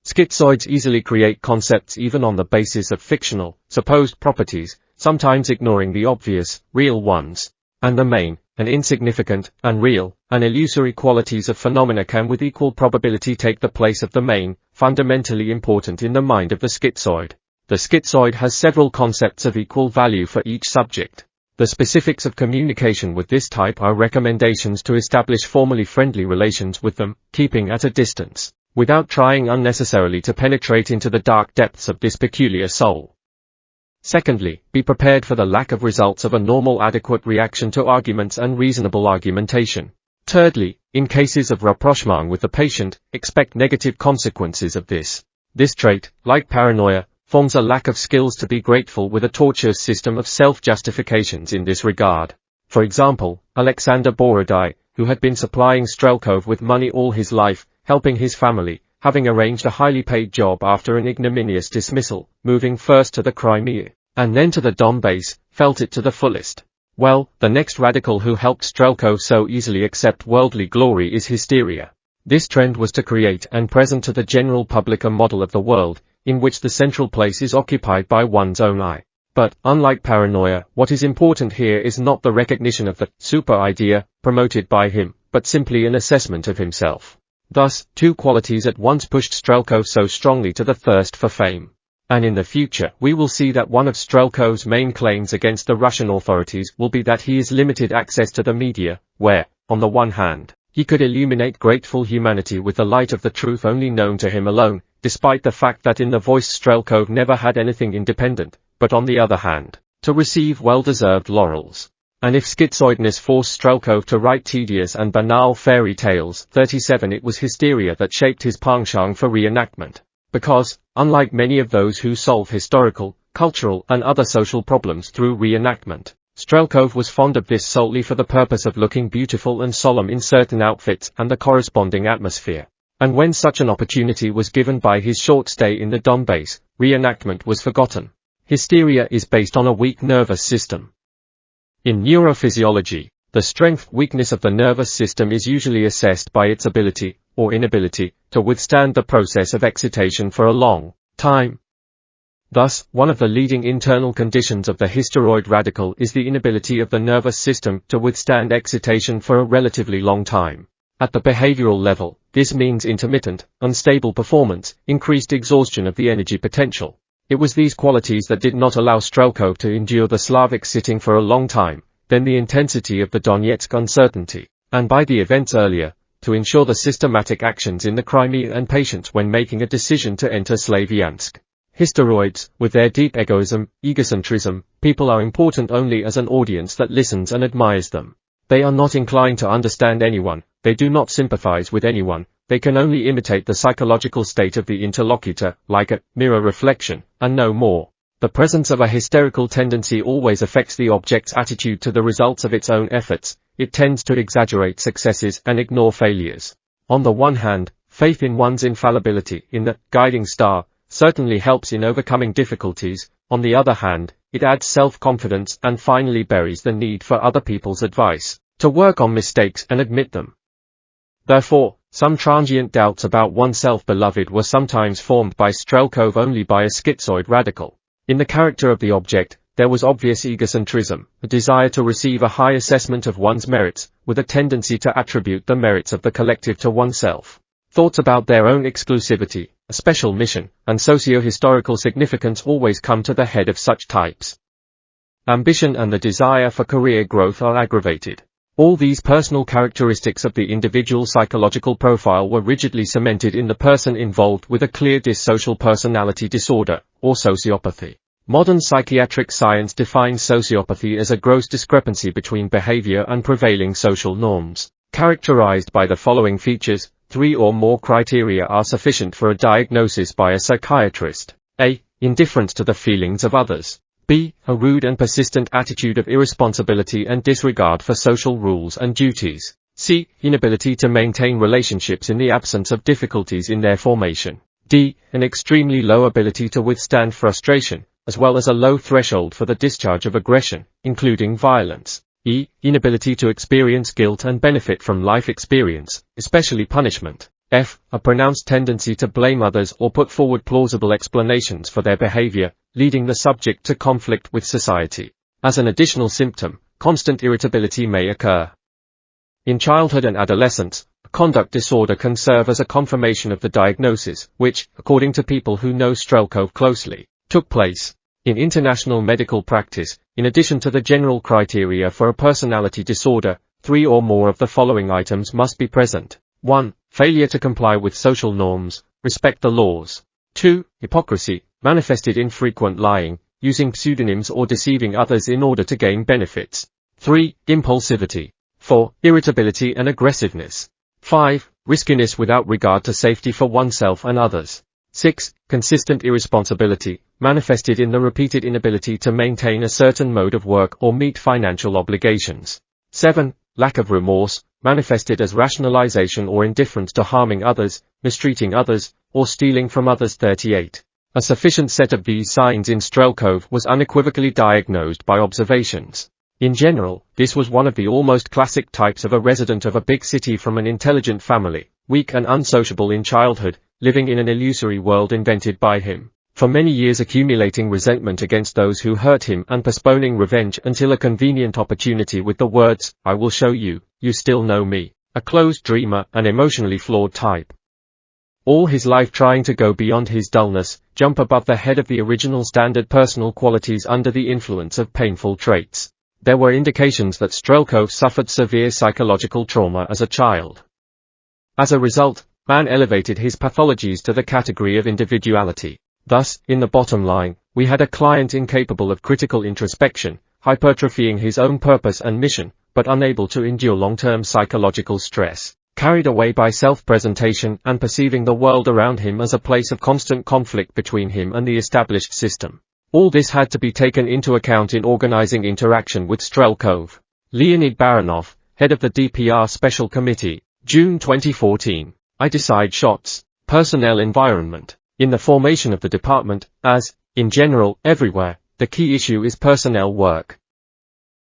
S1: Schizoids easily create concepts even on the basis of fictional, supposed properties, sometimes ignoring the obvious, real ones, and the main, and insignificant, unreal, and illusory qualities of phenomena can with equal probability take the place of the main, fundamentally important in the mind of the schizoid. The schizoid has several concepts of equal value for each subject. The specifics of communication with this type are recommendations to establish formally friendly relations with them, keeping at a distance, without trying unnecessarily to penetrate into the dark depths of this peculiar soul. Secondly, be prepared for the lack of results of a normal adequate reaction to arguments and reasonable argumentation. Thirdly, in cases of rapprochement with the patient, expect negative consequences of this. This trait, like paranoia, forms a lack of skills to be grateful with a tortuous system of self-justifications in this regard. For example, Alexander Borodai, who had been supplying Strelkov with money all his life, helping his family, having arranged a highly paid job after an ignominious dismissal, moving first to the Crimea, and then to the Donbass, felt it to the fullest. Well, the next radical who helped Strelkov so easily accept worldly glory is hysteria. This trend was to create and present to the general public a model of the world, in which the central place is occupied by one's own I. But, unlike paranoia, what is important here is not the recognition of the super idea promoted by him, but simply an assessment of himself. Thus, two qualities at once pushed Strelkov so strongly to the thirst for fame. And in the future, we will see that one of Strelkov's main claims against the Russian authorities will be that he is limited access to the media, where, on the one hand, he could illuminate grateful humanity with the light of the truth only known to him alone, despite the fact that in the voice Strelkov never had anything independent, but on the other hand, to receive well-deserved laurels. And if schizoidness forced Strelkov to write tedious and banal fairy tales, 37 it was hysteria that shaped his penchant for reenactment. Because, unlike many of those who solve historical, cultural and other social problems through reenactment, Strelkov was fond of this solely for the purpose of looking beautiful and solemn in certain outfits and the corresponding atmosphere. And when such an opportunity was given by his short stay in the Donbass, reenactment was forgotten. Hysteria is based on a weak nervous system. In neurophysiology, the strength-weakness of the nervous system is usually assessed by its ability, or inability, to withstand the process of excitation for a long time. Thus, one of the leading internal conditions of the hysteroid radical is the inability of the nervous system to withstand excitation for a relatively long time. At the behavioral level, this means intermittent, unstable performance, increased exhaustion of the energy potential. It was these qualities that did not allow Strelkov to endure the Slavic sitting for a long time, then the intensity of the Donetsk uncertainty, and by the events earlier, to ensure the systematic actions in the Crimea and patience when making a decision to enter Slaviansk. Historioids, with their deep egoism, egocentrism, people are important only as an audience that listens and admires them. They are not inclined to understand anyone, they do not sympathize with anyone, they can only imitate the psychological state of the interlocutor, like a mirror reflection, and no more. The presence of a hysterical tendency always affects the object's attitude to the results of its own efforts. It tends to exaggerate successes and ignore failures. On the one hand, faith in one's infallibility, in the guiding star, certainly helps in overcoming difficulties. On the other hand, it adds self-confidence and finally buries the need for other people's advice, to work on mistakes and admit them. Therefore, some transient doubts about oneself beloved were sometimes formed by Strelkov only by a schizoid radical. In the character of the object, there was obvious egocentrism, a desire to receive a high assessment of one's merits, with a tendency to attribute the merits of the collective to oneself. Thoughts about their own exclusivity, a special mission, and socio-historical significance always come to the head of such types. Ambition and the desire for career growth are aggravated. All these personal characteristics of the individual psychological profile were rigidly cemented in the person involved with a clear dissocial personality disorder, or sociopathy. Modern psychiatric science defines sociopathy as a gross discrepancy between behavior and prevailing social norms, characterized by the following features. 3 or more criteria are sufficient for a diagnosis by a psychiatrist. A. Indifference to the feelings of others. B. A rude and persistent attitude of irresponsibility and disregard for social rules and duties. C. Inability to maintain relationships in the absence of difficulties in their formation. D. An extremely low ability to withstand frustration, as well as a low threshold for the discharge of aggression, including violence. E. Inability to experience guilt and benefit from life experience, especially punishment. F. A pronounced tendency to blame others or put forward plausible explanations for their behavior, leading the subject to conflict with society. As an additional symptom, constant irritability may occur. In childhood and adolescence, a conduct disorder can serve as a confirmation of the diagnosis, which, according to people who know Strelkov closely, took place. In international medical practice, in addition to the general criteria for a personality disorder, 3 or more of the following items must be present. 1. Failure to comply with social norms, respect the laws. 2. Hypocrisy, manifested in frequent lying, using pseudonyms or deceiving others in order to gain benefits. 3. Impulsivity. 4. Irritability and aggressiveness. 5. Riskiness without regard to safety for oneself and others. 6. Consistent irresponsibility, manifested in the repeated inability to maintain a certain mode of work or meet financial obligations. 7. Lack of remorse, manifested as rationalization or indifference to harming others, mistreating others, or stealing from others. 38. A sufficient set of these signs in Strelkov was unequivocally diagnosed by observations. In general, this was one of the almost classic types of a resident of a big city from an intelligent family, weak and unsociable in childhood, living in an illusory world invented by him, for many years accumulating resentment against those who hurt him and postponing revenge until a convenient opportunity with the words, "I will show you, you still know me," a closed dreamer, an emotionally flawed type. All his life trying to go beyond his dullness, jump above the head of the original standard personal qualities under the influence of painful traits. There were indications that Strelkov suffered severe psychological trauma as a child. As a result, man elevated his pathologies to the category of individuality. Thus, in the bottom line, we had a client incapable of critical introspection, hypertrophying his own purpose and mission, but unable to endure long-term psychological stress, carried away by self-presentation and perceiving the world around him as a place of constant conflict between him and the established system. All this had to be taken into account in organizing interaction with Strelkov. Leonid Baranov, head of the DPR Special Committee, June 2014. I decide shots. Personnel environment. In the formation of the department, as, in general, everywhere, the key issue is personnel work.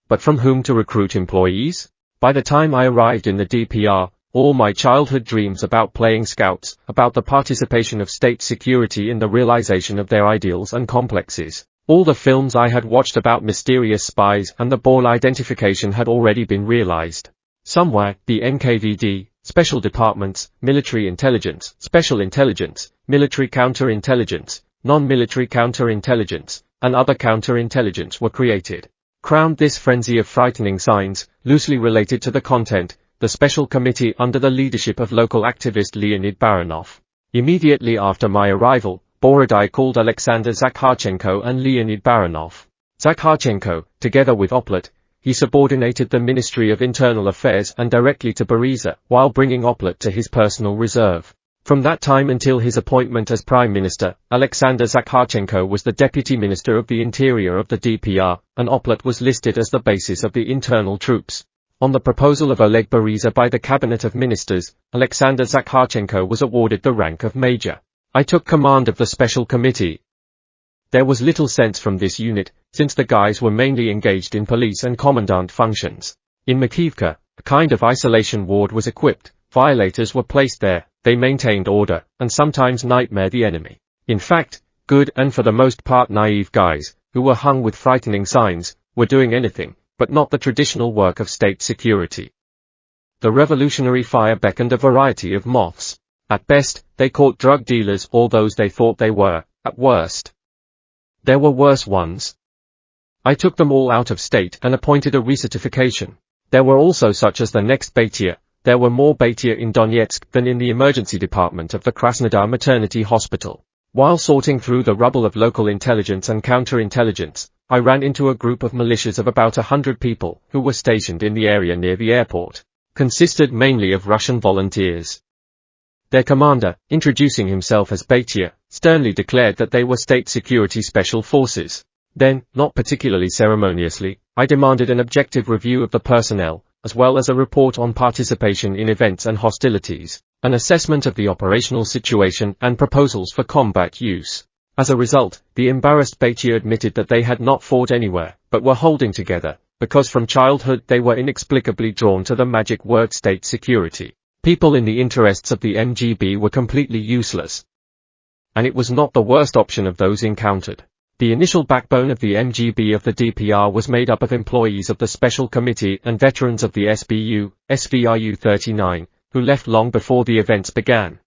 S1: But from whom to recruit employees? By the time I arrived in the DPR, all my childhood dreams about playing scouts, about the participation of state security in the realization of their ideals and complexes, all the films I had watched about mysterious spies and the Born identification had already been realized. Somewhere, the NKVD, special departments, military intelligence, special intelligence, military counterintelligence, non-military counterintelligence, and other counterintelligence were created. Crowned this frenzy of frightening signs, loosely related to the content, the special committee under the leadership of local activist Leonid Baranov. Immediately after my arrival, Borodai called Alexander Zakharchenko and Leonid Baranov. Zakharchenko, together with Oplet, he subordinated the Ministry of Internal Affairs and directly to Bereza, while bringing Oplet to his personal reserve. From that time until his appointment as Prime Minister, Alexander Zakharchenko was the Deputy Minister of the Interior of the DPR, and Oplet was listed as the basis of the internal troops. On the proposal of Oleg Bereza by the Cabinet of Ministers, Alexander Zakharchenko was awarded the rank of Major. I took command of the special committee. There was little sense from this unit, since the guys were mainly engaged in police and commandant functions. In Makiivka, a kind of isolation ward was equipped, violators were placed there, they maintained order, and sometimes nightmare the enemy. In fact, good and for the most part naive guys, who were hung with frightening signs, were doing anything, but not the traditional work of state security. The revolutionary fire beckoned a variety of moths. At best, they caught drug dealers or those they thought they were, at worst. There were worse ones. I took them all out of state and appointed a recertification. There were also such as the next Baitia. There were more Baitia in Donetsk than in the emergency department of the Krasnodar Maternity Hospital. While sorting through the rubble of local intelligence and counterintelligence, I ran into a group of militias of about 100 people who were stationed in the area near the airport. Consisted mainly of Russian volunteers. Their commander, introducing himself as Baitia, sternly declared that they were state security special forces. Then, not particularly ceremoniously, I demanded an objective review of the personnel, as well as a report on participation in events and hostilities, an assessment of the operational situation and proposals for combat use. As a result, the embarrassed Baitia admitted that they had not fought anywhere, but were holding together, because from childhood they were inexplicably drawn to the magic word state security. People in the interests of the MGB were completely useless. And it was not the worst option of those encountered. The initial backbone of the MGB of the DPR was made up of employees of the Special Committee and veterans of the SBU, SVRU 39, who left long before the events began.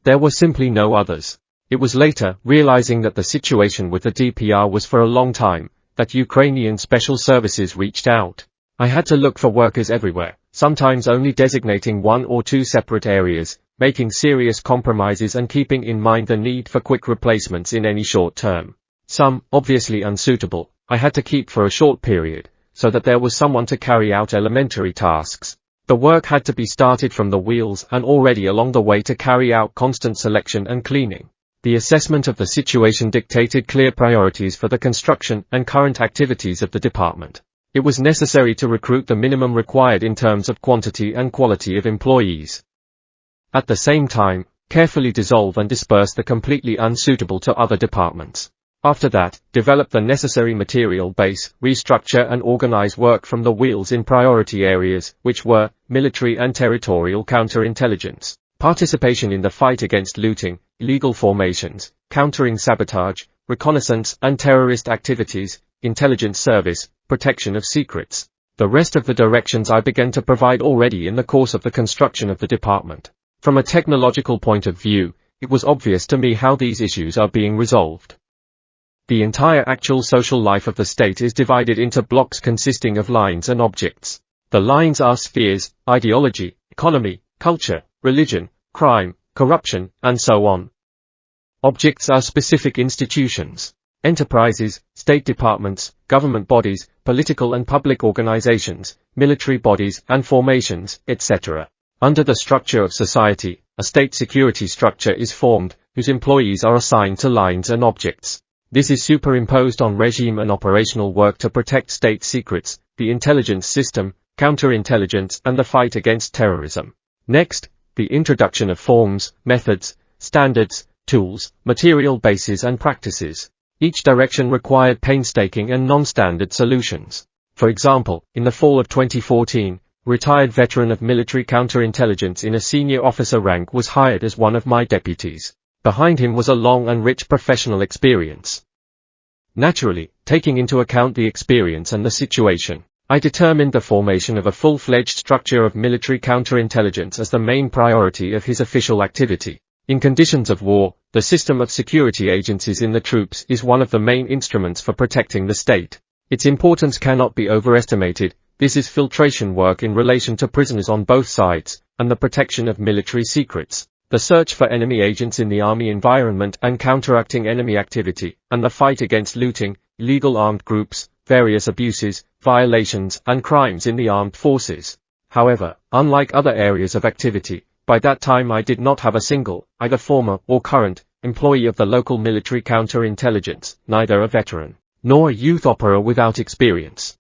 S1: There were simply no others. It was later, realizing that the situation with the DPR was for a long time, that Ukrainian special services reached out. I had to look for workers everywhere, sometimes only designating one or two separate areas, making serious compromises and keeping in mind the need for quick replacements in any short term. Some, obviously unsuitable, I had to keep for a short period, so that there was someone to carry out elementary tasks. The work had to be started from the wheels and already along the way to carry out constant selection and cleaning. The assessment of the situation dictated clear priorities for the construction and current activities of the department. It was necessary to recruit the minimum required in terms of quantity and quality of employees. At the same time, carefully dissolve and disperse the completely unsuitable to other departments. After that, develop the necessary material base, restructure and organize work from the wheels in priority areas, which were military and territorial counterintelligence, participation in the fight against looting, illegal formations, countering sabotage, reconnaissance and terrorist activities, intelligence service, protection of secrets. The rest of the directions I began to provide already in the course of the construction of the department. From a technological point of view, it was obvious to me how these issues are being resolved. The entire actual social life of the state is divided into blocks consisting of lines and objects. The lines are spheres, ideology, economy, culture, religion, crime, corruption, and so on. Objects are specific institutions, enterprises, state departments, government bodies, political and public organizations, military bodies and formations, etc. Under the structure of society, a state security structure is formed, whose employees are assigned to lines and objects. This is superimposed on regime and operational work to protect state secrets, the intelligence system, counterintelligence and the fight against terrorism. Next, the introduction of forms, methods, standards, tools, material bases and practices. Each direction required painstaking and non-standard solutions. For example, in the fall of 2014, retired veteran of military counterintelligence in a senior officer rank was hired as one of my deputies. Behind him was a long and rich professional experience. Naturally, taking into account the experience and the situation, I determined the formation of a full-fledged structure of military counterintelligence as the main priority of his official activity. In conditions of war, the system of security agencies in the troops is one of the main instruments for protecting the state. Its importance cannot be overestimated. This is filtration work in relation to prisoners on both sides, and the protection of military secrets, the search for enemy agents in the army environment and counteracting enemy activity, and the fight against looting, illegal armed groups, various abuses, violations, and crimes in the armed forces. However, unlike other areas of activity, by that time I did not have a single, either former or current, employee of the local military counterintelligence, neither a veteran, nor a youth operator without experience.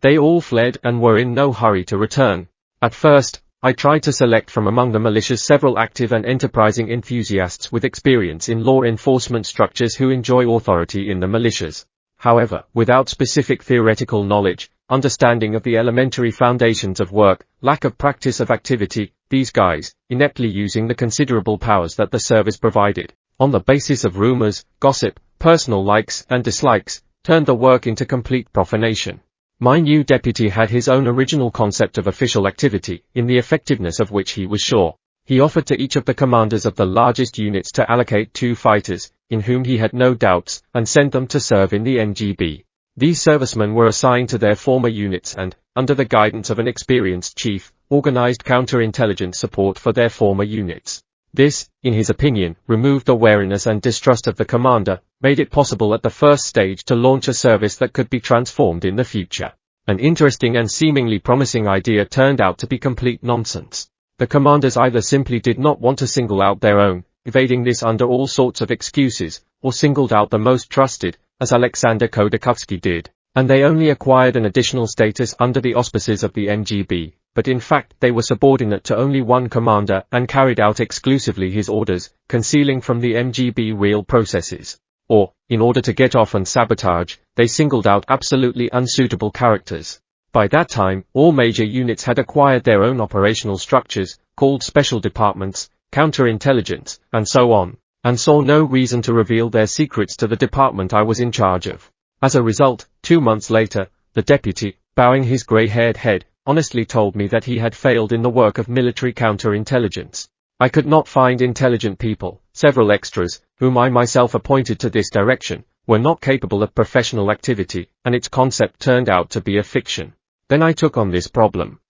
S1: They all fled and were in no hurry to return. At first, I tried to select from among the militias several active and enterprising enthusiasts with experience in law enforcement structures who enjoy authority in the militias. However, without specific theoretical knowledge, understanding of the elementary foundations of work, lack of practice of activity, these guys, ineptly using the considerable powers that the service provided, on the basis of rumors, gossip, personal likes and dislikes, turned the work into complete profanation. My new deputy had his own original concept of official activity, in the effectiveness of which he was sure. He offered to each of the commanders of the largest units to allocate 2 fighters, in whom he had no doubts, and send them to serve in the MGB. These servicemen were assigned to their former units and, under the guidance of an experienced chief, organized counterintelligence support for their former units. This, in his opinion, removed the wariness and distrust of the commander, made it possible at the first stage to launch a service that could be transformed in the future. An interesting and seemingly promising idea turned out to be complete nonsense. The commanders either simply did not want to single out their own, evading this under all sorts of excuses, or singled out the most trusted, as Alexander Khodorkovsky did, and they only acquired an additional status under the auspices of the MGB, but in fact they were subordinate to only one commander and carried out exclusively his orders, concealing from the MGB real processes. Or, in order to get off and sabotage, they singled out absolutely unsuitable characters. By that time, all major units had acquired their own operational structures, called special departments, counterintelligence, and so on, and saw no reason to reveal their secrets to the department I was in charge of. As a result, 2 months later, the deputy, bowing his grey-haired head, honestly told me that he had failed in the work of military counterintelligence. I could not find intelligent people. Several extras, whom I myself appointed to this direction, were not capable of professional activity, and its concept turned out to be a fiction. Then I took on this problem.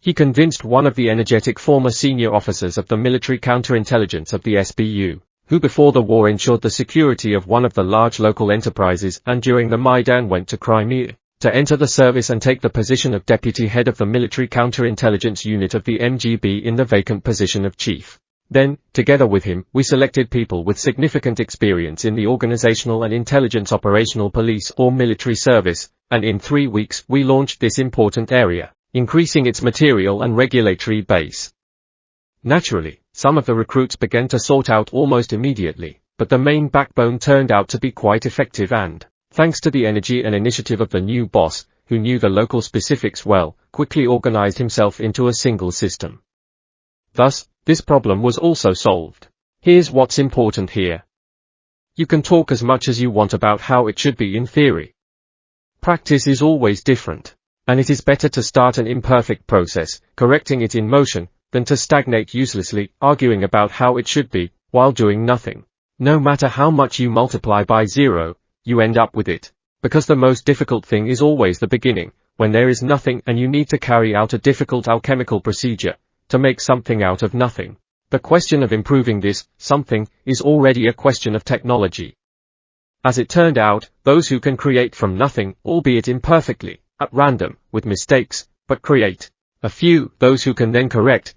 S1: He convinced one of the energetic former senior officers of the military counterintelligence of the SBU, who before the war ensured the security of one of the large local enterprises and during the Maidan went to Crimea, to enter the service and take the position of deputy head of the military counterintelligence unit of the MGB in the vacant position of chief. Then, together with him, we selected people with significant experience in the organizational and intelligence operational police or military service, and in 3 weeks we launched this important area, increasing its material and regulatory base. Naturally, some of the recruits began to sort out almost immediately, but the main backbone turned out to be quite effective and, thanks to the energy and initiative of the new boss, who knew the local specifics well, quickly organized himself into a single system. Thus, this problem was also solved. Here's what's important here. You can talk as much as you want about how it should be in theory. Practice is always different, and it is better to start an imperfect process, correcting it in motion, than to stagnate uselessly, arguing about how it should be, while doing nothing. No matter how much you multiply by 0, you end up with it, because the most difficult thing is always the beginning, when there is nothing and you need to carry out a difficult alchemical procedure, to make something out of nothing. The question of improving this something is already a question of technology. As it turned out, those who can create from nothing, albeit imperfectly, at random, with mistakes, but create. A few, those who can then correct,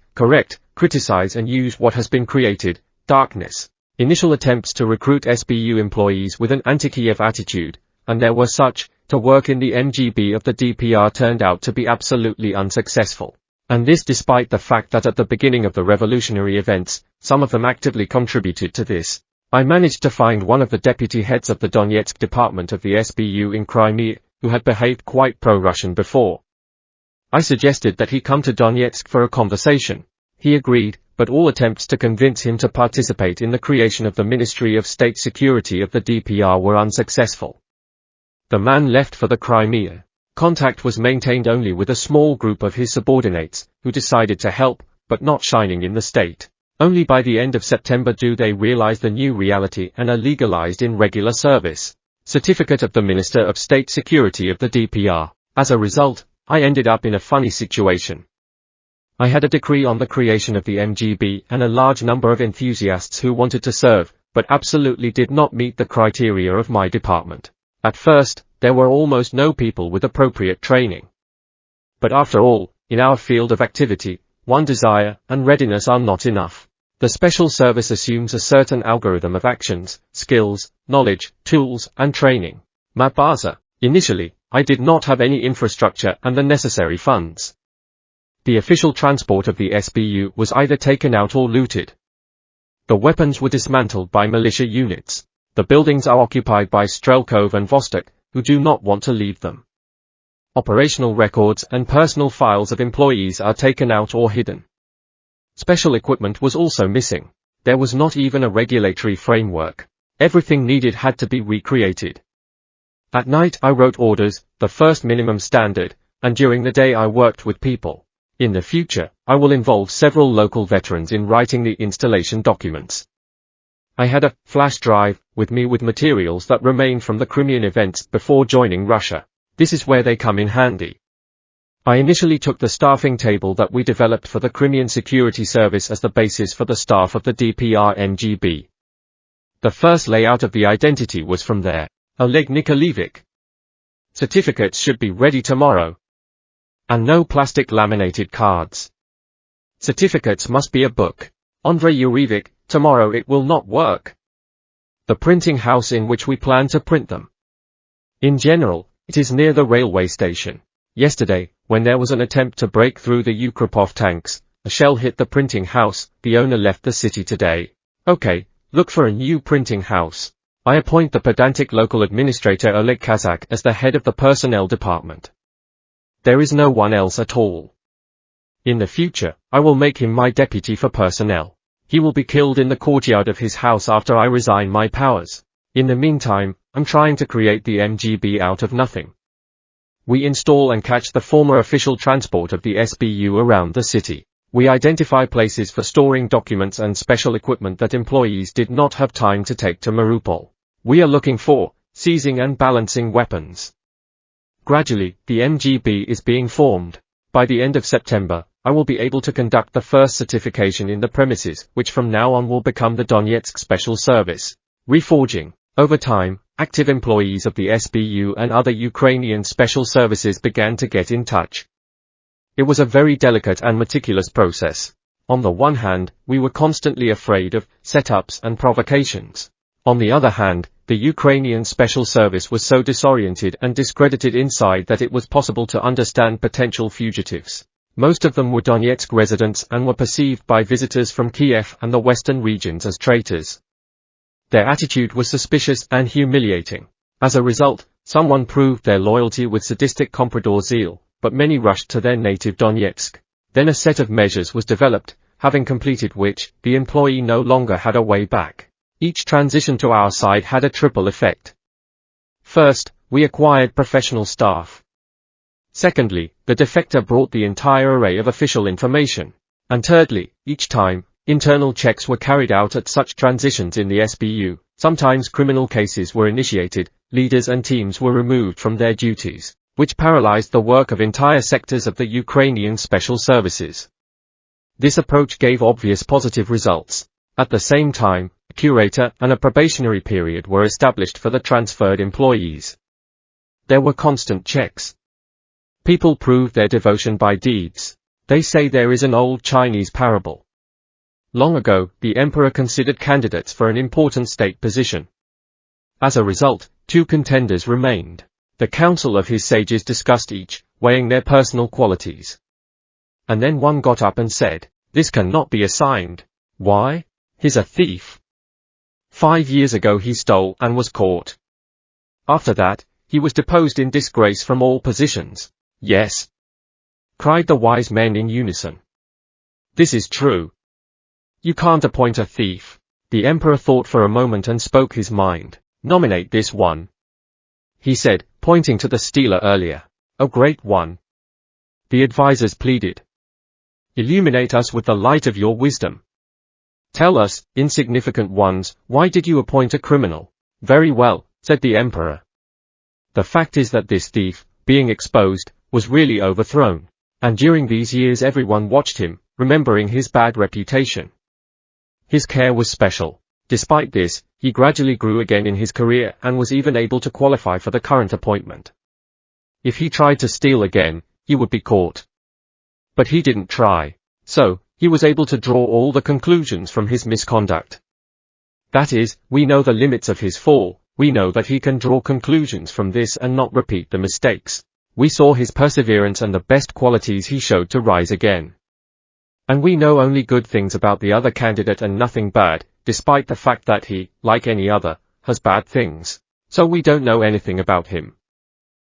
S1: criticize and use what has been created, darkness. Initial attempts to recruit SBU employees with an anti-Kiev attitude, and there were such, to work in the MGB of the DPR turned out to be absolutely unsuccessful. And this despite the fact that at the beginning of the revolutionary events, some of them actively contributed to this. I managed to find one of the deputy heads of the Donetsk department of the SBU in Crimea, who had behaved quite pro-Russian before. I suggested that he come to Donetsk for a conversation. He agreed, but all attempts to convince him to participate in the creation of the Ministry of State Security of the DPR were unsuccessful. The man left for the Crimea. Contact was maintained only with a small group of his subordinates, who decided to help, but not shining in the state. Only by the end of September do they realize the new reality and are legalized in regular service. Certificate of the Minister of State Security of the DPR. As a result, I ended up in a funny situation. I had a decree on the creation of the MGB and a large number of enthusiasts who wanted to serve, but absolutely did not meet the criteria of my department. At first, there were almost no people with appropriate training. But after all, in our field of activity, one desire and readiness are not enough. The special service assumes a certain algorithm of actions, skills, knowledge, tools, and training. Mapasa. Initially, I did not have any infrastructure and the necessary funds. The official transport of the SBU was either taken out or looted. The weapons were dismantled by militia units. The buildings are occupied by Strelkov and Vostok, who do not want to leave them. Operational records and personal files of employees are taken out or hidden. Special equipment was also missing. There was not even a regulatory framework. Everything needed had to be recreated. At night I wrote orders, the first minimum standard, and during the day I worked with people. In the future, I will involve several local veterans in writing the installation documents. I had a flash drive with me with materials that remained from the Crimean events before joining Russia. This is where they come in handy. I initially took the staffing table that we developed for the Crimean Security Service as the basis for the staff of the DPR MGB. The first layout of the identity was from there. Oleg Nikolaevich. Certificates should be ready tomorrow. And no plastic laminated cards. Certificates must be a book. Andrei Yurievich, tomorrow it will not work. The printing house in which we plan to print them. In general, it is near the railway station. Yesterday, when there was an attempt to break through the Ukrupov tanks, a shell hit the printing house. The owner left the city today. Okay, look for a new printing house. I appoint the pedantic local administrator Oleg Kazak as the head of the personnel department. There is no one else at all. In the future, I will make him my deputy for personnel. He will be killed in the courtyard of his house after I resign my powers. In the meantime, I'm trying to create the MGB out of nothing. We install and catch the former official transport of the SBU around the city. We identify places for storing documents and special equipment that employees did not have time to take to Mariupol. We are looking for, seizing and balancing weapons. Gradually, the MGB is being formed. By the end of September, I will be able to conduct the first certification in the premises, which from now on will become the Donetsk Special Service. Reforging. Over time, active employees of the SBU and other Ukrainian special services began to get in touch. It was a very delicate and meticulous process. On the one hand, we were constantly afraid of setups and provocations. On the other hand, the Ukrainian special service was so disoriented and discredited inside that it was possible to understand potential fugitives. Most of them were Donetsk residents and were perceived by visitors from Kiev and the western regions as traitors. Their attitude was suspicious and humiliating. As a result, someone proved their loyalty with sadistic comprador zeal, but many rushed to their native Donetsk. Then a set of measures was developed, having completed which, the employee no longer had a way back. Each transition to our side had a triple effect. First, we acquired professional staff. Secondly, the defector brought the entire array of official information. And thirdly, each time, internal checks were carried out at such transitions in the SBU. Sometimes criminal cases were initiated, leaders and teams were removed from their duties, which paralyzed the work of entire sectors of the Ukrainian special services. This approach gave obvious positive results. At the same time, a curator and a probationary period were established for the transferred employees. There were constant checks. People proved their devotion by deeds. They say there is an old Chinese parable. Long ago, the emperor considered candidates for an important state position. As a result, 2 contenders remained. The council of his sages discussed each, weighing their personal qualities. And then one got up and said, "This cannot be assigned. Why? He's a thief. 5 years ago he stole and was caught. After that, he was deposed in disgrace from all positions." "Yes," cried the wise men in unison. "This is true. You can't appoint a thief." The emperor thought for a moment and spoke his mind. "Nominate this one," he said, pointing to the stealer earlier. "O great one," the advisers pleaded, "illuminate us with the light of your wisdom." Tell us, insignificant ones, why did you appoint a criminal? Very well, said the emperor. The fact is that this thief, being exposed, was really overthrown. And during these years everyone watched him, remembering his bad reputation. His care was special. Despite this, he gradually grew again in his career and was even able to qualify for the current appointment. If he tried to steal again, he would be caught. But he didn't try. So, he was able to draw all the conclusions from his misconduct. That is, we know the limits of his fall, we know that he can draw conclusions from this and not repeat the mistakes. We saw his perseverance and the best qualities he showed to rise again. And we know only good things about the other candidate and nothing bad, despite the fact that he, like any other, has bad things. So we don't know anything about him.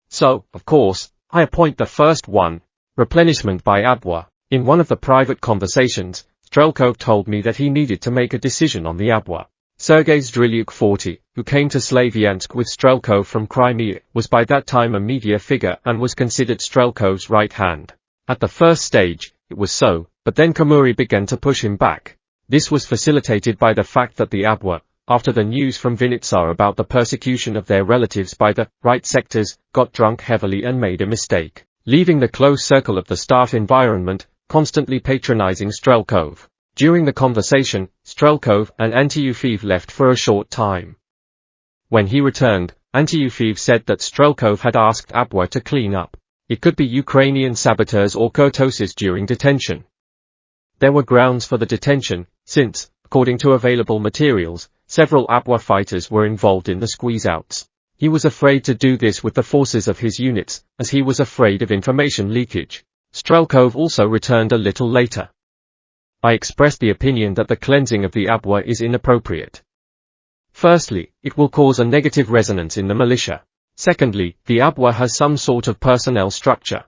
S1: So, of course, I appoint the first one. Replenishment by Abwa. In one of the private conversations, Strelkov told me that he needed to make a decision on the Abwa. Sergei Zdrylyuk 40, who came to Slavyansk with Strelkov from Crimea, was by that time a media figure and was considered Strelkov's right hand. At the first stage, it was so, but then Khmuri began to push him back. This was facilitated by the fact that the Abwa, after the news from Vinitsa about the persecution of their relatives by the right sectors, got drunk heavily and made a mistake, leaving the close circle of the staff environment, constantly patronizing Strelkov. During the conversation, Strelkov and Antyufeev left for a short time. When he returned, Antyufeev said that Strelkov had asked Abwa to clean up. It could be Ukrainian saboteurs or kurtosis during detention. There were grounds for the detention, since, according to available materials, several Abwa fighters were involved in the squeeze-outs. He was afraid to do this with the forces of his units, as he was afraid of information leakage. Strelkov also returned a little later. I expressed the opinion that the cleansing of the Abwa is inappropriate. Firstly, it will cause a negative resonance in the militia. Secondly, the Abwa has some sort of personnel structure.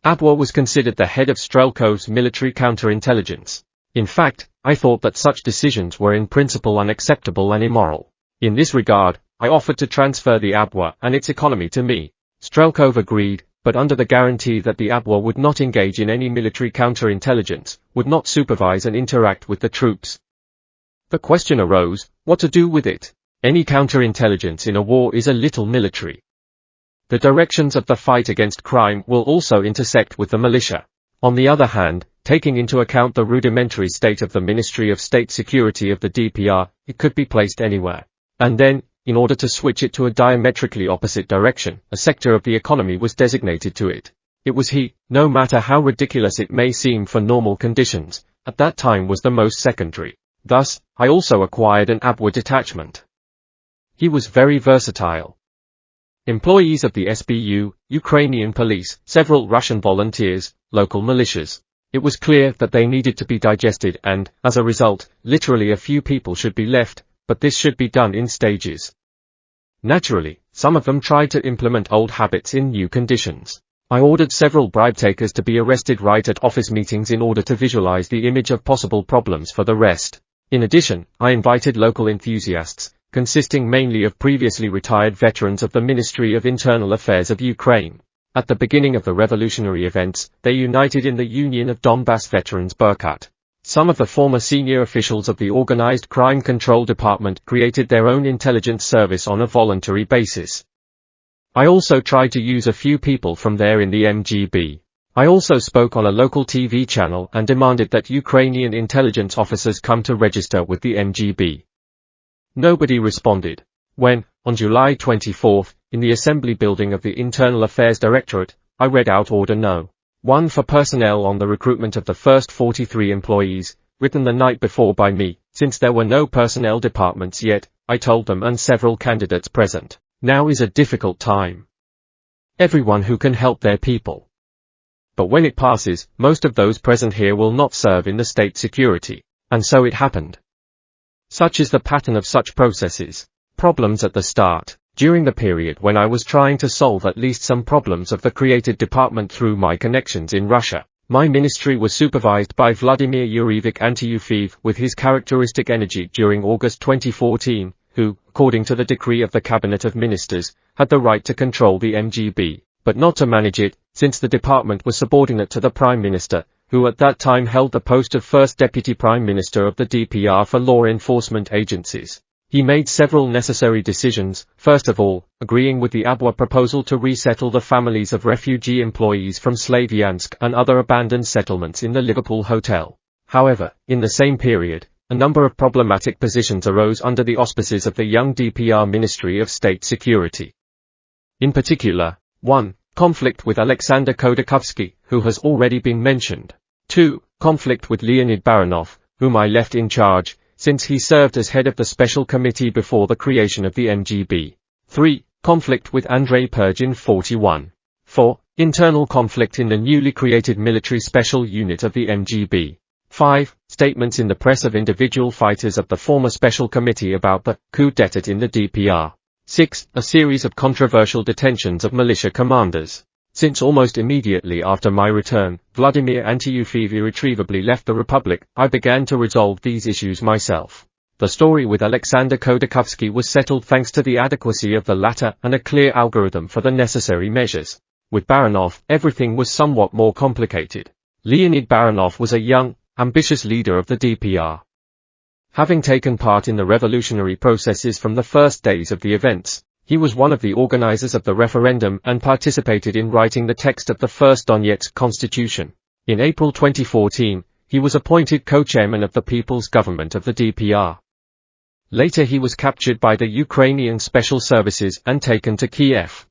S1: Abwa was considered the head of Strelkov's military counterintelligence. In fact, I thought that such decisions were in principle unacceptable and immoral. In this regard, I offered to transfer the Abwa and its economy to me. Strelkov agreed, but under the guarantee that the Abwa would not engage in any military counterintelligence, would not supervise and interact with the troops. The question arose, what to do with it? Any counterintelligence in a war is a little military. The directions of the fight against crime will also intersect with the militia. On the other hand, taking into account the rudimentary state of the Ministry of State Security of the DPR, it could be placed anywhere. And then, in order to switch it to a diametrically opposite direction, a sector of the economy was designated to it. It was he, no matter how ridiculous it may seem for normal conditions, at that time was the most secondary. Thus, I also acquired an Abwa detachment. He was very versatile. Employees of the SBU, Ukrainian police, several Russian volunteers, local militias. It was clear that they needed to be digested and, as a result, literally a few people should be left, but this should be done in stages. Naturally, some of them tried to implement old habits in new conditions. I ordered several bribe takers to be arrested right at office meetings in order to visualize the image of possible problems for the rest. In addition, I invited local enthusiasts, consisting mainly of previously retired veterans of the Ministry of Internal Affairs of Ukraine. At the beginning of the revolutionary events, they united in the Union of Donbass Veterans Berkut. Some of the former senior officials of the Organized Crime Control Department created their own intelligence service on a voluntary basis. I also tried to use a few people from there in the MGB. I also spoke on a local TV channel and demanded that Ukrainian intelligence officers come to register with the MGB. Nobody responded. When, on July 24, in the Assembly building of the Internal Affairs Directorate, I read out Order No. 1 for personnel on the recruitment of the first 43 employees, written the night before by me, since there were no personnel departments yet, I told them and several candidates present, now is a difficult time. Everyone who can help their people. But when it passes, most of those present here will not serve in the state security. And so it happened. Such is the pattern of such processes. Problems at the start, during the period when I was trying to solve at least some problems of the created department through my connections in Russia. My ministry was supervised by Vladimir Yurievich Antyufeev with his characteristic energy during August 2014, who, according to the decree of the Cabinet of Ministers, had the right to control the MGB, but not to manage it, since the department was subordinate to the Prime Minister, who at that time held the post of First Deputy Prime Minister of the DPR for law enforcement agencies. He made several necessary decisions, first of all, agreeing with the ABWA proposal to resettle the families of refugee employees from Slavyansk and other abandoned settlements in the Liverpool Hotel. However, in the same period, a number of problematic positions arose under the auspices of the young DPR Ministry of State Security. In particular, 1. Conflict with Alexander Khodorkovsky, who has already been mentioned. 2. Conflict with Leonid Baranov, whom I left in charge, since he served as head of the special committee before the creation of the MGB. 3. Conflict with Andrei Purgin 41. 4. Internal conflict in the newly created military special unit of the MGB. 5. Statements in the press of individual fighters of the former special committee about the coup d'état in the DPR. 6. A series of controversial detentions of militia commanders. Since almost immediately after my return, Vladimir Antyufeyev irretrievably left the Republic, I began to resolve these issues myself. The story with Alexander Khodorkovsky was settled thanks to the adequacy of the latter and a clear algorithm for the necessary measures. With Baranov, everything was somewhat more complicated. Leonid Baranov was a young, ambitious leader of the DPR. Having taken part in the revolutionary processes from the first days of the events, he was one of the organizers of the referendum and participated in writing the text of the first Donetsk constitution. In April 2014, he was appointed co-chairman of the People's Government of the DPR. Later he was captured by the Ukrainian Special Services and taken to Kiev.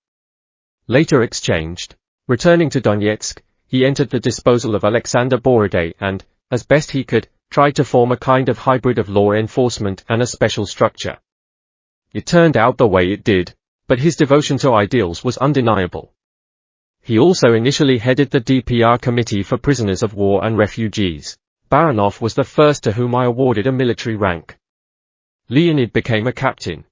S1: Later exchanged. Returning to Donetsk, he entered the disposal of Alexander Borodai and, as best he could, tried to form a kind of hybrid of law enforcement and a special structure. It turned out the way it did, but his devotion to ideals was undeniable. He also initially headed the DPR Committee for Prisoners of War and Refugees. Baranov was the first to whom I awarded a military rank. Leonid became a captain.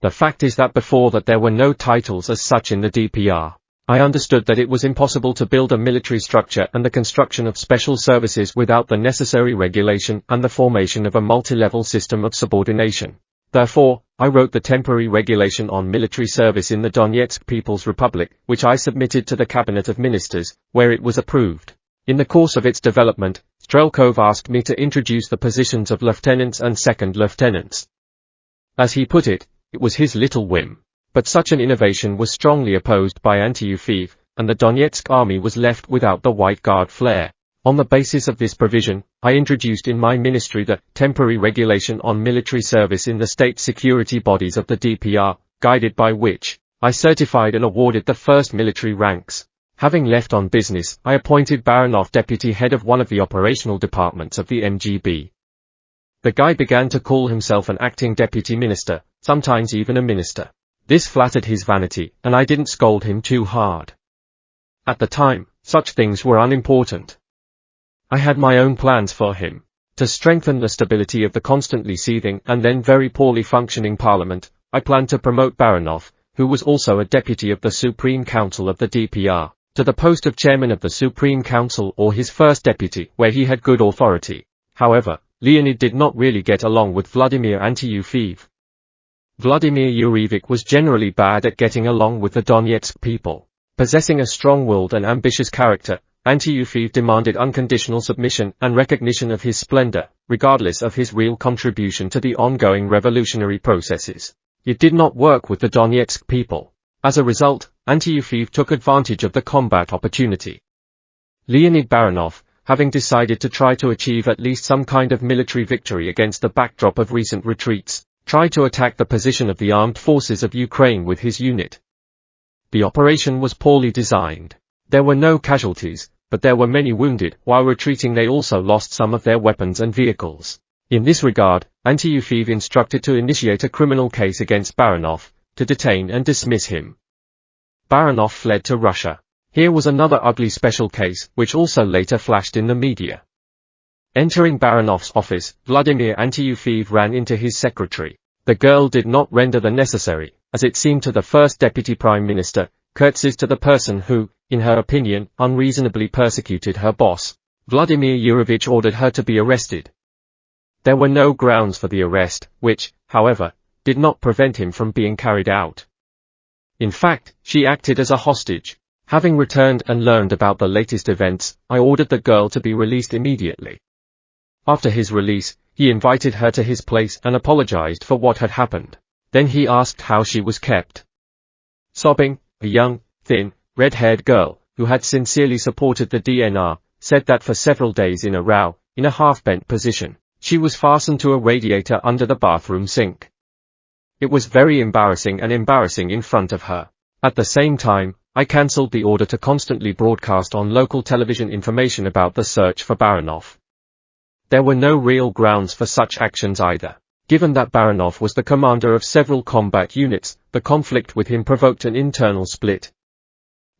S1: The fact is that before that there were no titles as such in the DPR. I understood that it was impossible to build a military structure and the construction of special services without the necessary regulation and the formation of a multi-level system of subordination. Therefore, I wrote the temporary regulation on military service in the Donetsk People's Republic, which I submitted to the Cabinet of Ministers, where it was approved. In the course of its development, Strelkov asked me to introduce the positions of lieutenants and second lieutenants. As he put it, it was his little whim. But such an innovation was strongly opposed by Antyufeyev, and the Donetsk army was left without the White Guard flair. On the basis of this provision, I introduced in my ministry the temporary regulation on military service in the state security bodies of the DPR, guided by which I certified and awarded the first military ranks. Having left on business, I appointed Baranov deputy head of one of the operational departments of the MGB. The guy began to call himself an acting deputy minister, sometimes even a minister. This flattered his vanity, and I didn't scold him too hard. At the time, such things were unimportant. I had my own plans for him. To strengthen the stability of the constantly seething and then very poorly functioning parliament, I planned to promote Baranov, who was also a deputy of the Supreme Council of the DPR, to the post of chairman of the Supreme Council or his first deputy, where he had good authority. However, Leonid did not really get along with Vladimir Antyufeyev. Vladimir Yurevich was generally bad at getting along with the Donetsk people. Possessing a strong-willed and ambitious character, Antyufeyev demanded unconditional submission and recognition of his splendor, regardless of his real contribution to the ongoing revolutionary processes. It did not work with the Donetsk people. As a result, Antyufeyev took advantage of the combat opportunity. Leonid Baranov, having decided to try to achieve at least some kind of military victory against the backdrop of recent retreats, tried to attack the position of the armed forces of Ukraine with his unit. The operation was poorly designed. There were no casualties, but there were many wounded. While retreating they also lost some of their weapons and vehicles. In this regard, Antyufeyev instructed to initiate a criminal case against Baranov, to detain and dismiss him. Baranov fled to Russia. Here was another ugly special case, which also later flashed in the media. Entering Baranov's office, Vladimir Antyufeyev ran into his secretary. The girl did not render the necessary, as it seemed to the first deputy prime minister, curtsies to the person who, in her opinion, unreasonably persecuted her boss. Vladimir Yurevich ordered her to be arrested. There were no grounds for the arrest, which, however, did not prevent him from being carried out. In fact, she acted as a hostage. Having returned and learned about the latest events, I ordered the girl to be released immediately. After his release, he invited her to his place and apologized for what had happened. Then he asked how she was kept. Sobbing, a young, thin, red-haired girl, who had sincerely supported the DNR, said that for several days in a row, in a half-bent position, she was fastened to a radiator under the bathroom sink. It was very embarrassing and embarrassing in front of her. At the same time, I cancelled the order to constantly broadcast on local television information about the search for Baranov. There were no real grounds for such actions either. Given that Baranov was the commander of several combat units, the conflict with him provoked an internal split.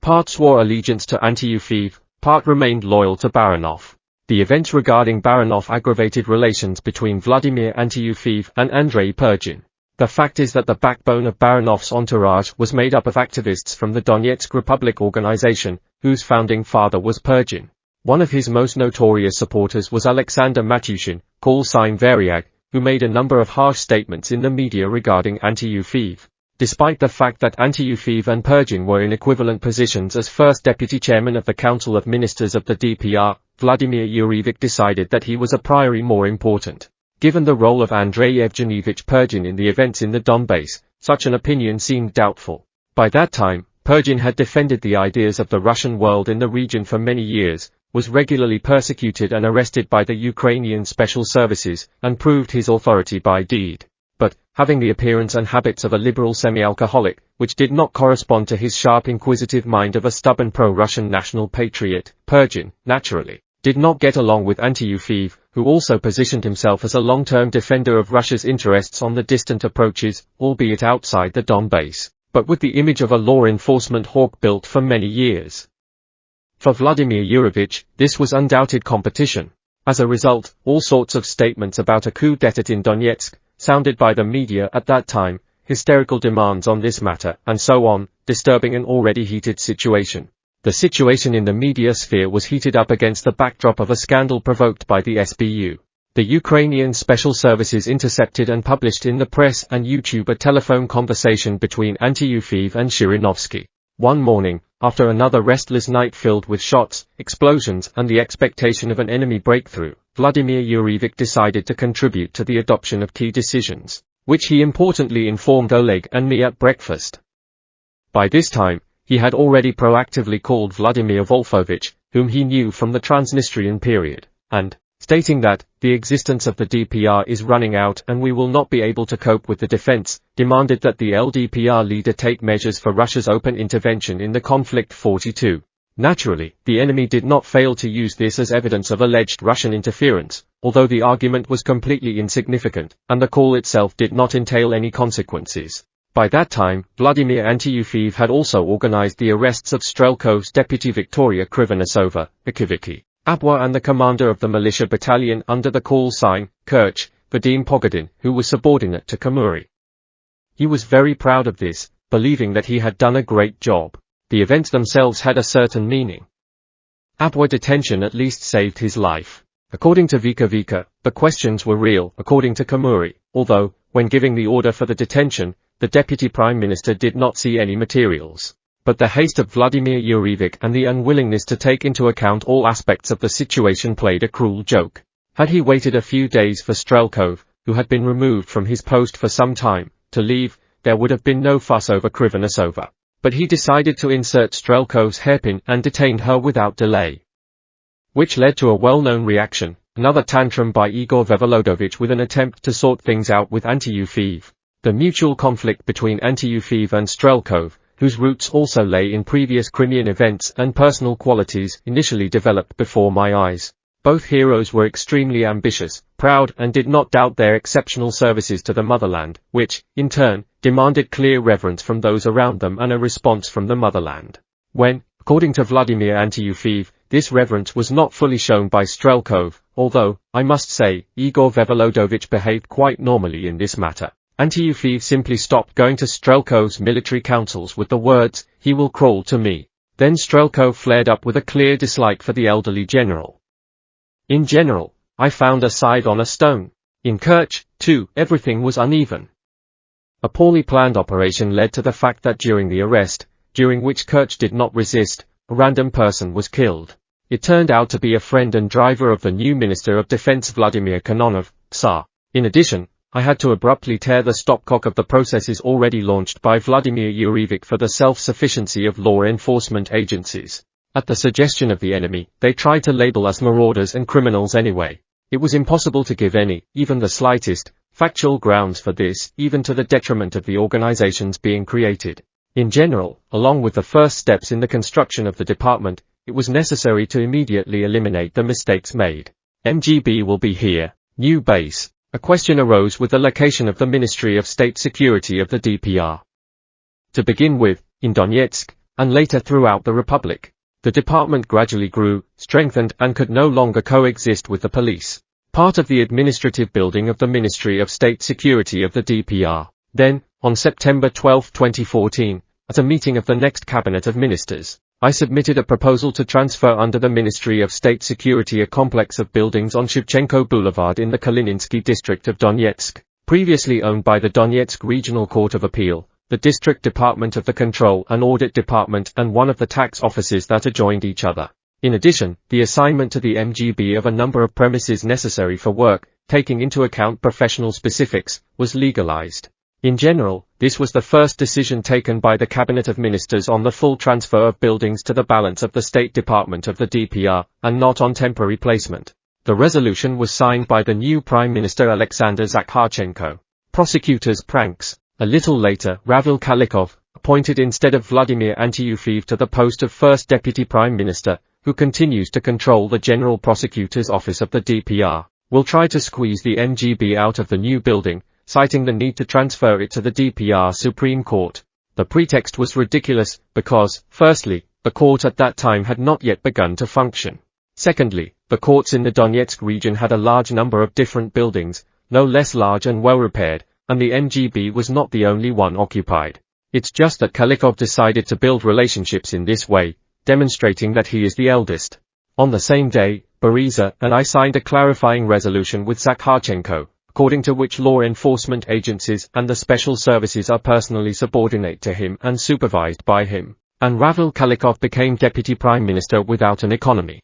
S1: Part swore allegiance to anti-UFIV, part remained loyal to Baranov. The events regarding Baranov aggravated relations between Vladimir Anti-UFIV and Andrei Purgin. The fact is that the backbone of Baranov's entourage was made up of activists from the Donetsk Republic organization, whose founding father was Purgin. One of his most notorious supporters was Alexander Matushin, call sign Variag, who made a number of harsh statements in the media regarding anti-UFIV. Despite the fact that anti-UFIV and Purgin were in equivalent positions as first deputy chairman of the Council of Ministers of the DPR, Vladimir Yurevich decided that he was a priori more important. Given the role of Andrei Evgenievich Purgin in the events in the Donbass, such an opinion seemed doubtful. By that time, Purgin had defended the ideas of the Russian world in the region for many years, was regularly persecuted and arrested by the Ukrainian special services, and proved his authority by deed. But, having the appearance and habits of a liberal semi-alcoholic, which did not correspond to his sharp inquisitive mind of a stubborn pro-Russian national patriot, Purgin, naturally, did not get along with anti-UFIV, who also positioned himself as a long-term defender of Russia's interests on the distant approaches, albeit outside the Donbass, but with the image of a law enforcement hawk built for many years. For Vladimir Yurevich, this was undoubted competition. As a result, all sorts of statements about a coup d'état in Donetsk, sounded by the media at that time, hysterical demands on this matter, and so on, disturbing an already heated situation. The situation in the media sphere was heated up against the backdrop of a scandal provoked by the SBU. The Ukrainian special services intercepted and published in the press and YouTube a telephone conversation between anti-UFIV and Zhirinovsky. One morning, after another restless night filled with shots, explosions and the expectation of an enemy breakthrough, Vladimir Yurevich decided to contribute to the adoption of key decisions, which he importantly informed Oleg and me at breakfast. By this time, he had already proactively called Vladimir Wolfovich, whom he knew from the Transnistrian period, and, stating that, the existence of the DPR is running out and we will not be able to cope with the defense, demanded that the LDPR leader take measures for Russia's open intervention in the conflict. 42. Naturally, the enemy did not fail to use this as evidence of alleged Russian interference, although the argument was completely insignificant, and the call itself did not entail any consequences. By that time, Vladimir Anti-UFIV had also organized the arrests of Strelkov's deputy Victoria Krivonosova, Akiviki, Abwa, and the commander of the militia battalion under the call sign, Kerch, Vadim Pogodin, who was subordinate to Kamuri. He was very proud of this, believing that he had done a great job. The events themselves had a certain meaning. Abwa detention at least saved his life. According to Vika, the questions were real, according to Kamuri, although, when giving the order for the detention, the deputy prime minister did not see any materials. But the haste of Vladimir Yurevich and the unwillingness to take into account all aspects of the situation played a cruel joke. Had he waited a few days for Strelkov, who had been removed from his post for some time, to leave, there would have been no fuss over Krivonosova. But he decided to insert Strelkov's hairpin and detained her without delay. Which led to a well-known reaction, another tantrum by Igor Vvolodovich with an attempt to sort things out with anti-UFIV. The mutual conflict between anti-UFIV and Strelkov, whose roots also lay in previous Crimean events and personal qualities, initially developed before my eyes. Both heroes were extremely ambitious, proud, and did not doubt their exceptional services to the motherland, which, in turn, demanded clear reverence from those around them and a response from the motherland. When, according to Vladimir Anti-UFIV, this reverence was not fully shown by Strelkov, although, I must say, Igor Vvolodovich behaved quite normally in this matter. Anti-UFIV simply stopped going to Strelkov's military councils with the words, "He will crawl to me." Then Strelkov flared up with a clear dislike for the elderly general. In general, I found a side on a stone. In Kerch, too, everything was uneven. A poorly planned operation led to the fact that during the arrest, during which Kerch did not resist, a random person was killed. It turned out to be a friend and driver of the new Minister of Defense Vladimir Kononov, Tsar. In addition, I had to abruptly tear the stopcock of the processes already launched by Vladimir Yurevich for the self-sufficiency of law enforcement agencies. At the suggestion of the enemy, they tried to label us marauders and criminals anyway. It was impossible to give any, even the slightest, factual grounds for this, even to the detriment of the organizations being created. In general, along with the first steps in the construction of the department, it was necessary to immediately eliminate the mistakes made. MGB will be here, new base. A question arose with the location of the Ministry of State Security of the DPR. To begin with, in Donetsk, and later throughout the Republic, the department gradually grew, strengthened and could no longer coexist with the police. Part of the administrative building of the Ministry of State Security of the DPR. Then, on September 12, 2014, at a meeting of the next Cabinet of Ministers, I submitted a proposal to transfer under the Ministry of State Security a complex of buildings on Shevchenko Boulevard in the Kalininsky district of Donetsk, previously owned by the Donetsk Regional Court of Appeal, the District Department of the Control and Audit Department and one of the tax offices that adjoined each other. In addition, the assignment to the MGB of a number of premises necessary for work, taking into account professional specifics, was legalized. In general, this was the first decision taken by the Cabinet of Ministers on the full transfer of buildings to the balance of the State Department of the DPR, and not on temporary placement. The resolution was signed by the new Prime Minister Alexander Zakharchenko. Prosecutors' pranks. A little later, Ravil Kalikov, appointed instead of Vladimir Antyufeev to the post of First Deputy Prime Minister, who continues to control the General Prosecutor's Office of the DPR, will try to squeeze the MGB out of the new building, citing the need to transfer it to the DPR Supreme Court. The pretext was ridiculous, because, firstly, the court at that time had not yet begun to function. Secondly, the courts in the Donetsk region had a large number of different buildings, no less large and well repaired, and the MGB was not the only one occupied. It's just that Kalikov decided to build relationships in this way, demonstrating that he is the eldest. On the same day, Boriza and I signed a clarifying resolution with Zakharchenko, according to which law enforcement agencies and the special services are personally subordinate to him and supervised by him, and Ravil Kalikov became Deputy Prime Minister without an economy.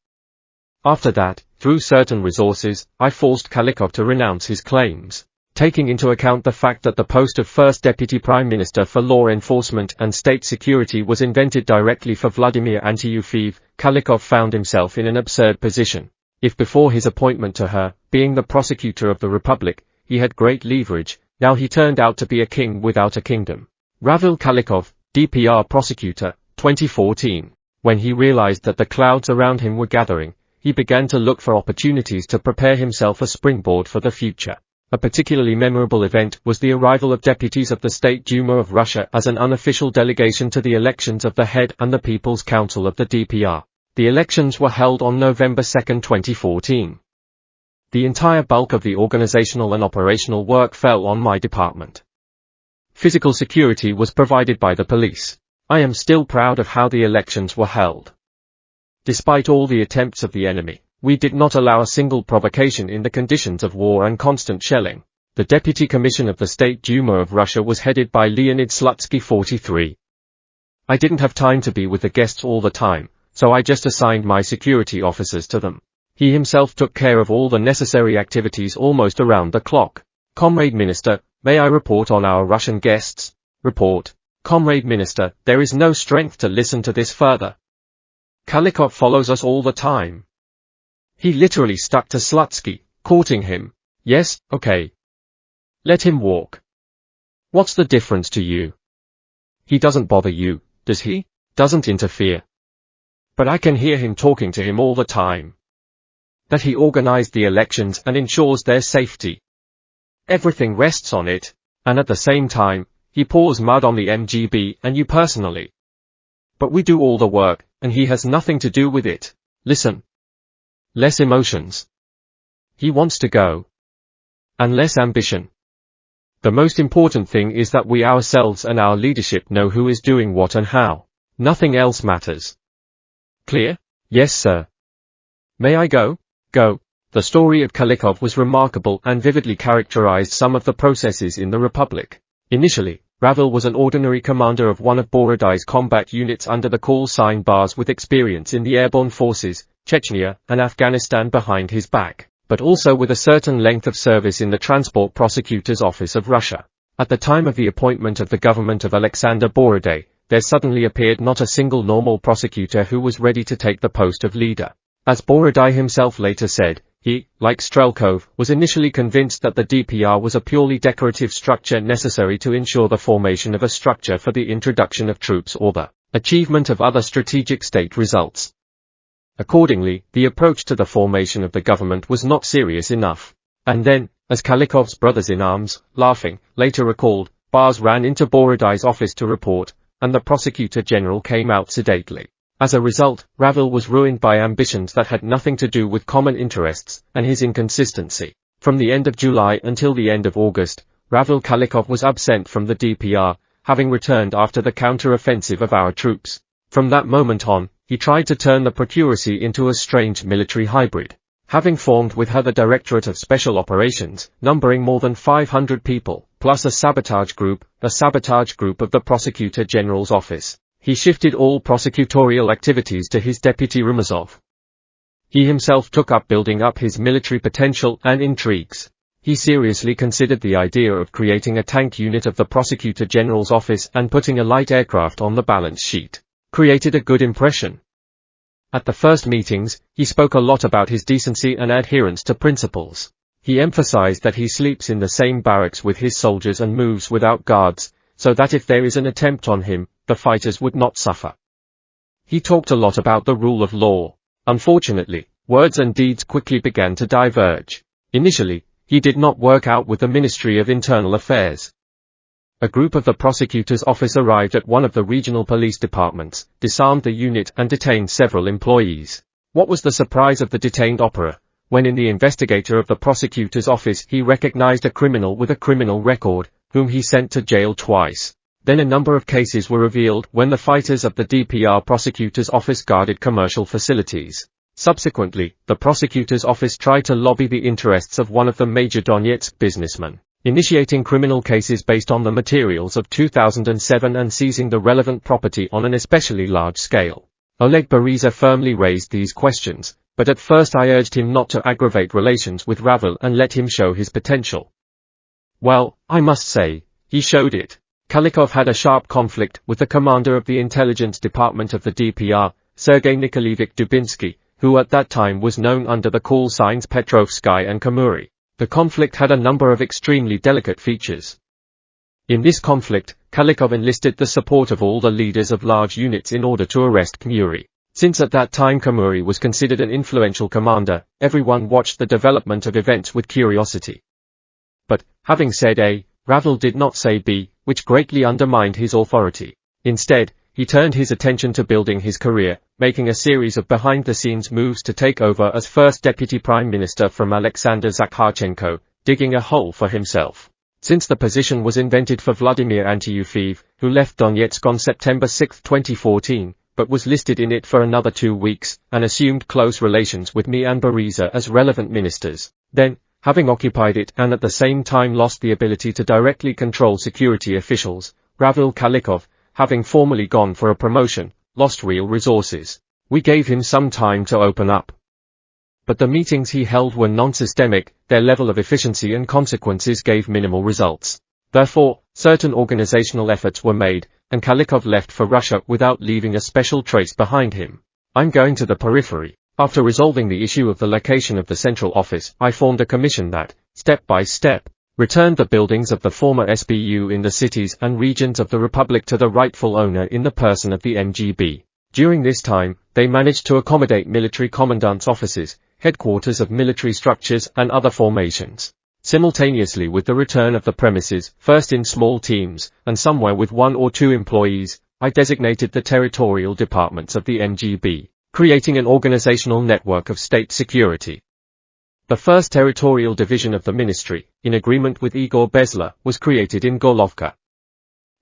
S1: After that, through certain resources, I forced Kalikov to renounce his claims. Taking into account the fact that the post of First Deputy Prime Minister for Law Enforcement and State Security was invented directly for Vladimir Antyufeev, Kalikov found himself in an absurd position. If before his appointment to her, being the prosecutor of the Republic, he had great leverage, now he turned out to be a king without a kingdom. Ravil Kalikov, DPR prosecutor, 2014. When he realized that the clouds around him were gathering, he began to look for opportunities to prepare himself a springboard for the future. A particularly memorable event was the arrival of deputies of the State Duma of Russia as an unofficial delegation to the elections of the head and the People's Council of the DPR. The elections were held on November 2, 2014. The entire bulk of the organizational and operational work fell on my department. Physical security was provided by the police. I am still proud of how the elections were held. Despite all the attempts of the enemy, we did not allow a single provocation in the conditions of war and constant shelling. The Deputy Commission of the State Duma of Russia was headed by Leonid Slutsky 43. I didn't have time to be with the guests all the time, so I just assigned my security officers to them. He himself took care of all the necessary activities almost around the clock. Comrade Minister, may I report on our Russian guests? Report. Comrade Minister, there is no strength to listen to this further. Kalikov follows us all the time. He literally stuck to Slutsky, courting him. Yes, okay. Let him walk. What's the difference to you? He doesn't bother you, does he? Doesn't interfere. But I can hear him talking to him all the time. That he organized the elections and ensures their safety. Everything rests on it, and at the same time, he pours mud on the MGB and you personally. But we do all the work, and he has nothing to do with it. Listen. Less emotions. He wants to go. And less ambition. The most important thing is that we ourselves and our leadership know who is doing what and how. Nothing else matters. Clear? Yes, sir. May I go? Go. The story of Kalikov was remarkable and vividly characterized some of the processes in the Republic. Initially, Ravil was an ordinary commander of one of Borodai's combat units under the call sign bars with experience in the airborne forces, Chechnya, and Afghanistan behind his back, but also with a certain length of service in the Transport Prosecutor's Office of Russia. At the time of the appointment of the government of Alexander Borodai, there suddenly appeared not a single normal prosecutor who was ready to take the post of leader. As Borodai himself later said, he, like Strelkov, was initially convinced that the DPR was a purely decorative structure necessary to ensure the formation of a structure for the introduction of troops or the achievement of other strategic state results. Accordingly, the approach to the formation of the government was not serious enough. And then, as Kalikov's brothers-in-arms, laughing, later recalled, Bars ran into Borodai's office to report, and the prosecutor general came out sedately. As a result, Ravil was ruined by ambitions that had nothing to do with common interests, and his inconsistency. From the end of July until the end of August, Ravil Kalikov was absent from the DPR, having returned after the counter-offensive of our troops. From that moment on, he tried to turn the procuracy into a strange military hybrid. Having formed with her the Directorate of Special Operations, numbering more than 500 people, plus a sabotage group, the sabotage group of the Prosecutor General's office, he shifted all prosecutorial activities to his deputy Rumazov. He himself took up building up his military potential and intrigues. He seriously considered the idea of creating a tank unit of the Prosecutor General's office and putting a light aircraft on the balance sheet. Created a good impression. At the first meetings, he spoke a lot about his decency and adherence to principles. He emphasized that he sleeps in the same barracks with his soldiers and moves without guards, so that if there is an attempt on him, the fighters would not suffer. He talked a lot about the rule of law. Unfortunately, words and deeds quickly began to diverge. Initially, he did not work out with the Ministry of Internal Affairs. A group of the prosecutor's office arrived at one of the regional police departments, disarmed the unit and detained several employees. What was the surprise of the detained opera, when in the investigator of the prosecutor's office he recognized a criminal with a criminal record, whom he sent to jail twice. Then a number of cases were revealed when the fighters of the DPR prosecutor's office guarded commercial facilities. Subsequently, the prosecutor's office tried to lobby the interests of one of the major Donetsk businessmen, initiating criminal cases based on the materials of 2007 and seizing the relevant property on an especially large scale. Oleg Beriza firmly raised these questions, but at first I urged him not to aggravate relations with Ravil and let him show his potential. Well, I must say, he showed it. Kalikov had a sharp conflict with the commander of the intelligence department of the DPR, Sergei Nikolaevich Dubinsky, who at that time was known under the call signs Petrovsky and Kamuri. The conflict had a number of extremely delicate features. In this conflict, Kalikov enlisted the support of all the leaders of large units in order to arrest Kamuri. Since at that time Kamuri was considered an influential commander, everyone watched the development of events with curiosity. But, having said A, Ravil did not say B, which greatly undermined his authority. Instead, he turned his attention to building his career, making a series of behind-the-scenes moves to take over as first deputy prime minister from Alexander Zakharchenko, digging a hole for himself. Since the position was invented for Vladimir Antyufeev, who left Donetsk on September 6, 2014, but was listed in it for another 2 weeks, and assumed close relations with me and Beriza as relevant ministers, then, having occupied it and at the same time lost the ability to directly control security officials, Ravil Kalikov, having formally gone for a promotion, lost real resources. We gave him some time to open up. But the meetings he held were non-systemic, their level of efficiency and consequences gave minimal results. Therefore, certain organizational efforts were made, and Kalikov left for Russia without leaving a special trace behind him. I'm going to the periphery. After resolving the issue of the location of the central office, I formed a commission that, step by step, returned the buildings of the former SBU in the cities and regions of the Republic to the rightful owner in the person of the MGB. During this time, they managed to accommodate military commandants' offices, headquarters of military structures and other formations. Simultaneously with the return of the premises, first in small teams, and somewhere with 1 or 2 employees, I designated the territorial departments of the MGB, creating an organizational network of state security. The first territorial division of the ministry, in agreement with Igor Bezla, was created in Golovka.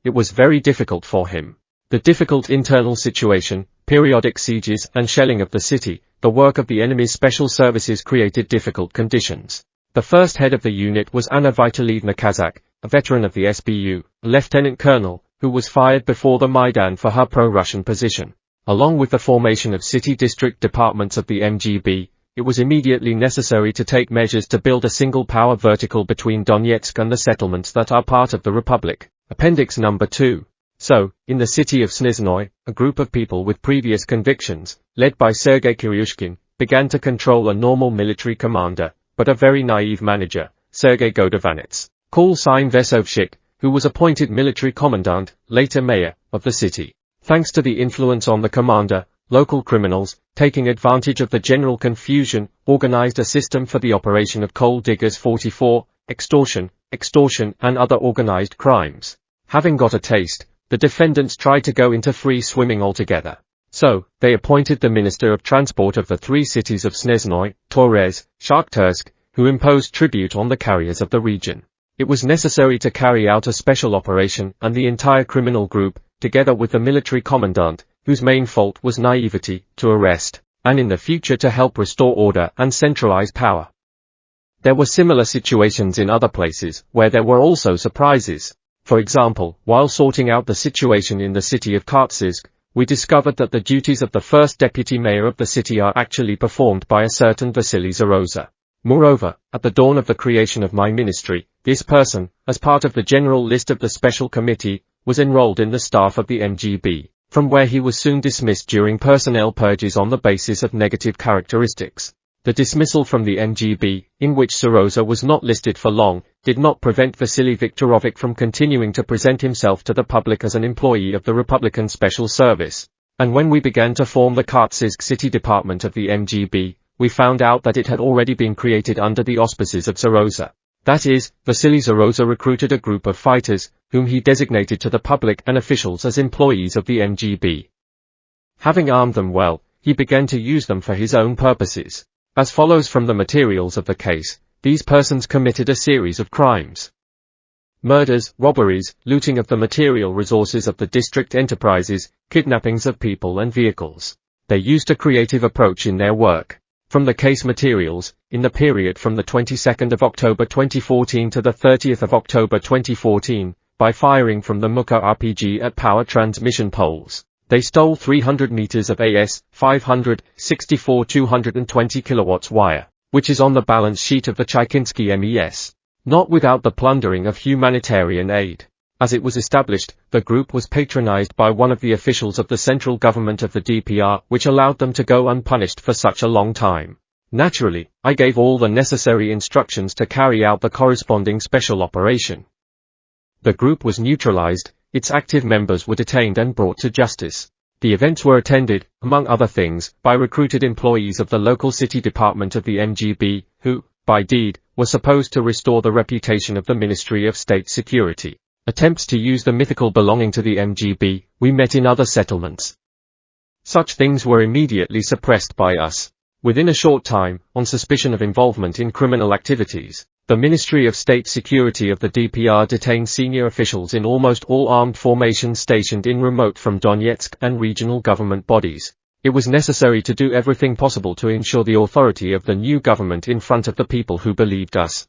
S1: It was very difficult for him. The difficult internal situation, periodic sieges and shelling of the city, the work of the enemy's special services created difficult conditions. The first head of the unit was Anna Vitalievna Kazak, a veteran of the SBU, a lieutenant colonel, who was fired before the Maidan for her pro-Russian position. Along with the formation of city district departments of the MGB, it was immediately necessary to take measures to build a single power vertical between Donetsk and the settlements that are part of the Republic. Appendix number 2. So, in the city of Snezhnoye, a group of people with previous convictions, led by Sergei Kiryushkin, began to control a normal military commander, but a very naive manager, Sergei Godovanets, call sign Vesovchik, who was appointed military commandant, later mayor, of the city. Thanks to the influence on the commander, local criminals, taking advantage of the general confusion, organized a system for the operation of coal diggers 44, extortion, and other organized crimes. Having got a taste, the defendants tried to go into free swimming altogether. So, they appointed the Minister of Transport of the three cities of Snezhnoye, Torez, Shakhtersk, who imposed tribute on the carriers of the region. It was necessary to carry out a special operation, and the entire criminal group, together with the military commandant, whose main fault was naivety, to arrest, and in the future to help restore order and centralize power. There were similar situations in other places, where there were also surprises. For example, while sorting out the situation in the city of Kharkiv, we discovered that the duties of the first deputy mayor of the city are actually performed by a certain Vasily Zaroza. Moreover, at the dawn of the creation of my ministry, this person, as part of the general list of the special committee, was enrolled in the staff of the MGB, from where he was soon dismissed during personnel purges on the basis of negative characteristics. The dismissal from the MGB, in which Zaroza was not listed for long, did not prevent Vasily Viktorovich from continuing to present himself to the public as an employee of the Republican Special Service. And when we began to form the Kharkiv city department of the MGB, we found out that it had already been created under the auspices of Zaroza. That is, Vasily Zaroza recruited a group of fighters, whom he designated to the public and officials as employees of the MGB. Having armed them well, he began to use them for his own purposes. As follows from the materials of the case, these persons committed a series of crimes. Murders, robberies, looting of the material resources of the district enterprises, kidnappings of people and vehicles. They used a creative approach in their work. From the case materials, in the period from the 22nd of October 2014 to the 30th of October 2014, by firing from the Muka RPG at power transmission poles, they stole 300 meters of AS 564 220 kilowatts wire, which is on the balance sheet of the Chaikinsky MES. Not without the plundering of humanitarian aid. As it was established, the group was patronized by one of the officials of the central government of the DPR, which allowed them to go unpunished for such a long time. Naturally, I gave all the necessary instructions to carry out the corresponding special operation. The group was neutralized, its active members were detained and brought to justice. The events were attended, among other things, by recruited employees of the local city department of the MGB, who, by deed, were supposed to restore the reputation of the Ministry of State Security. Attempts to use the mythical belonging to the MGB, we met in other settlements. Such things were immediately suppressed by us. Within a short time, on suspicion of involvement in criminal activities, the Ministry of State Security of the DPR detained senior officials in almost all armed formations stationed in remote from Donetsk and regional government bodies. It was necessary to do everything possible to ensure the authority of the new government in front of the people who believed us.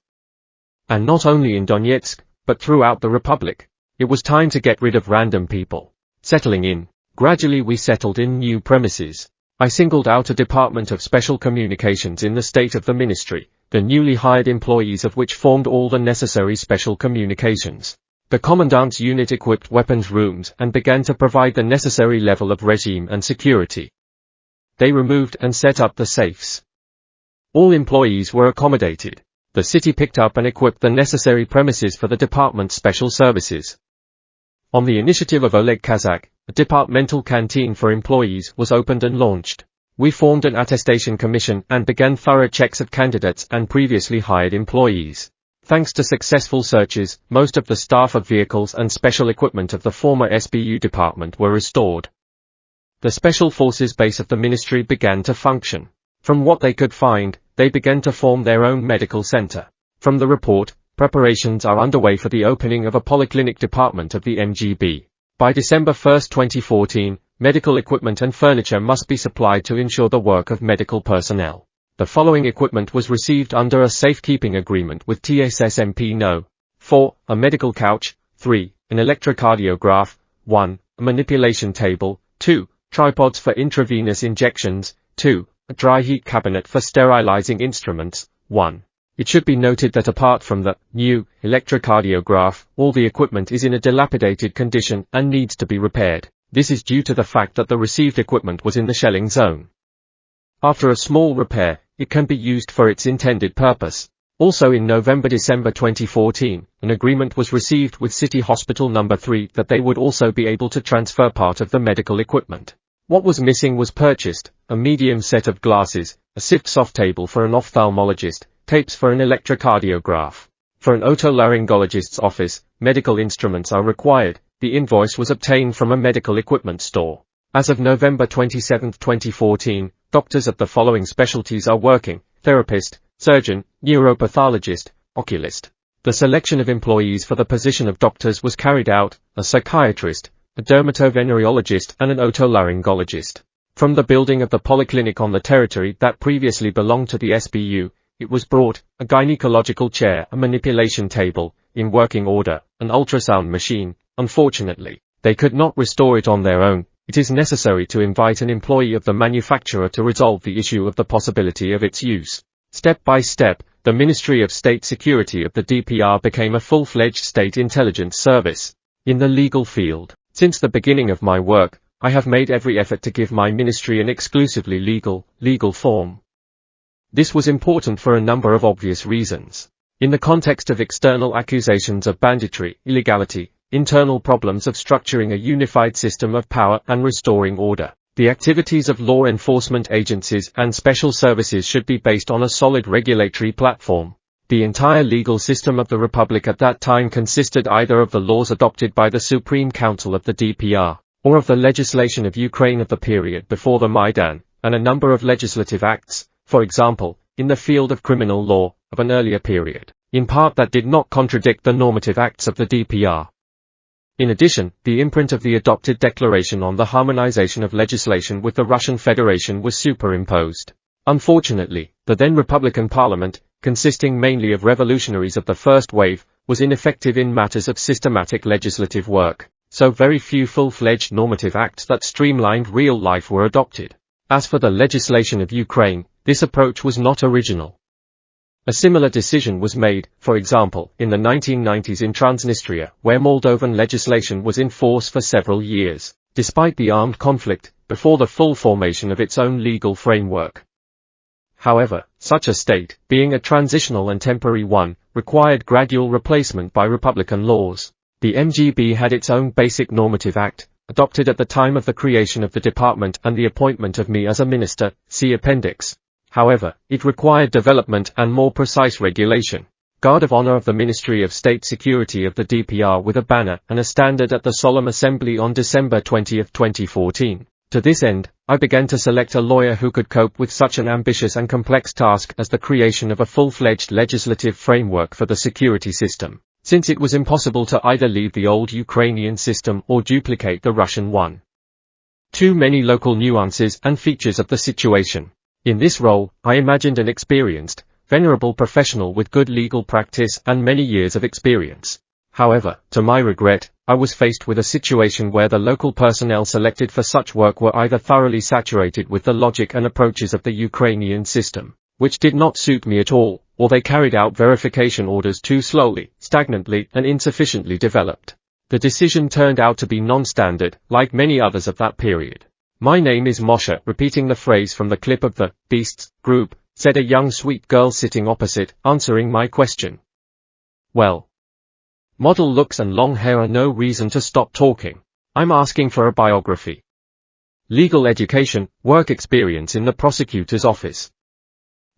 S1: And not only in Donetsk, but throughout the Republic. It was time to get rid of random people. Settling in. Gradually we settled in new premises. I singled out a department of special communications in the state of the ministry, the newly hired employees of which formed all the necessary special communications. The commandant's unit equipped weapons rooms and began to provide the necessary level of regime and security. They removed and set up the safes. All employees were accommodated. The city picked up and equipped the necessary premises for the department's special services. On the initiative of Oleg Kazak, a departmental canteen for employees was opened and launched. We formed an attestation commission and began thorough checks of candidates and previously hired employees. Thanks to successful searches, most of the staff of vehicles and special equipment of the former SBU department were restored. The Special Forces base of the ministry began to function. From what they could find, they began to form their own medical center. From the report, preparations are underway for the opening of a polyclinic department of the MGB. By December 1, 2014, medical equipment and furniture must be supplied to ensure the work of medical personnel. The following equipment was received under a safekeeping agreement with TSSMP No. 4. A medical couch. 3. An electrocardiograph. 1. A manipulation table. 2. Tripods for intravenous injections. 2. A dry heat cabinet for sterilizing instruments. 1. It should be noted that apart from the new electrocardiograph, all the equipment is in a dilapidated condition and needs to be repaired. This is due to the fact that the received equipment was in the shelling zone. After a small repair, it can be used for its intended purpose. Also in November-December 2014, an agreement was received with City Hospital No. 3 that they would also be able to transfer part of the medical equipment. What was missing was purchased: a medium set of glasses, a SIFT soft table for an ophthalmologist, tapes for an electrocardiograph. For an otolaryngologist's office, medical instruments are required. The invoice was obtained from a medical equipment store. As of November 27, 2014, doctors at the following specialties are working: therapist, surgeon, neuropathologist, oculist. The selection of employees for the position of doctors was carried out: a psychiatrist, a dermatovenereologist and an otolaryngologist. From the building of the polyclinic on the territory that previously belonged to the SBU, it was brought: a gynecological chair, a manipulation table, in working order, an ultrasound machine. Unfortunately, they could not restore it on their own. It is necessary to invite an employee of the manufacturer to resolve the issue of the possibility of its use. Step by step, the Ministry of State Security of the DPR became a full-fledged state intelligence service. In the legal field, since the beginning of my work, I have made every effort to give my ministry an exclusively legal form. This was important for a number of obvious reasons. In the context of external accusations of banditry, illegality, internal problems of structuring a unified system of power and restoring order, the activities of law enforcement agencies and special services should be based on a solid regulatory platform. The entire legal system of the Republic at that time consisted either of the laws adopted by the Supreme Council of the DPR, or of the legislation of Ukraine of the period before the Maidan, and a number of legislative acts, for example, in the field of criminal law, of an earlier period, in part that did not contradict the normative acts of the DPR. In addition, the imprint of the adopted declaration on the harmonization of legislation with the Russian Federation was superimposed. Unfortunately, the then Republican Parliament, consisting mainly of revolutionaries of the first wave, was ineffective in matters of systematic legislative work, so very few full-fledged normative acts that streamlined real life were adopted. As for the legislation of Ukraine, this approach was not original. A similar decision was made, for example, in the 1990s in Transnistria, where Moldovan legislation was in force for several years, despite the armed conflict, before the full formation of its own legal framework. However, such a state, being a transitional and temporary one, required gradual replacement by republican laws. The MGB had its own basic normative act, adopted at the time of the creation of the department and the appointment of me as a minister, see Appendix. However, it required development and more precise regulation. Guard of Honor of the Ministry of State Security of the DPR with a banner and a standard at the Solemn Assembly on December 20, 2014. To this end, I began to select a lawyer who could cope with such an ambitious and complex task as the creation of a full-fledged legislative framework for the security system, since it was impossible to either leave the old Ukrainian system or duplicate the Russian one. Too many local nuances and features of the situation. In this role, I imagined an experienced, venerable professional with good legal practice and many years of experience. However, to my regret, I was faced with a situation where the local personnel selected for such work were either thoroughly saturated with the logic and approaches of the Ukrainian system, which did not suit me at all, or they carried out verification orders too slowly, stagnantly, and insufficiently developed. The decision turned out to be non-standard, like many others of that period. "My name is Moshe," repeating the phrase from the clip of the Beasts group, said a young sweet girl sitting opposite, answering my question. "Well, model looks and long hair are no reason to stop talking. I'm asking for a biography. Legal education, work experience in the prosecutor's office."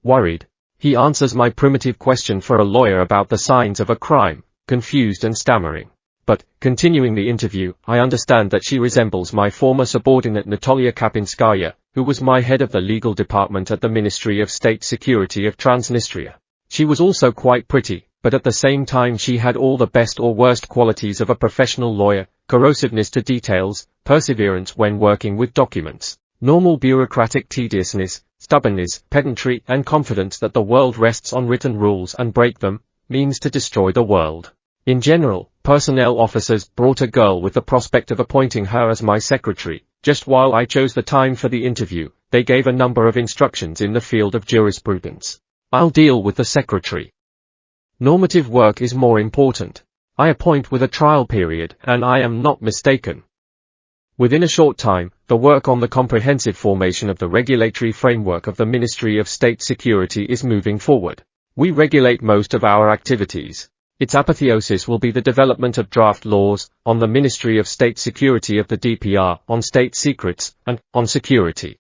S1: Worried, he answers my primitive question for a lawyer about the signs of a crime, confused and stammering. But, continuing the interview, I understand that she resembles my former subordinate Natalia Kapinskaya, who was my head of the legal department at the Ministry of State Security of Transnistria. She was also quite pretty, but at the same time she had all the best or worst qualities of a professional lawyer: corrosiveness to details, perseverance when working with documents, normal bureaucratic tediousness, stubbornness, pedantry, and confidence that the world rests on written rules and break them means to destroy the world. In general, personnel officers brought a girl with the prospect of appointing her as my secretary. Just while I chose the time for the interview, they gave a number of instructions in the field of jurisprudence. I'll deal with the secretary. Normative work is more important. I appoint with a trial period, and I am not mistaken. Within a short time, the work on the comprehensive formation of the regulatory framework of the Ministry of State Security is moving forward. We regulate most of our activities. Its apotheosis will be the development of draft laws, on the Ministry of State Security of the DPR, on state secrets, and on security.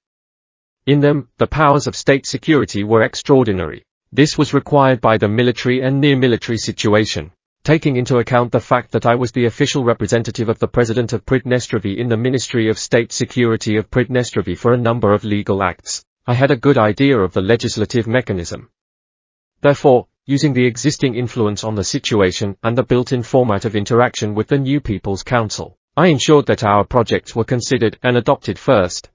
S1: In them, the powers of state security were extraordinary. This was required by the military and near-military situation. Taking into account the fact that I was the official representative of the President of Pridnestrovi in the Ministry of State Security of Pridnestrovi for a number of legal acts, I had a good idea of the legislative mechanism. Therefore, using the existing influence on the situation and the built-in format of interaction with the new People's Council, I ensured that our projects were considered and adopted first.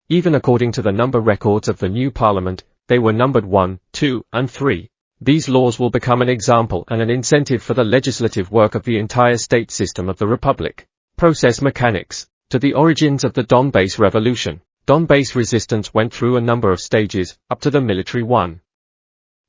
S1: Even according to the number records of the new Parliament, they were numbered 1, 2, and 3. These laws will become an example and an incentive for the legislative work of the entire state system of the Republic. Process mechanics. To the origins of the Donbass Revolution, Donbass resistance went through a number of stages, up to the military one.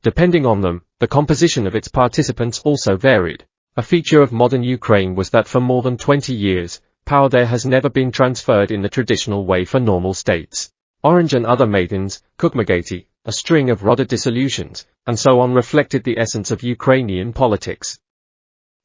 S1: Depending on them, the composition of its participants also varied. A feature of modern Ukraine was that for more than 20 years, power there has never been transferred in the traditional way for normal states. Orange and other maidens, Kukmagati, a string of Rodda dissolutions, and so on reflected the essence of Ukrainian politics.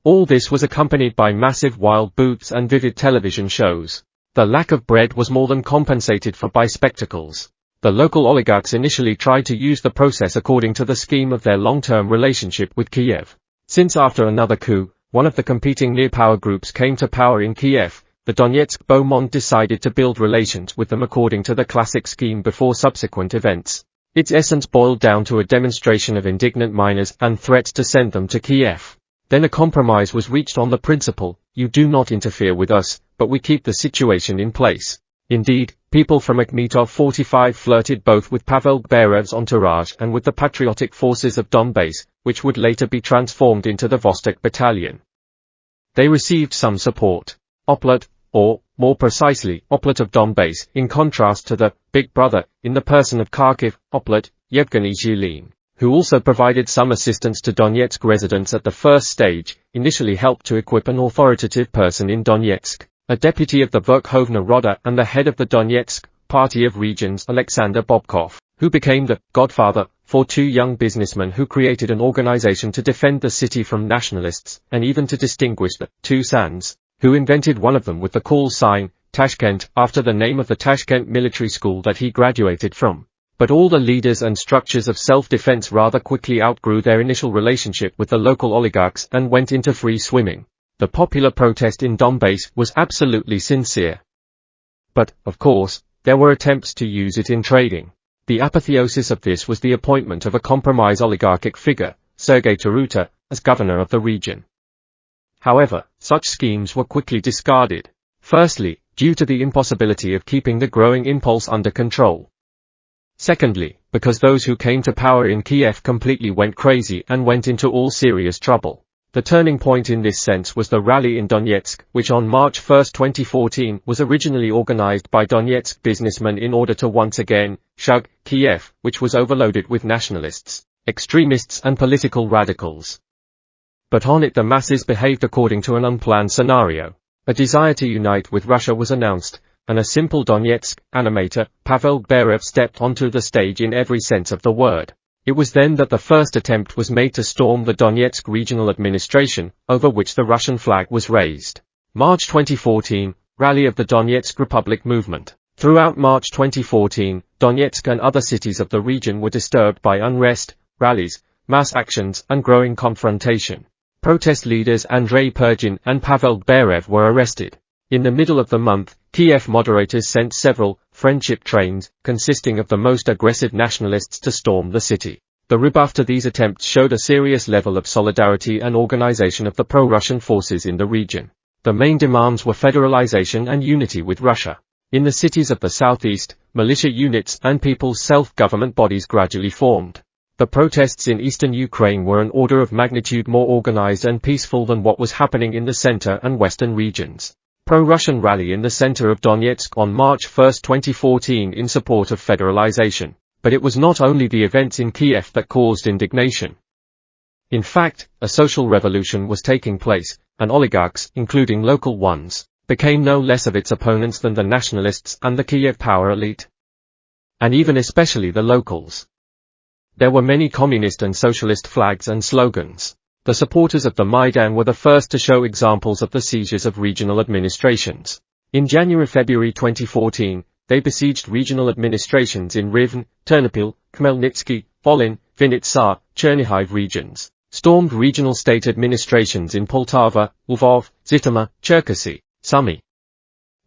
S1: All this was accompanied by massive wild booths and vivid television shows. The lack of bread was more than compensated for by spectacles. The local oligarchs initially tried to use the process according to the scheme of their long-term relationship with Kiev. Since after another coup, one of the competing near-power groups came to power in Kiev, the Donetsk Beaumont decided to build relations with them according to the classic scheme before subsequent events. Its essence boiled down to a demonstration of indignant miners and threats to send them to Kiev. Then a compromise was reached on the principle, you do not interfere with us, but we keep the situation in place. Indeed, people from Akhmetov 45 flirted both with Pavel Gberev's entourage and with the patriotic forces of Donbass, which would later be transformed into the Vostok Battalion. They received some support. Oplet, or, more precisely, Oplet of Donbass, in contrast to the Big Brother, in the person of Kharkiv, Oplet, Yevgeny Zhilin, who also provided some assistance to Donetsk residents at the first stage, initially helped to equip an authoritative person in Donetsk, a deputy of the Verkhovna Rada and the head of the Donetsk Party of Regions Alexander Bobkov, who became the godfather for two young businessmen who created an organization to defend the city from nationalists, and even to distinguish the two Sands, who invented one of them with the call sign, Tashkent, after the name of the Tashkent military school that he graduated from. But all the leaders and structures of self-defense rather quickly outgrew their initial relationship with the local oligarchs and went into free swimming. The popular protest in Donbass was absolutely sincere. But, of course, there were attempts to use it in trading. The apotheosis of this was the appointment of a compromise oligarchic figure, Sergei Taruta, as governor of the region. However, such schemes were quickly discarded. Firstly, due to the impossibility of keeping the growing impulse under control. Secondly, because those who came to power in Kiev completely went crazy and went into all serious trouble. The turning point in this sense was the rally in Donetsk, which on March 1, 2014, was originally organized by Donetsk businessmen in order to once again shug Kiev, which was overloaded with nationalists, extremists and political radicals. But on it the masses behaved according to an unplanned scenario. A desire to unite with Russia was announced, and a simple Donetsk animator, Pavel Gberev, stepped onto the stage in every sense of the word. It was then that the first attempt was made to storm the Donetsk regional administration, over which the Russian flag was raised. March 2014, Rally of the Donetsk Republic Movement. Throughout March 2014, Donetsk and other cities of the region were disturbed by unrest, rallies, mass actions and growing confrontation. Protest leaders Andrei Pinchuk and Pavel Gberev were arrested. In the middle of the month, Kiev moderators sent several friendship trains, consisting of the most aggressive nationalists, to storm the city. The rebuff to these attempts showed a serious level of solidarity and organization of the pro-Russian forces in the region. The main demands were federalization and unity with Russia. In the cities of the southeast, militia units and people's self-government bodies gradually formed. The protests in eastern Ukraine were an order of magnitude more organized and peaceful than what was happening in the center and western regions. Pro-Russian rally in the center of Donetsk on March 1, 2014 in support of federalization. But it was not only the events in Kiev that caused indignation. In fact, a social revolution was taking place, and oligarchs, including local ones, became no less of its opponents than the nationalists and the Kiev power elite. And even especially the locals. There were many communist and socialist flags and slogans. The supporters of the Maidan were the first to show examples of the seizures of regional administrations. In January-February 2014, they besieged regional administrations in Rivne, Ternopil, Khmelnytsky, Volyn, Vinnytsia, Chernihiv regions, stormed regional state administrations in Poltava, Lvov, Zhytomyr, Cherkasy, Sumy.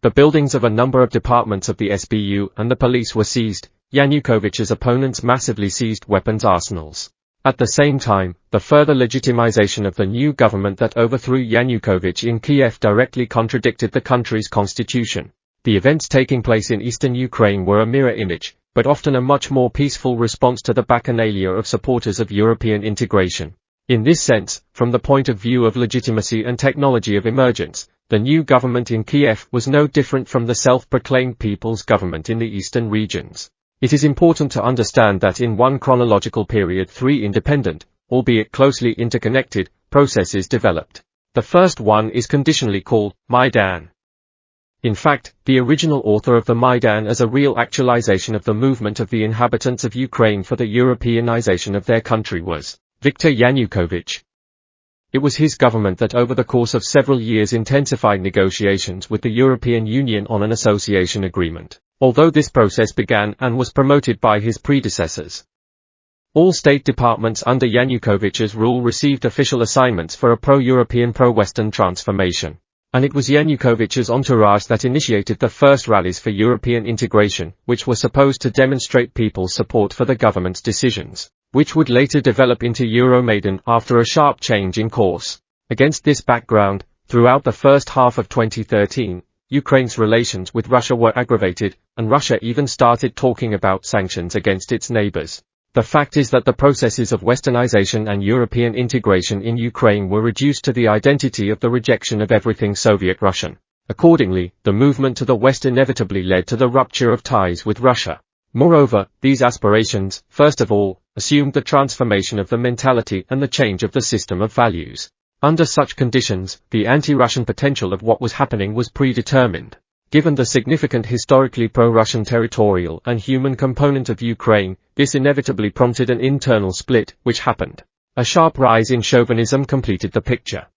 S1: The buildings of a number of departments of the SBU and the police were seized. Yanukovych's opponents massively seized weapons arsenals. At the same time, the further legitimization of the new government that overthrew Yanukovych in Kiev directly contradicted the country's constitution. The events taking place in eastern Ukraine were a mirror image, but often a much more peaceful response to the bacchanalia of supporters of European integration. In this sense, from the point of view of legitimacy and technology of emergence, the new government in Kiev was no different from the self-proclaimed People's Government in the eastern regions. It is important to understand that in one chronological period 3 independent, albeit closely interconnected, processes developed. The first one is conditionally called Maidan. In fact, the original author of the Maidan as a real actualization of the movement of the inhabitants of Ukraine for the Europeanization of their country was Viktor Yanukovych. It was his government that over the course of several years intensified negotiations with the European Union on an association agreement, although this process began and was promoted by his predecessors. All state departments under Yanukovych's rule received official assignments for a pro-European pro-Western transformation. And it was Yanukovych's entourage that initiated the first rallies for European integration, which were supposed to demonstrate people's support for the government's decisions, which would later develop into Euromaidan after a sharp change in course. Against this background, throughout the first half of 2013, Ukraine's relations with Russia were aggravated, and Russia even started talking about sanctions against its neighbors. The fact is that the processes of westernization and European integration in Ukraine were reduced to the identity of the rejection of everything Soviet Russian. Accordingly, the movement to the West inevitably led to the rupture of ties with Russia. Moreover, these aspirations, first of all, assumed the transformation of the mentality and the change of the system of values. Under such conditions, the anti-Russian potential of what was happening was predetermined. Given the significant historically pro-Russian territorial and human component of Ukraine, this inevitably prompted an internal split, which happened. A sharp rise in chauvinism completed the picture.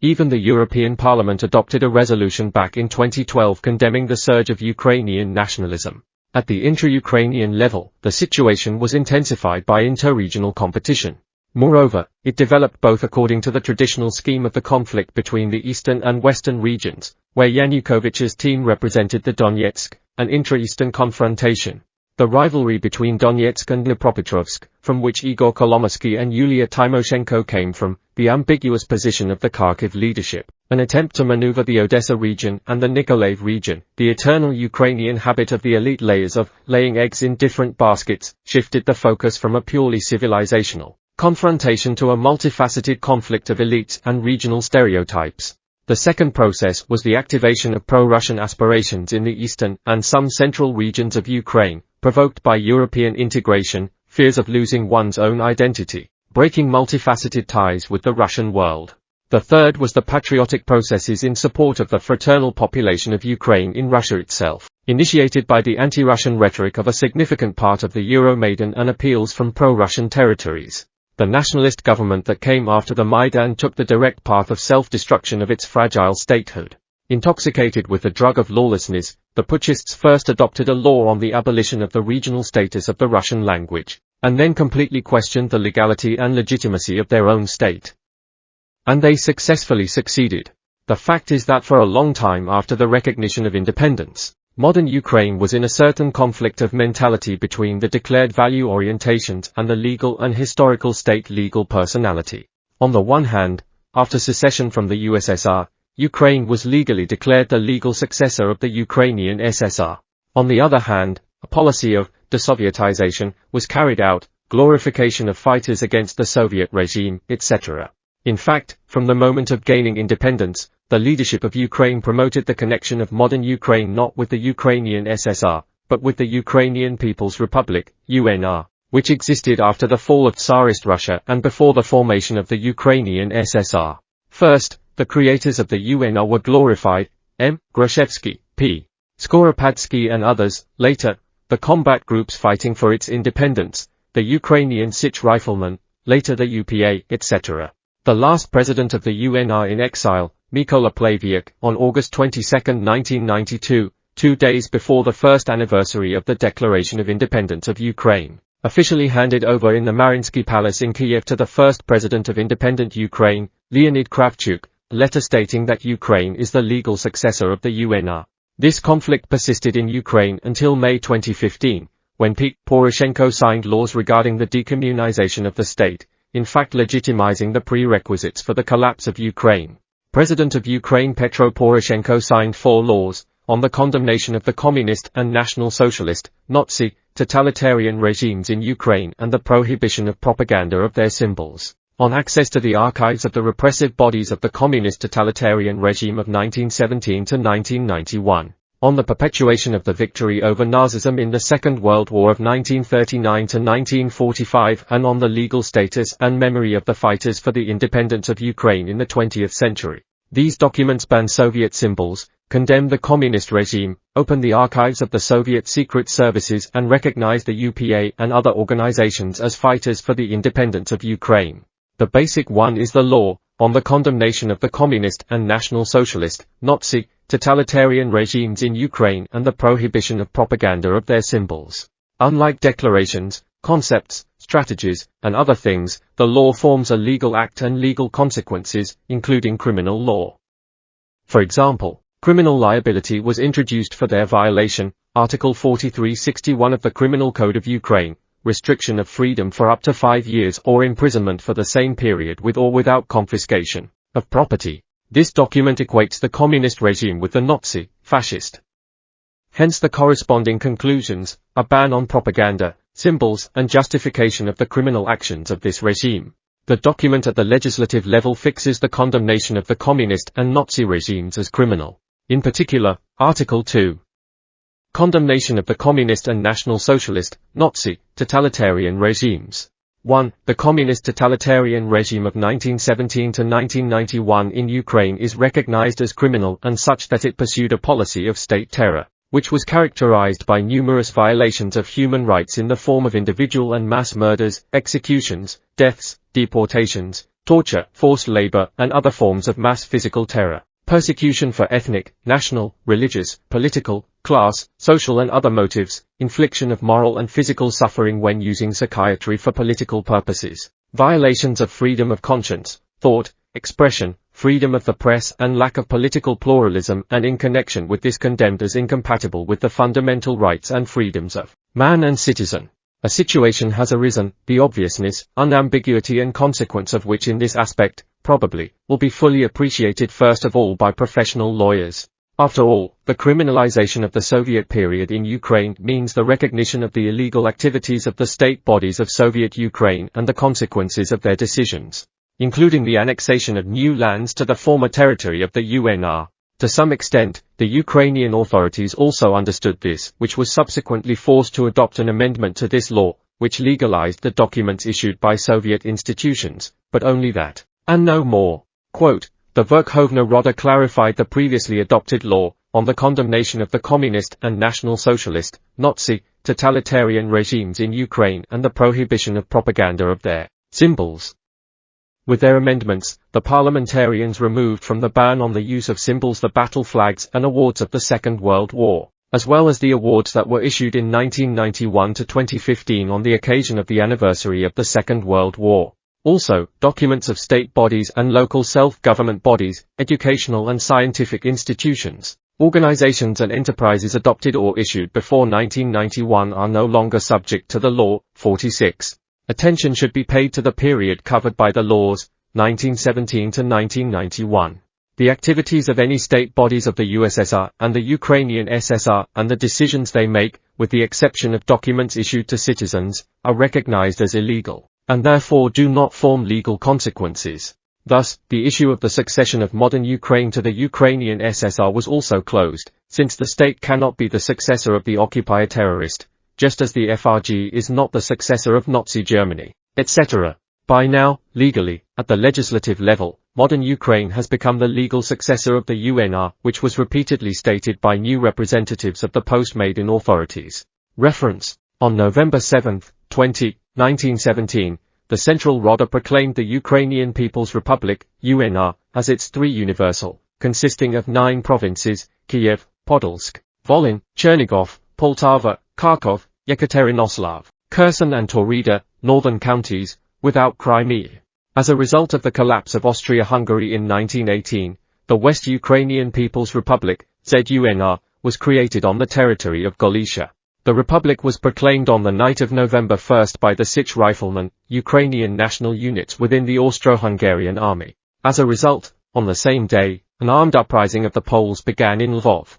S1: Even the European Parliament adopted a resolution back in 2012 condemning the surge of Ukrainian nationalism. At the intra-Ukrainian level, the situation was intensified by inter-regional competition. Moreover, it developed both according to the traditional scheme of the conflict between the eastern and western regions, where Yanukovych's team represented the Donetsk, an intra-eastern confrontation. The rivalry between Donetsk and Dnipropetrovsk, from which Igor Kolomoisky and Yulia Tymoshenko came from, the ambiguous position of the Kharkiv leadership, an attempt to maneuver the Odessa region and the Nikolaev region, the eternal Ukrainian habit of the elite layers of laying eggs in different baskets, shifted the focus from a purely civilizational confrontation to a multifaceted conflict of elites and regional stereotypes. The second process was the activation of pro-Russian aspirations in the eastern and some central regions of Ukraine, provoked by European integration, fears of losing one's own identity, breaking multifaceted ties with the Russian world. The third was the patriotic processes in support of the fraternal population of Ukraine in Russia itself, initiated by the anti-Russian rhetoric of a significant part of the Euromaidan and appeals from pro-Russian territories. The nationalist government that came after the Maidan took the direct path of self-destruction of its fragile statehood. Intoxicated with the drug of lawlessness, the putschists first adopted a law on the abolition of the regional status of the Russian language, and then completely questioned the legality and legitimacy of their own state. And they successfully succeeded. The fact is that for a long time after the recognition of independence, modern Ukraine was in a certain conflict of mentality between the declared value orientations and the legal and historical state legal personality. On the one hand, after secession from the USSR, Ukraine was legally declared the legal successor of the Ukrainian SSR. On the other hand, a policy of desovietization was carried out, glorification of fighters against the Soviet regime, etc. In fact, from the moment of gaining independence, the leadership of Ukraine promoted the connection of modern Ukraine not with the Ukrainian SSR, but with the Ukrainian People's Republic, UNR, which existed after the fall of Tsarist Russia and before the formation of the Ukrainian SSR. First, the creators of the UNR were glorified, M. Grushevsky, P. Skoropadsky and others. Later, the combat groups fighting for its independence, the Ukrainian Sich Riflemen, later the UPA, etc. The last president of the UNR in exile, Mykola Plaviak, on August 22, 1992, 2 days before the first anniversary of the Declaration of Independence of Ukraine, officially handed over in the Mariinsky Palace in Kiev to the first president of independent Ukraine, Leonid Kravchuk, a letter stating that Ukraine is the legal successor of the UNR. This conflict persisted in Ukraine until May 2015, when Poroshenko signed laws regarding the decommunization of the state, in fact legitimizing the prerequisites for the collapse of Ukraine. President of Ukraine Petro Poroshenko signed 4 laws, on the condemnation of the communist and National Socialist, Nazi, totalitarian regimes in Ukraine and the prohibition of propaganda of their symbols, on access to the archives of the repressive bodies of the communist totalitarian regime of 1917 to 1991, on the perpetuation of the victory over Nazism in the Second World War of 1939 to 1945 and on the legal status and memory of the fighters for the independence of Ukraine in the 20th century. These documents ban Soviet symbols, condemn the communist regime, open the archives of the Soviet secret services and recognize the UPA and other organizations as fighters for the independence of Ukraine. The basic one is the law, on the condemnation of the communist and National Socialist, Nazi, totalitarian regimes in Ukraine and the prohibition of propaganda of their symbols. Unlike declarations, concepts, strategies, and other things, the law forms a legal act and legal consequences, including criminal law. For example, criminal liability was introduced for their violation, Article 4361 of the Criminal Code of Ukraine, restriction of freedom for up to 5 years or imprisonment for the same period with or without confiscation of property. This document equates the communist regime with the Nazi, fascist. Hence the corresponding conclusions, a ban on propaganda, symbols and justification of the criminal actions of this regime. The document at the legislative level fixes the condemnation of the communist and Nazi regimes as criminal. In particular, Article 2. Condemnation of the communist and National Socialist, Nazi, totalitarian regimes. 1. The communist totalitarian regime of 1917 to 1991 in Ukraine is recognized as criminal and such that it pursued a policy of state terror, which was characterized by numerous violations of human rights in the form of individual and mass murders, executions, deaths, deportations, torture, forced labor, and other forms of mass physical terror, persecution for ethnic, national, religious, political, class, social and other motives, infliction of moral and physical suffering when using psychiatry for political purposes, violations of freedom of conscience, thought, expression, freedom of the press and lack of political pluralism, and in connection with this condemned as incompatible with the fundamental rights and freedoms of man and citizen. A situation has arisen, the obviousness, unambiguity and consequence of which in this aspect, probably, will be fully appreciated first of all by professional lawyers. After all, the criminalization of the Soviet period in Ukraine means the recognition of the illegal activities of the state bodies of Soviet Ukraine and the consequences of their decisions, including the annexation of new lands to the former territory of the UNR. To some extent, the Ukrainian authorities also understood this, which was subsequently forced to adopt an amendment to this law, which legalized the documents issued by Soviet institutions, but only that, and no more. Quote, the Verkhovna Rada clarified the previously adopted law, on the condemnation of the communist and National Socialist, Nazi, totalitarian regimes in Ukraine and the prohibition of propaganda of their symbols. With their amendments, the parliamentarians removed from the ban on the use of symbols the battle flags and awards of the Second World War, as well as the awards that were issued in 1991 to 2015 on the occasion of the anniversary of the Second World War. Also, documents of state bodies and local self-government bodies, educational and scientific institutions, organizations and enterprises adopted or issued before 1991 are no longer subject to the law. 46. Attention should be paid to the period covered by the laws, 1917 to 1991. The activities of any state bodies of the USSR and the Ukrainian SSR and the decisions they make, with the exception of documents issued to citizens, are recognized as illegal, and therefore do not form legal consequences. Thus, the issue of the succession of modern Ukraine to the Ukrainian SSR was also closed, since the state cannot be the successor of the occupier terrorist, just as the FRG is not the successor of Nazi Germany, etc. By now, legally, at the legislative level, modern Ukraine has become the legal successor of the UNR, which was repeatedly stated by new representatives of the post-Maidan authorities. Reference: on November 7, 1917, the Central Rada proclaimed the Ukrainian People's Republic, UNR, as its three universal, consisting of 9 provinces: Kiev, Podolsk, Volyn, Chernigov, Poltava, Kharkov, Yekaterinoslav, Kherson and Taurida, northern counties, without Crimea. As a result of the collapse of Austria-Hungary in 1918, the West Ukrainian People's Republic, ZUNR, was created on the territory of Galicia. The republic was proclaimed on the night of November 1 by the Sich Riflemen, Ukrainian national units within the Austro-Hungarian army. As a result, on the same day, an armed uprising of the Poles began in Lvov.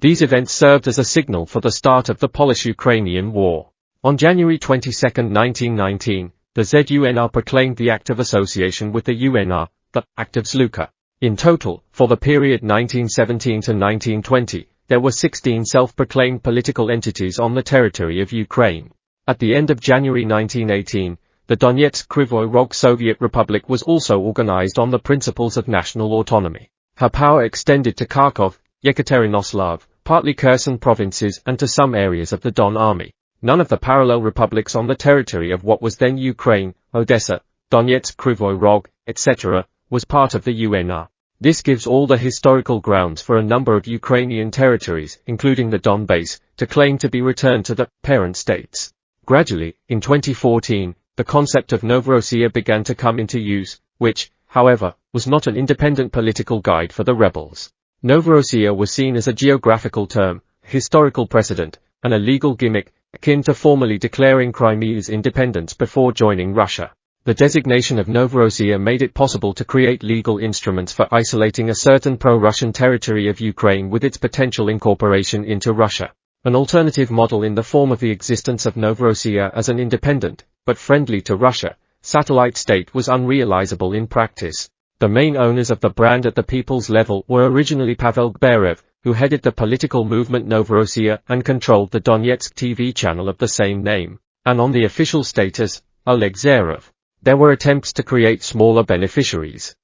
S1: These events served as a signal for the start of the Polish-Ukrainian War. On January 22, 1919, the ZUNR proclaimed the Act of Association with the UNR, the Act of Zluka. In total, for the period 1917 to 1920, there were 16 self-proclaimed political entities on the territory of Ukraine. At the end of January 1918, the Donetsk Kryvyi Rog Soviet Republic was also organized on the principles of national autonomy. Her power extended to Kharkov, Yekaterinoslav, partly Kherson provinces and to some areas of the Don Army. None of the parallel republics on the territory of what was then Ukraine, Odessa, Donetsk Kryvyi Rog, etc., was part of the UNR. This gives all the historical grounds for a number of Ukrainian territories, including the Donbass, to claim to be returned to the parent states. Gradually, in 2014, the concept of Novorossiya began to come into use, which, however, was not an independent political guide for the rebels. Novorossiya was seen as a geographical term, historical precedent, and a legal gimmick, akin to formally declaring Crimea's independence before joining Russia. The designation of Novorossiya made it possible to create legal instruments for isolating a certain pro-Russian territory of Ukraine with its potential incorporation into Russia. An alternative model in the form of the existence of Novorossiya as an independent, but friendly to Russia, satellite state was unrealizable in practice. The main owners of the brand at the people's level were originally Pavel Gberev, who headed the political movement Novorossiya and controlled the Donetsk TV channel of the same name, and on the official status, Oleg Zerov. There were attempts to create smaller beneficiaries.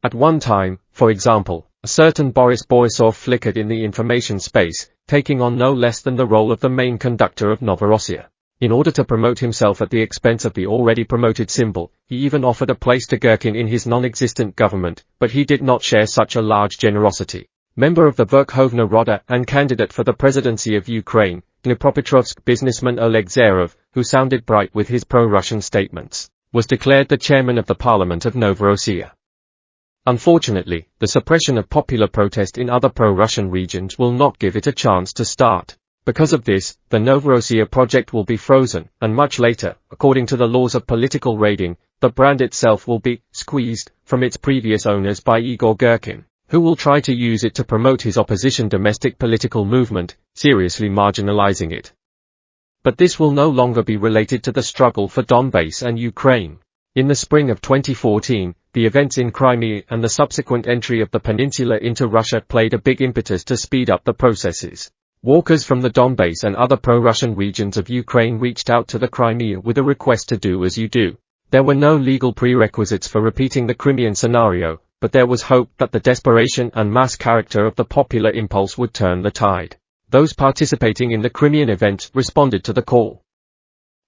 S1: At one time, for example, a certain Boris Borisov flickered in the information space, taking on no less than the role of the main conductor of Novorossiya. In order to promote himself at the expense of the already promoted symbol, he even offered a place to Gherkin in his non-existent government, but he did not share such a large generosity. Member of the Verkhovna Rada and candidate for the presidency of Ukraine, Dnipropetrovsk businessman Oleg Zerov, who sounded bright with his pro-Russian statements, was declared the chairman of the parliament of Novorossiya. Unfortunately, the suppression of popular protest in other pro-Russian regions will not give it a chance to start. Because of this, the Novorossiya project will be frozen, and much later, according to the laws of political raiding, the brand itself will be squeezed from its previous owners by Igor Gherkin, who will try to use it to promote his opposition domestic political movement, seriously marginalizing it. But this will no longer be related to the struggle for Donbass and Ukraine. In the spring of 2014, the events in Crimea and the subsequent entry of the peninsula into Russia played a big impetus to speed up the processes. Walkers from the Donbass and other pro-Russian regions of Ukraine reached out to the Crimea with a request to do as you do. There were no legal prerequisites for repeating the Crimean scenario, but there was hope that the desperation and mass character of the popular impulse would turn the tide. Those participating in the Crimean event responded to the call.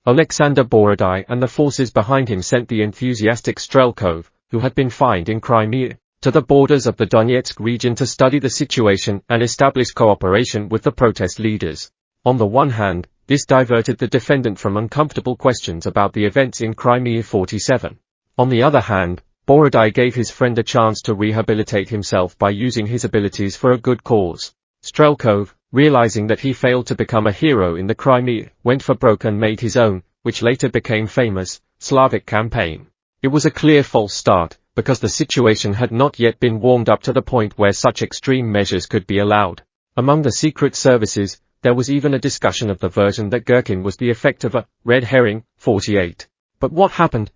S1: Alexander Borodai and the forces behind him sent the enthusiastic Strelkov, who had been fined in Crimea, to the borders of the Donetsk region to study the situation and establish cooperation with the protest leaders. On the one hand, this diverted the defendant from uncomfortable questions about the events in Crimea 47. On the other hand, Borodai gave his friend a chance to rehabilitate himself by using his abilities for a good cause. Strelkov, realizing that he failed to become a hero in the Crimea, went for broke and made his own, which later became famous, Slavic campaign. It was a clear false start, because the situation had not yet been warmed up to the point where such extreme measures could be allowed. Among the secret services, there was even a discussion of the version that Gherkin was the effect of a red herring. 48. But what happened.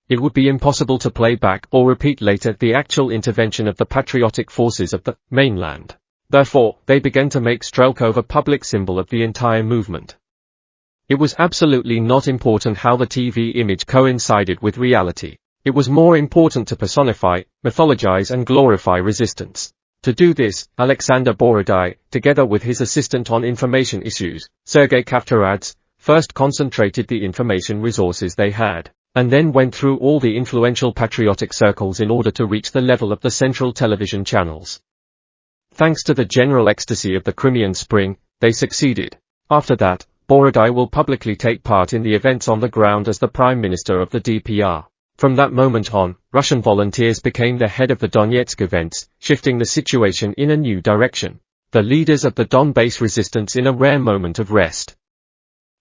S1: It would be impossible to play back or repeat later the actual intervention of the patriotic forces of the mainland. Therefore, they began to make Strelkov a public symbol of the entire movement. It was absolutely not important how the TV image coincided with reality. It was more important to personify, mythologize and glorify resistance. To do this, Alexander Borodai, together with his assistant on information issues, Sergei Kaftaradze, first concentrated the information resources they had, and then went through all the influential patriotic circles in order to reach the level of the central television channels. Thanks to the general ecstasy of the Crimean Spring, they succeeded. After that, Borodai will publicly take part in the events on the ground as the Prime Minister of the DPR. From that moment on, Russian volunteers became the head of the Donetsk events, shifting the situation in a new direction. The leaders of the Donbass resistance in a rare moment of rest.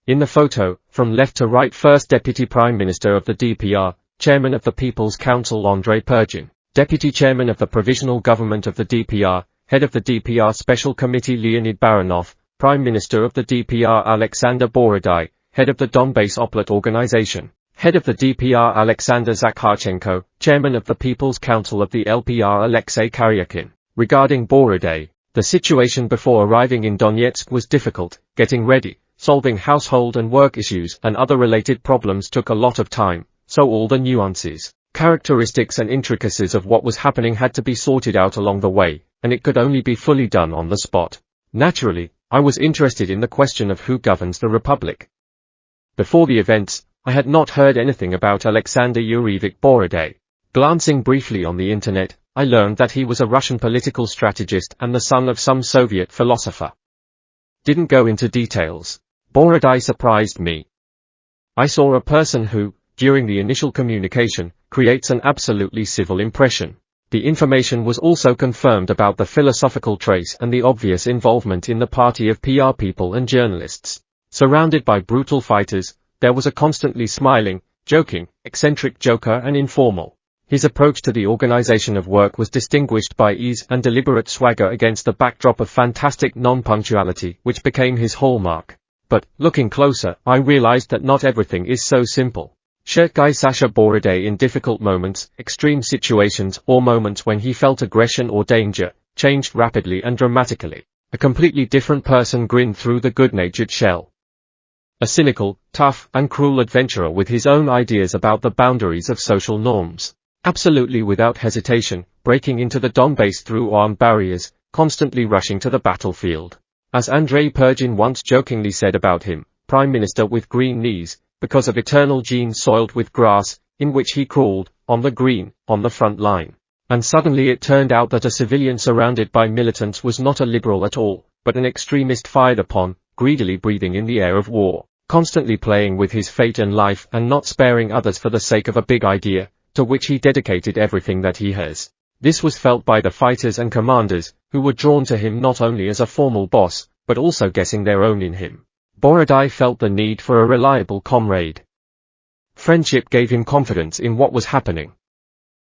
S1: In the photo, from left to right, First Deputy Prime Minister of the DPR, Chairman of the People's Council Andrei Pinchuk, Deputy Chairman of the Provisional Government of the DPR, Head of the DPR Special Committee Leonid Baranov, Prime Minister of the DPR Alexander Borodai, Head of the Donbass Oblat Organization. Head of the DPR Alexander Zakharchenko, Chairman of the People's Council of the LPR Alexei Karyakin. Regarding Borodai, the situation before arriving in Donetsk was difficult. Getting ready, solving household and work issues and other related problems took a lot of time, so all the nuances, characteristics and intricacies of what was happening had to be sorted out along the way, and it could only be fully done on the spot. Naturally, I was interested in the question of who governs the republic. Before the events, I had not heard anything about Alexander Yurievich Borodai. Glancing briefly on the internet, I learned that he was a Russian political strategist and the son of some Soviet philosopher. Didn't go into details. Borodai surprised me. I saw a person who, during the initial communication, creates an absolutely civil impression. The information was also confirmed about the philosophical trace and the obvious involvement in the party of PR people and journalists. Surrounded by brutal fighters, there was a constantly smiling, joking, eccentric joker and informal. His approach to the organization of work was distinguished by ease and deliberate swagger against the backdrop of fantastic non-punctuality, which became his hallmark. But, looking closer, I realized that not everything is so simple. Shirt guy Sasha Borodai in difficult moments, extreme situations or moments when he felt aggression or danger, changed rapidly and dramatically. A completely different person grinned through the good-natured shell. A cynical, tough, and cruel adventurer with his own ideas about the boundaries of social norms. Absolutely without hesitation, breaking into the Donbass through armed barriers, constantly rushing to the battlefield. As Andrei Pinchuk once jokingly said about him, Prime Minister with green knees, because of eternal genes soiled with grass, in which he crawled, on the green, on the front line. And suddenly it turned out that a civilian surrounded by militants was not a liberal at all, but an extremist fired upon, greedily breathing in the air of war, constantly playing with his fate and life and not sparing others for the sake of a big idea, to which he dedicated everything that he has. This was felt by the fighters and commanders, who were drawn to him not only as a formal boss, but also guessing their own in him. Borodai felt the need for a reliable comrade. Friendship gave him confidence in what was happening.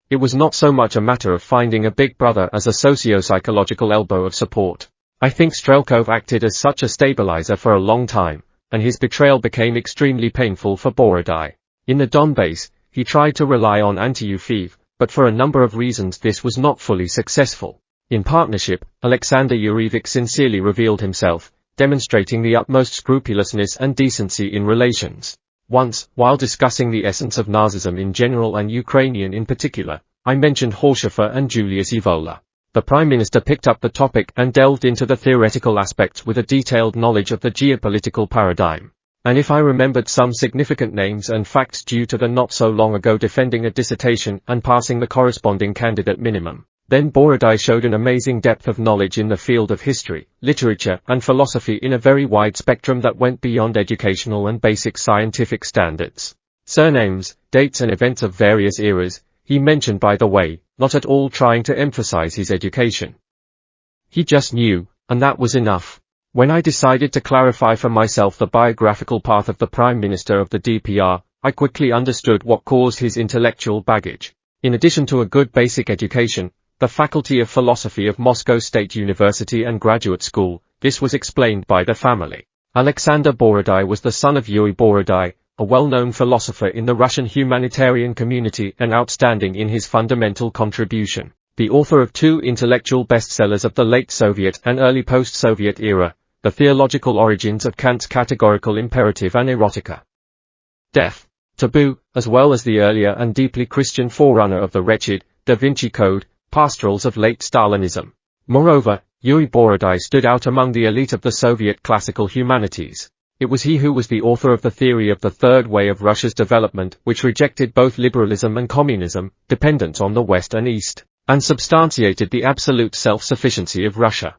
S1: It was not so much a matter of finding a big brother as a socio-psychological elbow of support. I think Strelkov acted as such a stabilizer for a long time, and his betrayal became extremely painful for Borodai. In the Donbass, he tried to rely on anti-UFIV, but for a number of reasons this was not fully successful. In partnership, Alexander Yurievich sincerely revealed himself, demonstrating the utmost scrupulousness and decency in relations. Once, while discussing the essence of Nazism in general and Ukrainian in particular, I mentioned Horshofer and Julius Evola. The Prime Minister picked up the topic and delved into the theoretical aspects with a detailed knowledge of the geopolitical paradigm. And if I remembered some significant names and facts due to the not so long ago defending a dissertation and passing the corresponding candidate minimum, then Borodai showed an amazing depth of knowledge in the field of history, literature, and philosophy in a very wide spectrum that went beyond educational and basic scientific standards. Surnames, dates and events of various eras, he mentioned by the way, not at all trying to emphasize his education. He just knew, and that was enough. When I decided to clarify for myself the biographical path of the Prime Minister of the DPR, I quickly understood what caused his intellectual baggage. In addition to a good basic education, the Faculty of Philosophy of Moscow State University and Graduate School, this was explained by the family. Alexander Borodai was the son of Yuri Borodai, a well-known philosopher in the Russian humanitarian community and outstanding in his fundamental contribution. The author of 2 intellectual bestsellers of the late Soviet and early post-Soviet era, The Theological Origins of Kant's Categorical Imperative and Erotica. Death, Taboo, as well as the earlier and deeply Christian forerunner of the wretched, Da Vinci Code, Pastorals of late Stalinism. Moreover, Yuri Borodai stood out among the elite of the Soviet classical humanities. It was he who was the author of the theory of the third way of Russia's development, which rejected both liberalism and communism, dependence on the West and East, and substantiated the absolute self-sufficiency of Russia.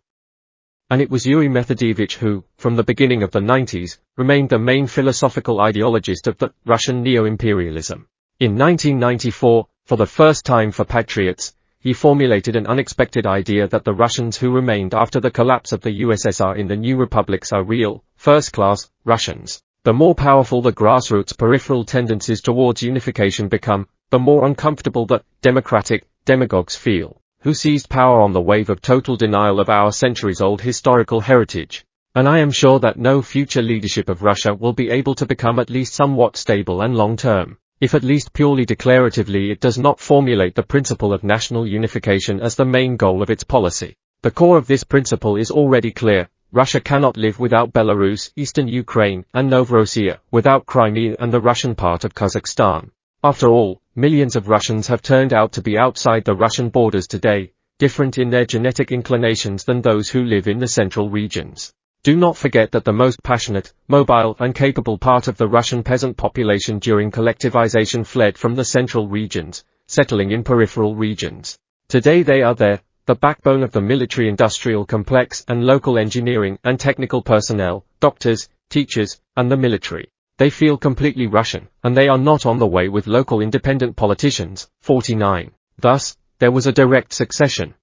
S1: And it was Yuri Methodevich who, from the beginning of the 90s, remained the main philosophical ideologist of the Russian neo-imperialism. In 1994, for the first time for patriots, he formulated an unexpected idea that the Russians who remained after the collapse of the USSR in the new republics are real, first-class, Russians. The more powerful the grassroots peripheral tendencies towards unification become, the more uncomfortable the democratic demagogues feel, who seized power on the wave of total denial of our centuries-old historical heritage. And I am sure that no future leadership of Russia will be able to become at least somewhat stable and long-term, if at least purely declaratively it does not formulate the principle of national unification as the main goal of its policy. The core of this principle is already clear. Russia cannot live without Belarus, Eastern Ukraine, and Novorossiya, without Crimea and the Russian part of Kazakhstan. After all, millions of Russians have turned out to be outside the Russian borders today, different in their genetic inclinations than those who live in the central regions. Do not forget that the most passionate, mobile and capable part of the Russian peasant population during collectivization fled from the central regions, settling in peripheral regions. Today they are there, the backbone of the military-industrial complex and local engineering and technical personnel, doctors, teachers, and the military. They feel completely Russian, and they are not on the way with local independent politicians. 49. Thus, there was a direct succession.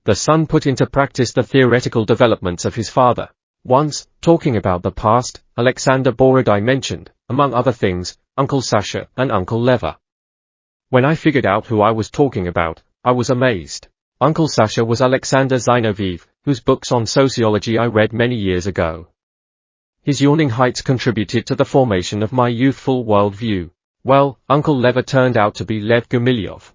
S1: The son put into practice the theoretical developments of his father. Once, talking about the past, Alexander Borodai mentioned, among other things, Uncle Sasha and Uncle Leva. When I figured out who I was talking about, I was amazed. Uncle Sasha was Alexander Zinoviev, whose books on sociology I read many years ago. His yawning heights contributed to the formation of my youthful worldview. Well, Uncle Leva turned out to be Lev Gumilyov.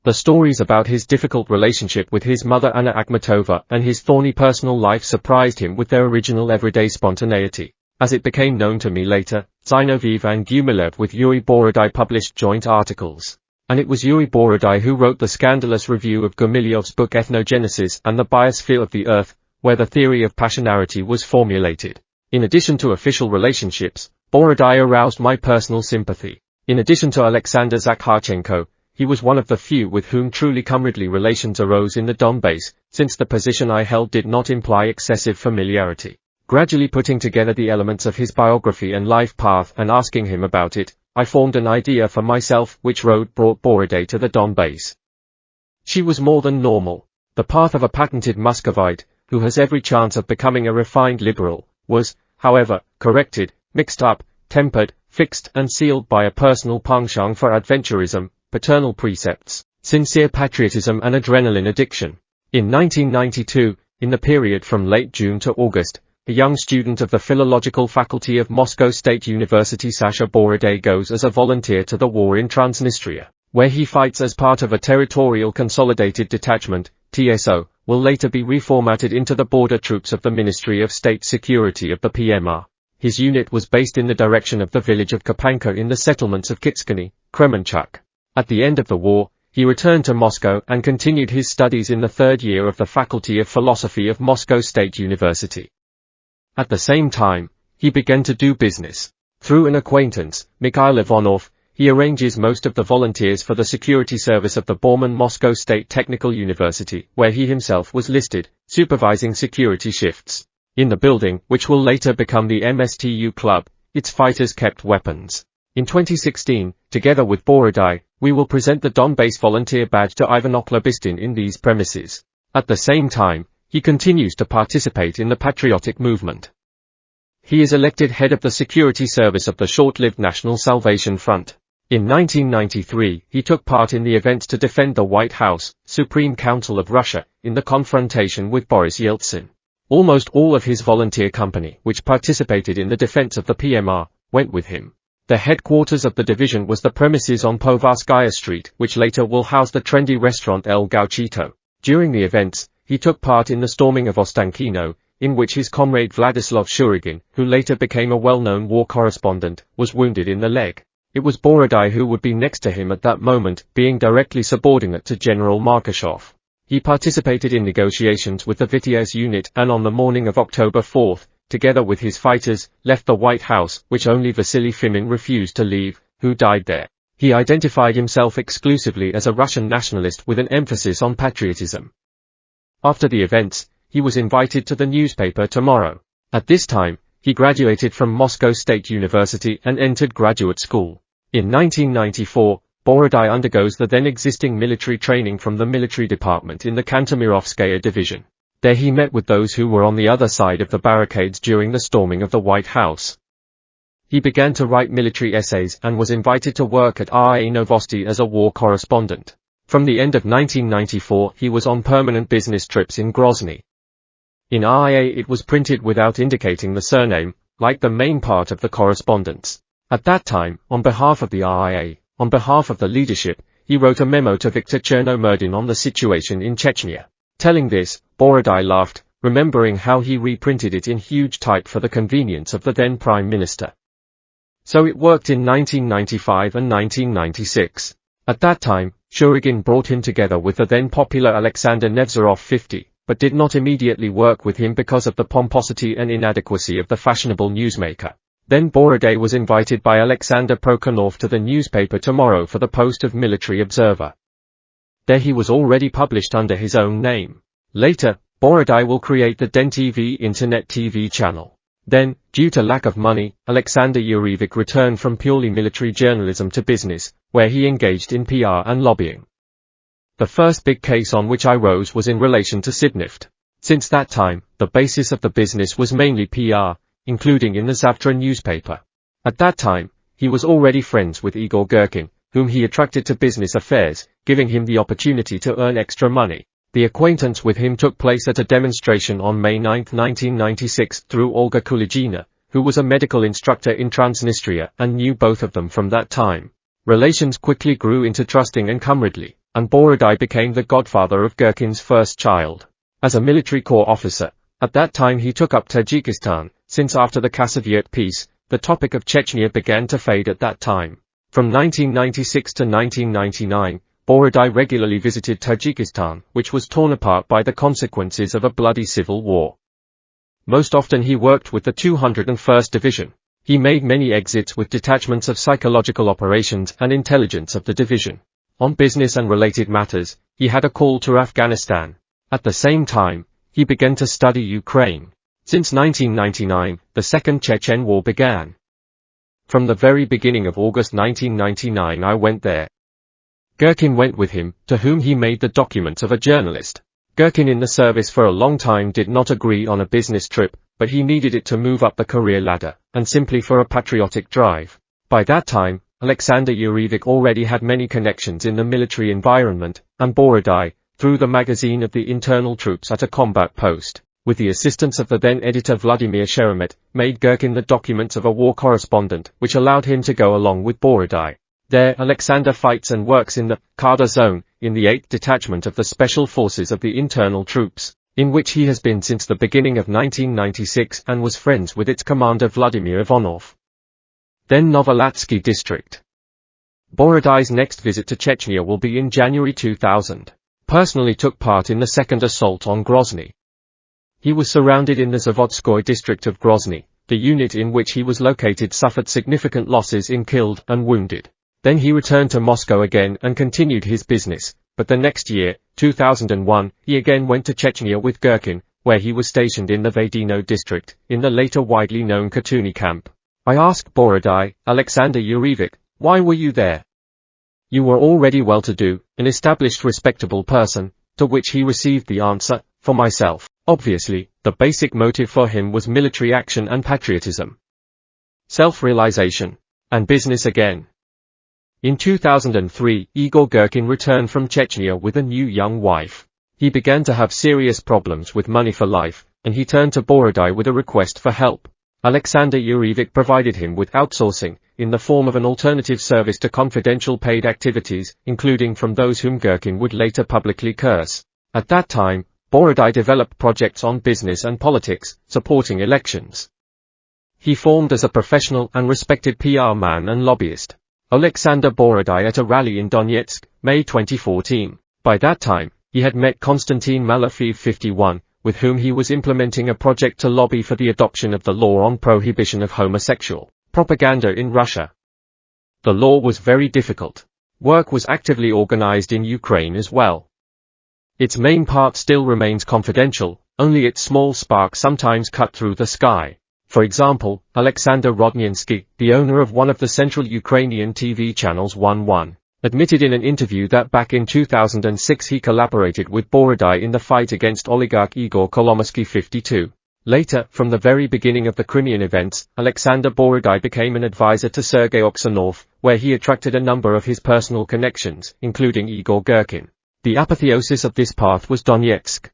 S1: The stories about his difficult relationship with his mother Anna Akhmatova and his thorny personal life surprised him with their original everyday spontaneity. As it became known to me later, Zinoviev and Gumilev with Yuri Borodai published joint articles. And it was Yuri Borodai who wrote the scandalous review of Gumilyov's book Ethnogenesis and the Biosphere of the Earth, where the theory of passionarity was formulated. In addition to official relationships, Borodai aroused my personal sympathy. In addition to Alexander Zakharchenko, he was one of the few with whom truly comradely relations arose in the Donbass, since the position I held did not imply excessive familiarity. Gradually putting together the elements of his biography and life path and asking him about it, I formed an idea for myself which road brought Borodai to the Donbass. She was more than normal. The path of a patented Muscovite, who has every chance of becoming a refined liberal, was, however, corrected, mixed up, tempered, fixed and sealed by a personal penchant for adventurism, paternal precepts, sincere patriotism and adrenaline addiction. In 1992, in the period from late June to August, a young student of the Philological Faculty of Moscow State University Sasha Borodai goes as a volunteer to the war in Transnistria, where he fights as part of a Territorial Consolidated Detachment, TSO, will later be reformatted into the border troops of the Ministry of State Security of the PMR. His unit was based in the direction of the village of Kapanka in the settlements of Kitskany, Kremenchuk. At the end of the war, he returned to Moscow and continued his studies in the third year of the Faculty of Philosophy of Moscow State University. At the same time, he began to do business. Through an acquaintance, Mikhail Ivanov, he arranges most of the volunteers for the security service of the Borman Moscow State Technical University, where he himself was listed, supervising security shifts. In the building, which will later become the MSTU Club, its fighters kept weapons. In 2016, together with Borodai, we will present the Donbass volunteer badge to Ivan Okhlobystin in these premises. At the same time, he continues to participate in the patriotic movement. He is elected head of the security service of the short-lived National Salvation Front. In 1993, he took part in the events to defend the White House, Supreme Council of Russia, in the confrontation with Boris Yeltsin. Almost all of his volunteer company, which participated in the defense of the PMR, went with him. The headquarters of the division was the premises on Povarskaya Street, which later will house the trendy restaurant El Gauchito. During the events, he took part in the storming of Ostankino, in which his comrade Vladislav Shurigin, who later became a well-known war correspondent, was wounded in the leg. It was Borodai who would be next to him at that moment, being directly subordinate to General Markashov. He participated in negotiations with the Vitez unit and on the morning of October 4, together with his fighters, left the White House, which only Vasily Fimin refused to leave, who died there. He identified himself exclusively as a Russian nationalist with an emphasis on patriotism. After the events, he was invited to the newspaper Tomorrow. At this time, he graduated from Moscow State University and entered graduate school. In 1994, Borodai undergoes the then existing military training from the military department in the Kantemirovskaya division. There he met with those who were on the other side of the barricades during the storming of the White House. He began to write military essays and was invited to work at RIA Novosti as a war correspondent. From the end of 1994 he was on permanent business trips in Grozny. In RIA it was printed without indicating the surname, like the main part of the correspondence. At that time, on behalf of the RIA, on behalf of the leadership, he wrote a memo to Viktor Chernomyrdin on the situation in Chechnya. Telling this, Borodai laughed, remembering how he reprinted it in huge type for the convenience of the then Prime Minister. So it worked in 1995 and 1996. At that time, Shurigin brought him together with the then popular Alexander Nevzorov 50, but did not immediately work with him because of the pomposity and inadequacy of the fashionable newsmaker. Then Borodai was invited by Alexander Prokhanov to the newspaper Tomorrow for the post of military observer. There he was already published under his own name. Later, Borodai will create the Den TV internet TV channel. Then, due to lack of money, Alexander Yurevich returned from purely military journalism to business, where he engaged in PR and lobbying. The first big case on which I rose was in relation to Sibneft. Since that time, the basis of the business was mainly PR, including in the Zavtra newspaper. At that time, he was already friends with Igor Girkin, whom he attracted to business affairs, giving him the opportunity to earn extra money. The acquaintance with him took place at a demonstration on May 9, 1996 through Olga Kuligina, who was a medical instructor in Transnistria and knew both of them from that time. Relations quickly grew into trusting and comradely, and Borodai became the godfather of Girkin's first child. As a military corps officer, at that time he took up Tajikistan, since after the Khasavyet peace, the topic of Chechnya began to fade at that time. From 1996 to 1999, Borodai regularly visited Tajikistan, which was torn apart by the consequences of a bloody civil war. Most often he worked with the 201st Division. He made many exits with detachments of psychological operations and intelligence of the division. On business and related matters, he had a call to Afghanistan. At the same time, he began to study Ukraine. Since 1999, the Second Chechen War began. From the very beginning of August 1999 I went there. Girkin went with him, to whom he made the documents of a journalist. Girkin in the service for a long time did not agree on a business trip, but he needed it to move up the career ladder, and simply for a patriotic drive. By that time, Alexander Yurevich already had many connections in the military environment, and Borodai, through the magazine of the internal troops at a combat post, with the assistance of the then editor Vladimir Sheremet, made Girkin the documents of a war correspondent, which allowed him to go along with Borodai. There Alexander fights and works in the Kada zone, in the 8th detachment of the Special Forces of the internal troops, in which he has been since the beginning of 1996 and was friends with its commander Vladimir Ivanov. Then Novolatsky district. Borodai's next visit to Chechnya will be in January 2000. Personally took part in the second assault on Grozny. He was surrounded in the Zavodskoy district of Grozny. The unit in which he was located suffered significant losses in killed and wounded. Then he returned to Moscow again and continued his business, but the next year, 2001, he again went to Chechnya with Girkin, where he was stationed in the Vaydino district, in the later widely known Katuni camp. I asked Borodai, Alexander Yurevich, why were you there? You were already well-to-do, an established respectable person, to which he received the answer, for myself. Obviously, the basic motive for him was military action and patriotism. Self-realization. And business again. In 2003, Igor Girkin returned from Chechnya with a new young wife. He began to have serious problems with money for life, and he turned to Borodai with a request for help. Alexander Yurevich provided him with outsourcing, in the form of an alternative service to confidential paid activities, including from those whom Girkin would later publicly curse. At that time, Borodai developed projects on business and politics, supporting elections. He formed as a professional and respected PR man and lobbyist. Alexander Borodai at a rally in Donetsk, May 2014. By that time, he had met Konstantin Malafeev 51, with whom he was implementing a project to lobby for the adoption of the law on prohibition of homosexual propaganda in Russia. The law was very difficult. Work was actively organized in Ukraine as well. Its main part still remains confidential, only its small spark sometimes cut through the sky. For example, Alexander Rodnyansky, the owner of one of the central Ukrainian TV channels 1, admitted in an interview that back in 2006 he collaborated with Borodai in the fight against oligarch Igor Kolomoisky 52. Later, from the very beginning of the Crimean events, Alexander Borodai became an advisor to Sergei Oksanov, where he attracted a number of his personal connections, including Igor Girkin. The apotheosis of this path was Donetsk.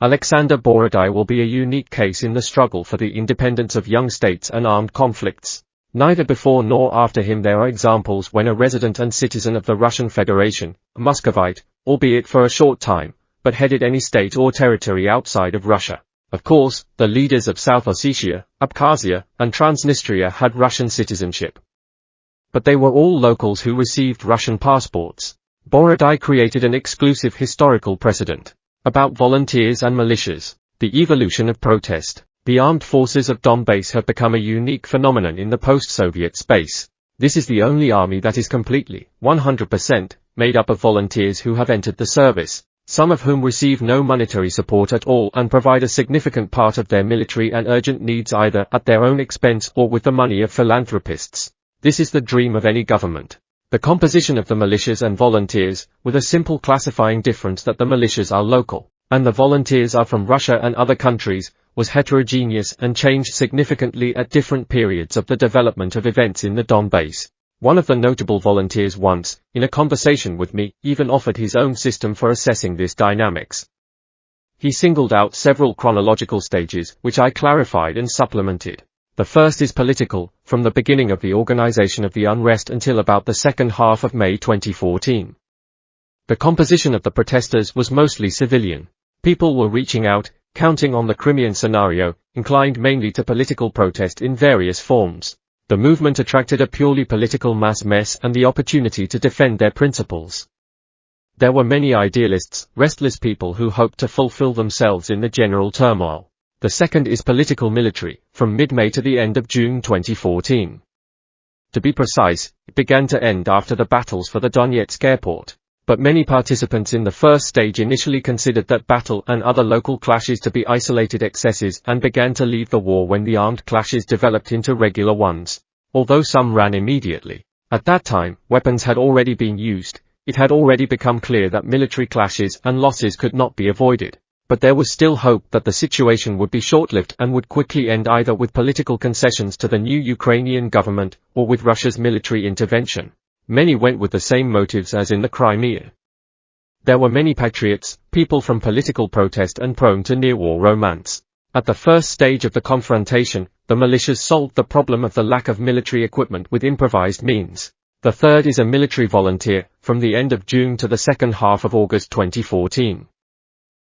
S1: Alexander Borodai will be a unique case in the struggle for the independence of young states and armed conflicts. Neither before nor after him there are examples when a resident and citizen of the Russian Federation, a Muscovite, albeit for a short time, but headed any state or territory outside of Russia. Of course, the leaders of South Ossetia, Abkhazia, and Transnistria had Russian citizenship. But they were all locals who received Russian passports. Borodai created an exclusive historical precedent. About volunteers and militias, the evolution of protest. The armed forces of Donbass have become a unique phenomenon in the post-Soviet space. This is the only army that is completely, 100%, made up of volunteers who have entered the service, some of whom receive no monetary support at all and provide a significant part of their military and urgent needs either at their own expense or with the money of philanthropists. This is the dream of any government. The composition of the militias and volunteers, with a simple classifying difference that the militias are local, and the volunteers are from Russia and other countries, was heterogeneous and changed significantly at different periods of the development of events in the Donbass. One of the notable volunteers once, in a conversation with me, even offered his own system for assessing this dynamics. He singled out several chronological stages, which I clarified and supplemented. The first is political, from the beginning of the organization of the unrest until about the second half of May 2014. The composition of the protesters was mostly civilian. People were reaching out, counting on the Crimean scenario, inclined mainly to political protest in various forms. The movement attracted a purely political mass and the opportunity to defend their principles. There were many idealists, restless people who hoped to fulfill themselves in the general turmoil. The second is political military, from mid-May to the end of June 2014. To be precise, it began to end after the battles for the Donetsk airport. But many participants in the first stage initially considered that battle and other local clashes to be isolated excesses and began to leave the war when the armed clashes developed into regular ones. Although some ran immediately. At that time, weapons had already been used. It had already become clear that military clashes and losses could not be avoided. But there was still hope that the situation would be short-lived and would quickly end either with political concessions to the new Ukrainian government or with Russia's military intervention. Many went with the same motives as in the Crimea. There were many patriots, people from political protest and prone to near-war romance. At the first stage of the confrontation, the militias solved the problem of the lack of military equipment with improvised means. The third is a military volunteer, from the end of June to the second half of August 2014.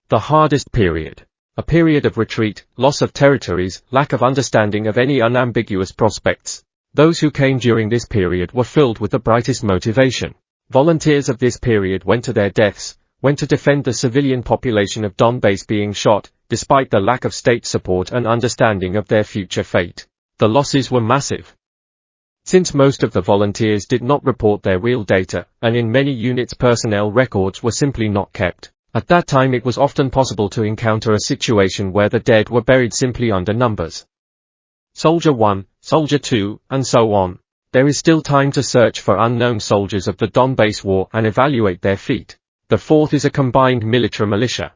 S1: The hardest period. A period of retreat, loss of territories, lack of understanding of any unambiguous prospects. Those who came during this period were filled with the brightest motivation. Volunteers of this period went to their deaths, went to defend the civilian population of Donbass being shot, despite the lack of state support and understanding of their future fate. The losses were massive. Since most of the volunteers did not report their real data, and in many units personnel records were simply not kept, at that time it was often possible to encounter a situation where the dead were buried simply under numbers. Soldier 1, Soldier 2, and so on. There is still time to search for unknown soldiers of the Donbass War and evaluate their feat. The fourth is a combined military militia.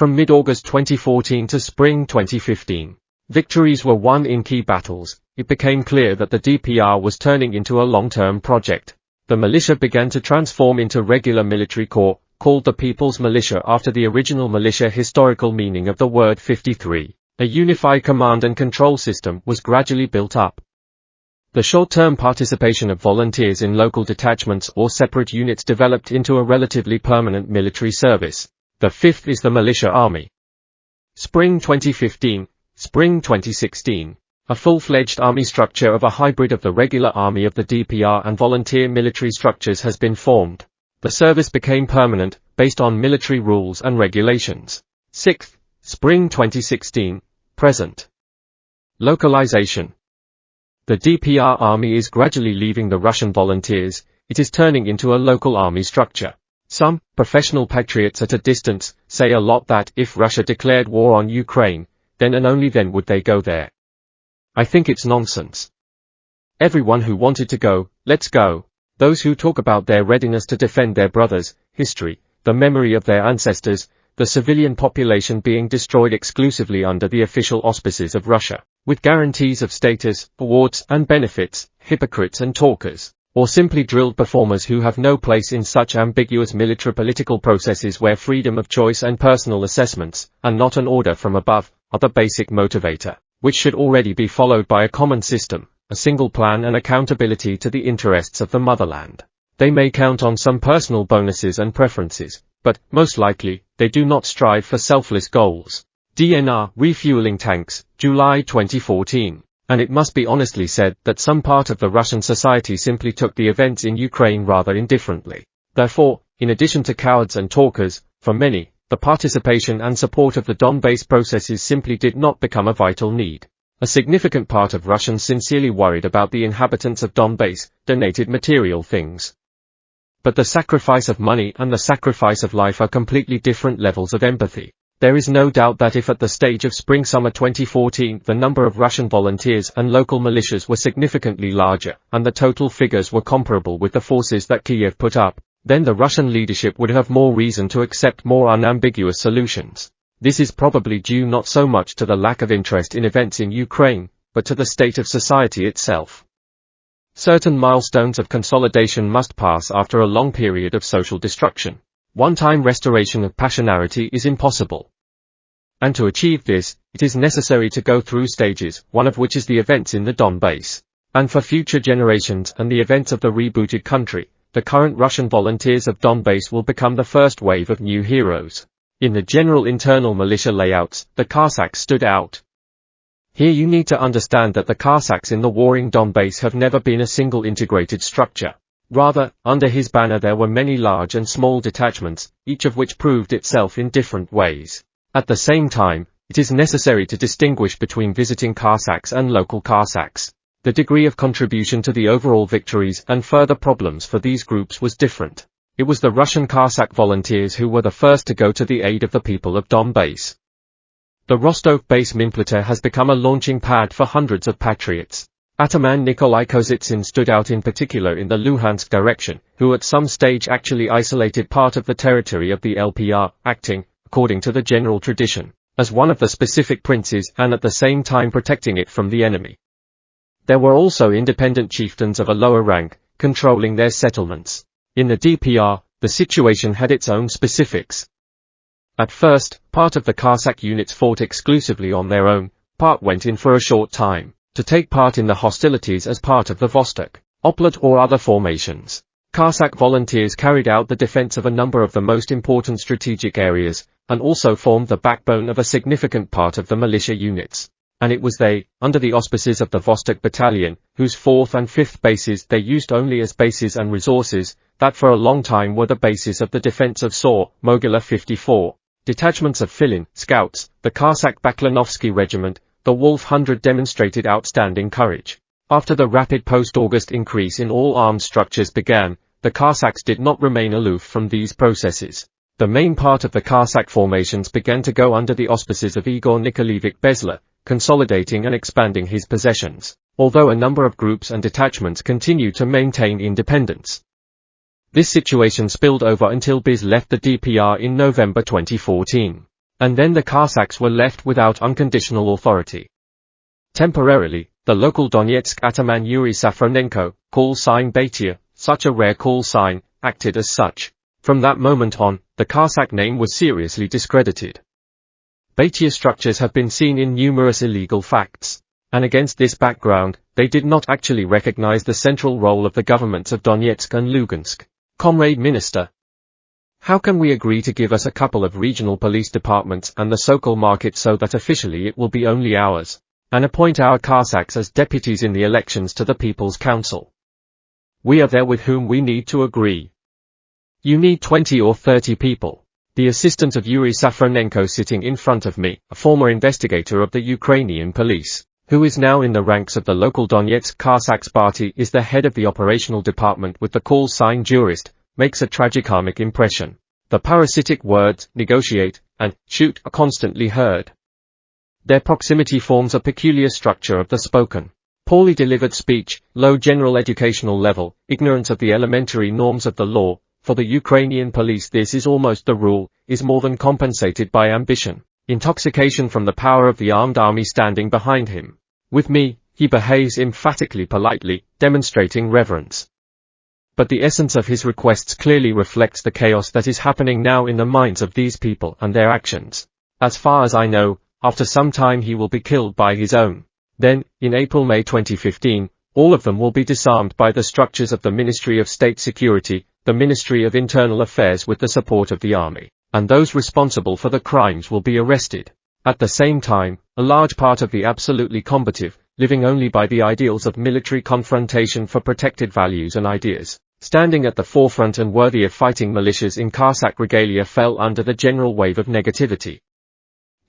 S1: From mid-August 2014 to spring 2015, victories were won in key battles. It became clear that the DPR was turning into a long-term project. The militia began to transform into regular military corps, called the People's Militia after the original militia historical meaning of the word 53. A unified command and control system was gradually built up. The short-term participation of volunteers in local detachments or separate units developed into a relatively permanent military service. The fifth is the militia army. Spring 2015, spring 2016. A full-fledged army structure of a hybrid of the regular army of the DPR and volunteer military structures has been formed. The service became permanent, based on military rules and regulations. 6th, spring 2016, present. Localization. The DPR army is gradually leaving the Russian volunteers. It is turning into a local army structure. Some professional patriots at a distance say a lot that if Russia declared war on Ukraine, then and only then would they go there. I think it's nonsense. Everyone who wanted to go, let's go. Those who talk about their readiness to defend their brothers, history, the memory of their ancestors, the civilian population being destroyed exclusively under the official auspices of Russia, with guarantees of status, awards and benefits, hypocrites and talkers, or simply drilled performers who have no place in such ambiguous military-political processes where freedom of choice and personal assessments, and not an order from above, are the basic motivator, which should already be followed by a common system, a single plan and accountability to the interests of the motherland. They may count on some personal bonuses and preferences, but, most likely, they do not strive for selfless goals. DNR, Refueling Tanks, July 2014. And it must be honestly said that some part of the Russian society simply took the events in Ukraine rather indifferently. Therefore, in addition to cowards and talkers, for many, the participation and support of the Donbass processes simply did not become a vital need. A significant part of Russians sincerely worried about the inhabitants of Donbass, donated material things. But the sacrifice of money and the sacrifice of life are completely different levels of empathy. There is no doubt that if at the stage of spring-summer 2014 the number of Russian volunteers and local militias were significantly larger, and the total figures were comparable with the forces that Kiev put up, then the Russian leadership would have more reason to accept more unambiguous solutions. This is probably due not so much to the lack of interest in events in Ukraine, but to the state of society itself. Certain milestones of consolidation must pass after a long period of social destruction. One-time restoration of passionarity is impossible. And to achieve this, it is necessary to go through stages, one of which is the events in the Donbass. And for future generations and the events of the rebooted country, the current Russian volunteers of Donbass will become the first wave of new heroes. In the general internal militia layouts, the Cossacks stood out. Here you need to understand that the Cossacks in the warring Donbass have never been a single integrated structure. Rather, under his banner there were many large and small detachments, each of which proved itself in different ways. At the same time, it is necessary to distinguish between visiting Cossacks and local Cossacks. The degree of contribution to the overall victories and further problems for these groups was different. It was the Russian Cossack volunteers who were the first to go to the aid of the people of Donbass. The Rostov base Minplata has become a launching pad for hundreds of patriots. Ataman Nikolai Kozitsyn stood out in particular in the Luhansk direction, who at some stage actually isolated part of the territory of the LPR, acting, according to the general tradition, as one of the specific princes and at the same time protecting it from the enemy. There were also independent chieftains of a lower rank, controlling their settlements. In the DPR, the situation had its own specifics. At first, part of the Cossack units fought exclusively on their own, part went in for a short time, to take part in the hostilities as part of the Vostok, Oplet or other formations. Cossack volunteers carried out the defense of a number of the most important strategic areas, and also formed the backbone of a significant part of the militia units. And it was they, under the auspices of the Vostok Battalion, whose 4th and 5th bases they used only as bases and resources, that for a long time were the basis of the defense of Sor, Mogyla 54. Detachments of Filin, Scouts, the Cossack Baklanovsky Regiment, the Wolf 100 demonstrated outstanding courage. After the rapid post-August increase in all armed structures began, the Cossacks did not remain aloof from these processes. The main part of the Cossack formations began to go under the auspices of Igor Nikolaevich Bezla, consolidating and expanding his possessions, although a number of groups and detachments continued to maintain independence. This situation spilled over until Biz left the DPR in November 2014. And then the Cossacks were left without unconditional authority. Temporarily, the local Donetsk ataman Yuri Safronenko, call sign Batia, such a rare call sign, acted as such. From that moment on, the Cossack name was seriously discredited. Batia structures have been seen in numerous illegal facts. And against this background, they did not actually recognize the central role of the governments of Donetsk and Lugansk. Comrade Minister, how can we agree to give us a couple of regional police departments and the Sokol market so that officially it will be only ours, and appoint our Cossacks as deputies in the elections to the People's Council? We are there with whom we need to agree. You need 20 or 30 people. The assistant of Yuri Safronenko sitting in front of me, a former investigator of the Ukrainian police, who is now in the ranks of the local Donetsk Cossacks party, is the head of the operational department with the call sign jurist, makes a tragicomic impression. The parasitic words, negotiate, and shoot are constantly heard. Their proximity forms a peculiar structure of the spoken, poorly delivered speech, low general educational level, ignorance of the elementary norms of the law. For the Ukrainian police this is almost the rule, is more than compensated by ambition, intoxication from the power of the armed army standing behind him. With me, he behaves emphatically politely, demonstrating reverence. But the essence of his requests clearly reflects the chaos that is happening now in the minds of these people and their actions. As far as I know, after some time he will be killed by his own. Then, in April-May 2015, all of them will be disarmed by the structures of the Ministry of State Security, the Ministry of Internal Affairs with the support of the army, and those responsible for the crimes will be arrested. At the same time, a large part of the absolutely combative, living only by the ideals of military confrontation for protected values and ideas, standing at the forefront and worthy of fighting militias in Cossack regalia fell under the general wave of negativity.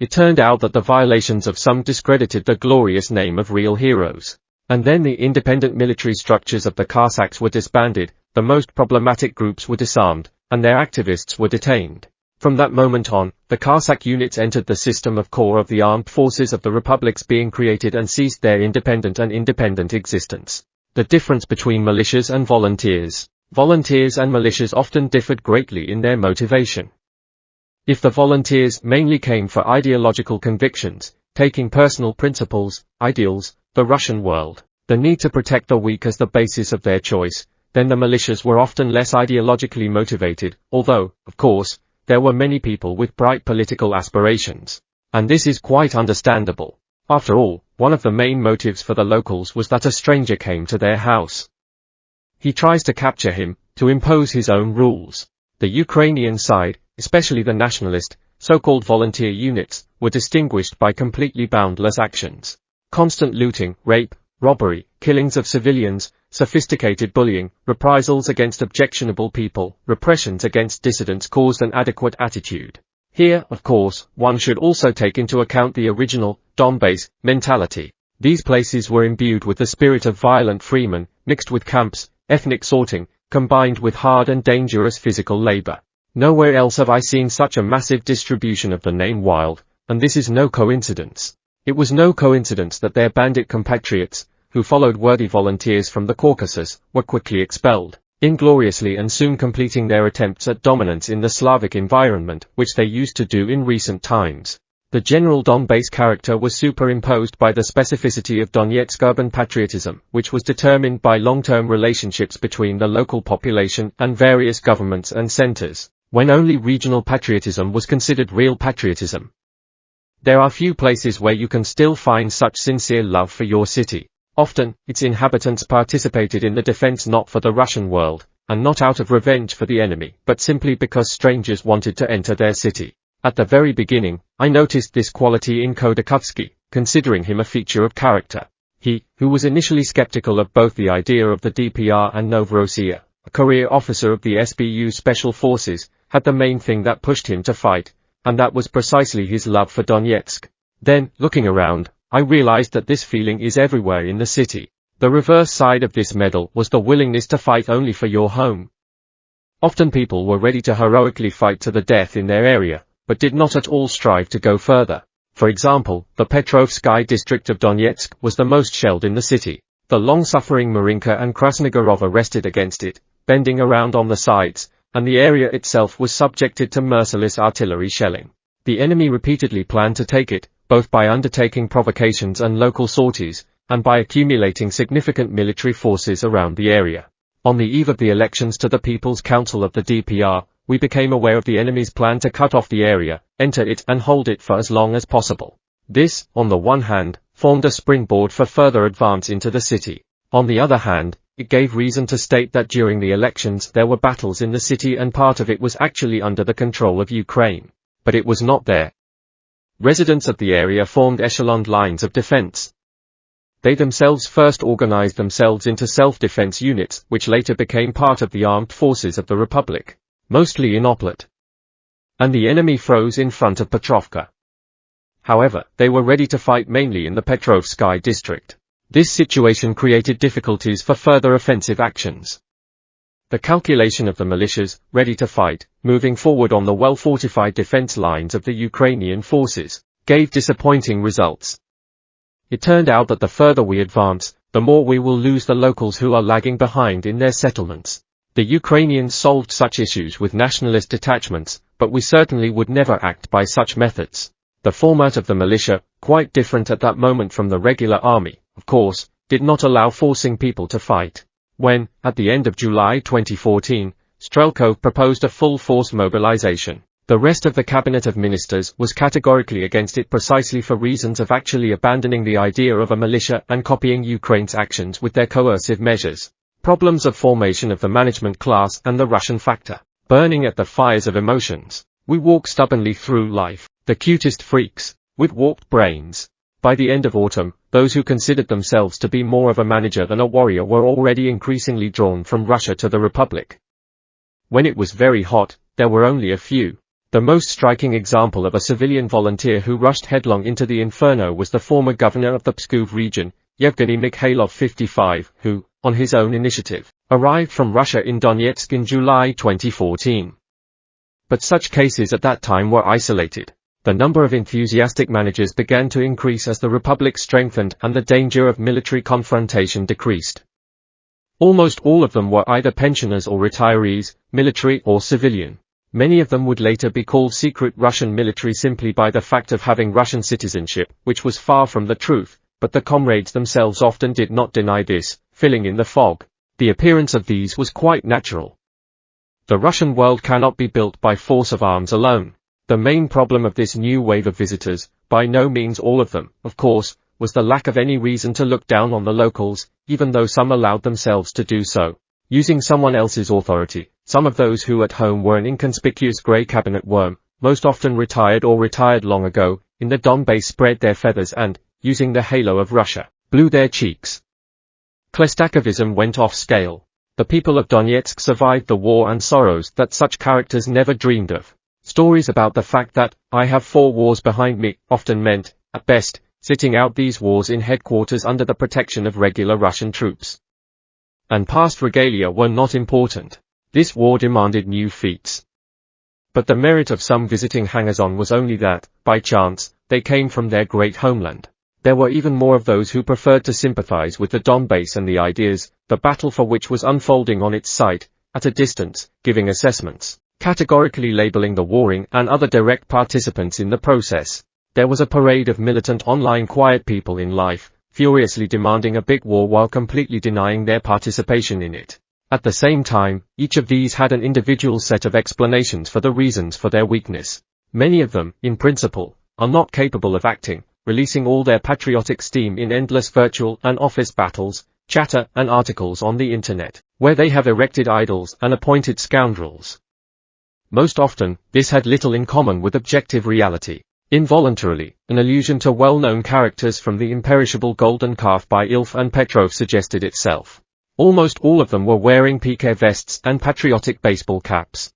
S1: It turned out that the violations of some discredited the glorious name of real heroes. And then the independent military structures of the Cossacks were disbanded, the most problematic groups were disarmed, and their activists were detained. From that moment on, the Cossack units entered the system of corps of the armed forces of the republics being created and ceased their independent existence. The difference between militias and volunteers. Volunteers and militias often differed greatly in their motivation. If the volunteers mainly came for ideological convictions, taking personal principles, ideals, the Russian world, the need to protect the weak as the basis of their choice, then the militias were often less ideologically motivated, although, of course, there were many people with bright political aspirations. And this is quite understandable. After all, one of the main motives for the locals was that a stranger came to their house. He tries to capture him, to impose his own rules. The Ukrainian side, especially the nationalist, so-called volunteer units, were distinguished by completely boundless actions. Constant looting, rape, robbery, killings of civilians, sophisticated bullying, reprisals against objectionable people, repressions against dissidents caused an adequate attitude. Here, of course, one should also take into account the original, Donbass, mentality. These places were imbued with the spirit of violent freemen, mixed with camps, ethnic sorting, combined with hard and dangerous physical labor. Nowhere else have I seen such a massive distribution of the name wild, and this is no coincidence. It was no coincidence that their bandit compatriots, who followed worthy volunteers from the Caucasus, were quickly expelled, ingloriously and soon completing their attempts at dominance in the Slavic environment, which they used to do in recent times. The general Donbass character was superimposed by the specificity of Donetsk urban patriotism, which was determined by long-term relationships between the local population and various governments and centers, when only regional patriotism was considered real patriotism. There are few places where you can still find such sincere love for your city. Often, its inhabitants participated in the defense not for the Russian world, and not out of revenge for the enemy, but simply because strangers wanted to enter their city. At the very beginning, I noticed this quality in Khodorkovsky, considering him a feature of character. He, who was initially skeptical of both the idea of the DPR and Novorossiya, a career officer of the SBU Special Forces, had the main thing that pushed him to fight, and that was precisely his love for Donetsk. Then, looking around, I realized that this feeling is everywhere in the city. The reverse side of this medal was the willingness to fight only for your home. Often people were ready to heroically fight to the death in their area, but did not at all strive to go further. For example, the Petrovsky district of Donetsk was the most shelled in the city. The long-suffering Marinka and Krasnogorov rested against it, bending around on the sides, and the area itself was subjected to merciless artillery shelling. The enemy repeatedly planned to take it, both by undertaking provocations and local sorties, and by accumulating significant military forces around the area. On the eve of the elections to the People's Council of the DPR, we became aware of the enemy's plan to cut off the area, enter it and hold it for as long as possible. This, on the one hand, formed a springboard for further advance into the city. On the other hand, it gave reason to state that during the elections there were battles in the city and part of it was actually under the control of Ukraine. But it was not there. Residents of the area formed echeloned lines of defense. They themselves first organized themselves into self-defense units, which later became part of the armed forces of the Republic, mostly in Oplet. And the enemy froze in front of Petrovka. However, they were ready to fight mainly in the Petrovsky district. This situation created difficulties for further offensive actions. The calculation of the militias, ready to fight, moving forward on the well-fortified defense lines of the Ukrainian forces, gave disappointing results. It turned out that the further we advance, the more we will lose the locals who are lagging behind in their settlements. The Ukrainians solved such issues with nationalist detachments, but we certainly would never act by such methods. The format of the militia, quite different at that moment from the regular army, of course, did not allow forcing people to fight. When, at the end of July 2014, Strelkov proposed a full-force mobilization, the rest of the cabinet of ministers was categorically against it precisely for reasons of actually abandoning the idea of a militia and copying Ukraine's actions with their coercive measures. Problems of formation of the management class and the Russian factor, burning at the fires of emotions. We walk stubbornly through life, the cutest freaks, with warped brains. By the end of autumn, those who considered themselves to be more of a manager than a warrior were already increasingly drawn from Russia to the Republic. When it was very hot, there were only a few. The most striking example of a civilian volunteer who rushed headlong into the inferno was the former governor of the Pskov region, Yevgeny Mikhailov 55, who, on his own initiative, arrived from Russia in Donetsk in July 2014. But such cases at that time were isolated. The number of enthusiastic managers began to increase as the Republic strengthened and the danger of military confrontation decreased. Almost all of them were either pensioners or retirees, military or civilian. Many of them would later be called secret Russian military simply by the fact of having Russian citizenship, which was far from the truth, but the comrades themselves often did not deny this, filling in the fog. The appearance of these was quite natural. The Russian world cannot be built by force of arms alone. The main problem of this new wave of visitors, by no means all of them, of course, was the lack of any reason to look down on the locals, even though some allowed themselves to do so. Using someone else's authority, some of those who at home were an inconspicuous grey cabinet worm, most often retired or retired long ago, in the Donbass spread their feathers and, using the halo of Russia, blew their cheeks. Klestakovism went off scale. The people of Donetsk survived the war and sorrows that such characters never dreamed of. Stories about the fact that, I have 4 wars behind me, often meant, at best, sitting out these wars in headquarters under the protection of regular Russian troops. And past regalia were not important. This war demanded new feats. But the merit of some visiting hangers-on was only that, by chance, they came from their great homeland. There were even more of those who preferred to sympathize with the Donbass and the ideas, the battle for which was unfolding on its site, at a distance, giving assessments, categorically labeling the warring and other direct participants in the process. There was a parade of militant online quiet people in life, furiously demanding a big war while completely denying their participation in it. At the same time, each of these had an individual set of explanations for the reasons for their weakness. Many of them, in principle, are not capable of acting, releasing all their patriotic steam in endless virtual and office battles, chatter and articles on the internet, where they have erected idols and appointed scoundrels. Most often, this had little in common with objective reality. Involuntarily, an allusion to well-known characters from the imperishable Golden Calf by Ilf and Petrov suggested itself. Almost all of them were wearing piqué vests and patriotic baseball caps.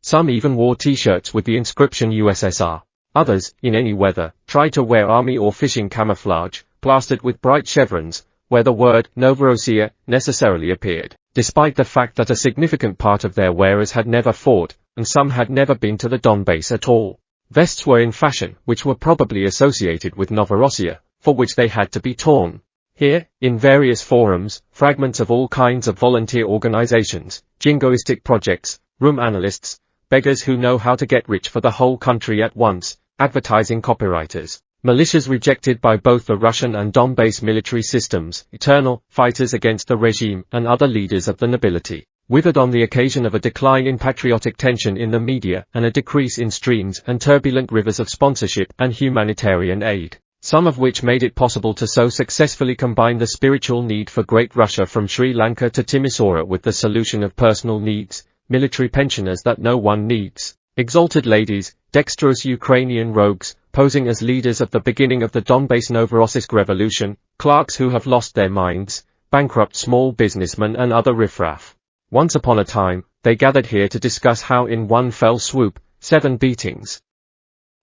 S1: Some even wore t-shirts with the inscription USSR. Others, in any weather, tried to wear army or fishing camouflage, plastered with bright chevrons, where the word Novorossiya necessarily appeared, despite the fact that a significant part of their wearers had never fought, and some had never been to the Donbass at all. Vests were in fashion, which were probably associated with Novorossiya, for which they had to be torn. Here, in various forums, fragments of all kinds of volunteer organizations, jingoistic projects, room analysts, beggars who know how to get rich for the whole country at once, advertising copywriters, militias rejected by both the Russian and Donbass military systems, eternal fighters against the regime, and other leaders of the nobility, withered on the occasion of a decline in patriotic tension in the media and a decrease in streams and turbulent rivers of sponsorship and humanitarian aid, some of which made it possible to so successfully combine the spiritual need for Great Russia from Sri Lanka to Timisoara with the solution of personal needs, military pensioners that no one needs, exalted ladies, dexterous Ukrainian rogues, posing as leaders of the beginning of the Donbass Novorossiysk revolution, clerks who have lost their minds, bankrupt small businessmen and other riffraff. Once upon a time, they gathered here to discuss how in one fell swoop, 7 beatings.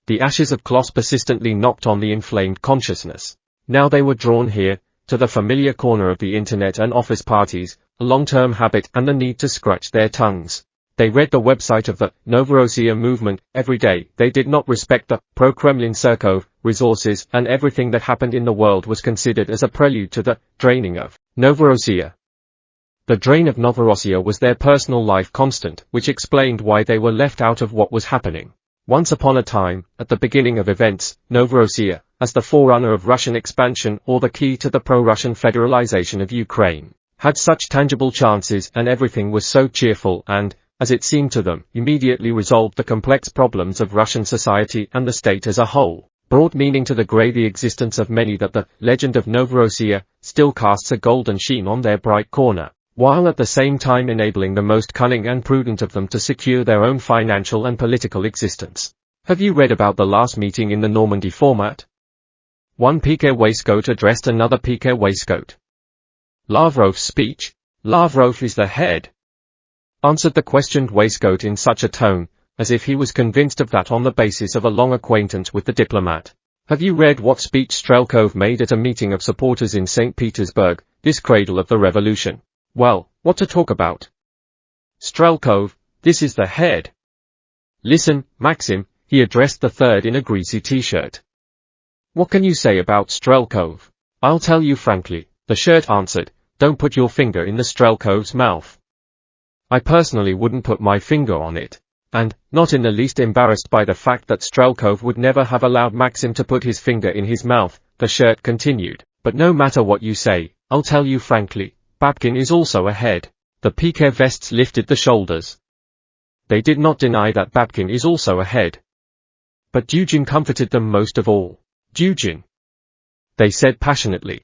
S1: The ashes of Kloss persistently knocked on the inflamed consciousness. Now they were drawn here, to the familiar corner of the internet and office parties, a long-term habit and the need to scratch their tongues. They read the website of the Novorossiya movement every day. They did not respect the pro-Kremlin Surkov resources, and everything that happened in the world was considered as a prelude to the draining of Novorossiya. The drain of Novorossiya was their personal life constant, which explained why they were left out of what was happening. Once upon a time, at the beginning of events, Novorossiya, as the forerunner of Russian expansion or the key to the pro-Russian federalization of Ukraine, had such tangible chances, and everything was so cheerful and, as it seemed to them, immediately resolved the complex problems of Russian society and the state as a whole, brought meaning to the gravy existence of many that the legend of Novorossiya still casts a golden sheen on their bright corner, while at the same time enabling the most cunning and prudent of them to secure their own financial and political existence. Have you read about the last meeting in the Normandy format? One piqué waistcoat addressed another piqué waistcoat. Lavrov's speech? Lavrov is the head, answered the questioned waistcoat in such a tone, as if he was convinced of that on the basis of a long acquaintance with the diplomat. Have you read what speech Strelkov made at a meeting of supporters in St. Petersburg, this cradle of the revolution? Well, what to talk about? Strelkov, this is the head. Listen, Maxim, he addressed the third in a greasy t-shirt. What can you say about Strelkov? I'll tell you frankly, the shirt answered, don't put your finger in the Strelkov's mouth. I personally wouldn't put my finger on it, and, not in the least embarrassed by the fact that Strelkov would never have allowed Maxim to put his finger in his mouth, the shirt continued, but no matter what you say, I'll tell you frankly, Babkin is also a head. The piqué vests lifted the shoulders. They did not deny that Babkin is also a head. But Dugin comforted them most of all. Dugin, they said passionately.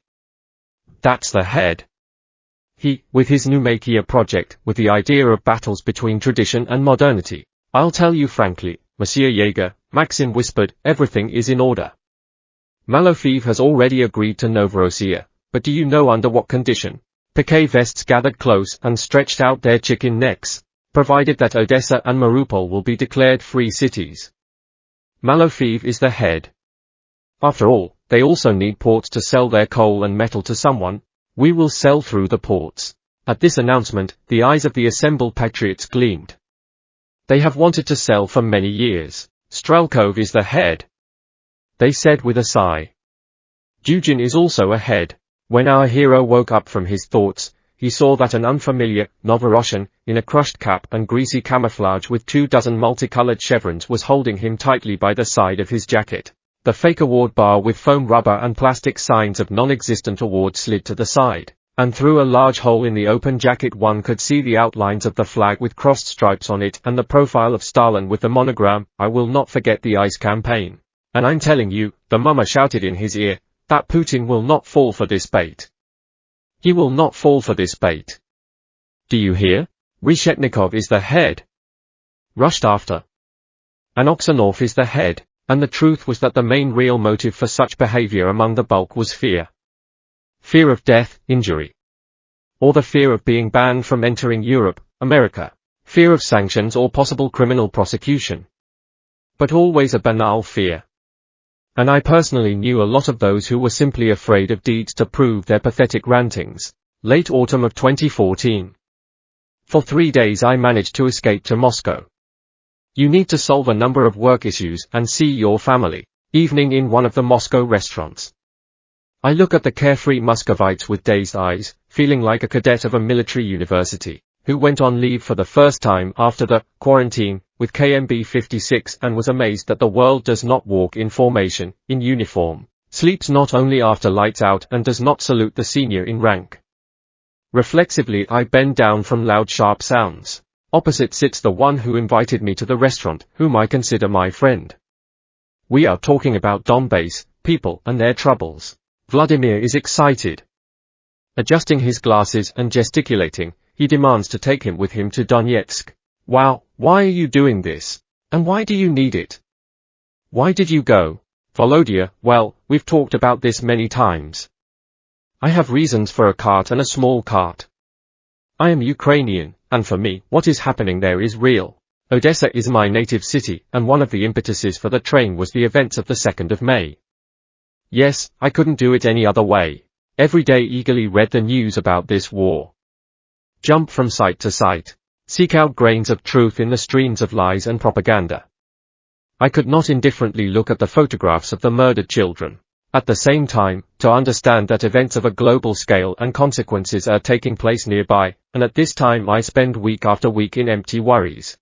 S1: That's the head. He, with his Numakia project, with the idea of battles between tradition and modernity. I'll tell you frankly, Monsieur Jaeger, Maxim whispered, everything is in order. Malofeev has already agreed to Novorossiya, but do you know under what condition? Piqué vests gathered close and stretched out their chicken necks, provided that Odessa and Mariupol will be declared free cities. Malofeev is the head. After all, they also need ports to sell their coal and metal to someone. We will sell through the ports. At this announcement, the eyes of the assembled patriots gleamed. They have wanted to sell for many years. Strelkov is the head, they said with a sigh. Dugin is also a head. When our hero woke up from his thoughts, he saw that an unfamiliar Novorossian, in a crushed cap and greasy camouflage with 24 multicolored chevrons, was holding him tightly by the side of his jacket. The fake award bar with foam rubber and plastic signs of non-existent award slid to the side, and through a large hole in the open jacket one could see the outlines of the flag with crossed stripes on it and the profile of Stalin with the monogram, I will not forget the ice campaign. And I'm telling you, the mummer shouted in his ear, that Putin will not fall for this bait. He will not fall for this bait. Do you hear? Reshetnikov is the head. Rushed after. And Oksonov is the head. And the truth was that the main real motive for such behavior among the bulk was fear. Fear of death, injury. Or the fear of being banned from entering Europe, America. Fear of sanctions or possible criminal prosecution. But always a banal fear. And I personally knew a lot of those who were simply afraid of deeds to prove their pathetic rantings. Late autumn of 2014. For 3 days I managed to escape to Moscow. You need to solve a number of work issues and see your family. Evening in one of the Moscow restaurants. I look at the carefree Muscovites with dazed eyes, feeling like a cadet of a military university. who went on leave for the first time after the quarantine with KMB 56 and was amazed that the world does not walk in formation, in uniform, sleeps not only after lights out and does not salute the senior in rank. Reflexively I bend down from loud sharp sounds. Opposite sits the one who invited me to the restaurant, whom I consider my friend. We are talking about Donbass, people and their troubles. Vladimir is excited. Adjusting his glasses and gesticulating, he demands to take him with him to Donetsk. Wow, why are you doing this? And why do you need it? Why did you go? Volodya, well, we've talked about this many times. I have reasons for a cart and a small cart. I am Ukrainian, and for me, what is happening there is real. Odessa is my native city, and one of the impetuses for the train was the events of the 2nd of May. Yes, I couldn't do it any other way. Every day eagerly read the news about this war. Jump from site to site. Seek out grains of truth in the streams of lies and propaganda. I could not indifferently look at the photographs of the murdered children. At the same time, to understand that events of a global scale and consequences are taking place nearby, and at this time I spend week after week in empty worries.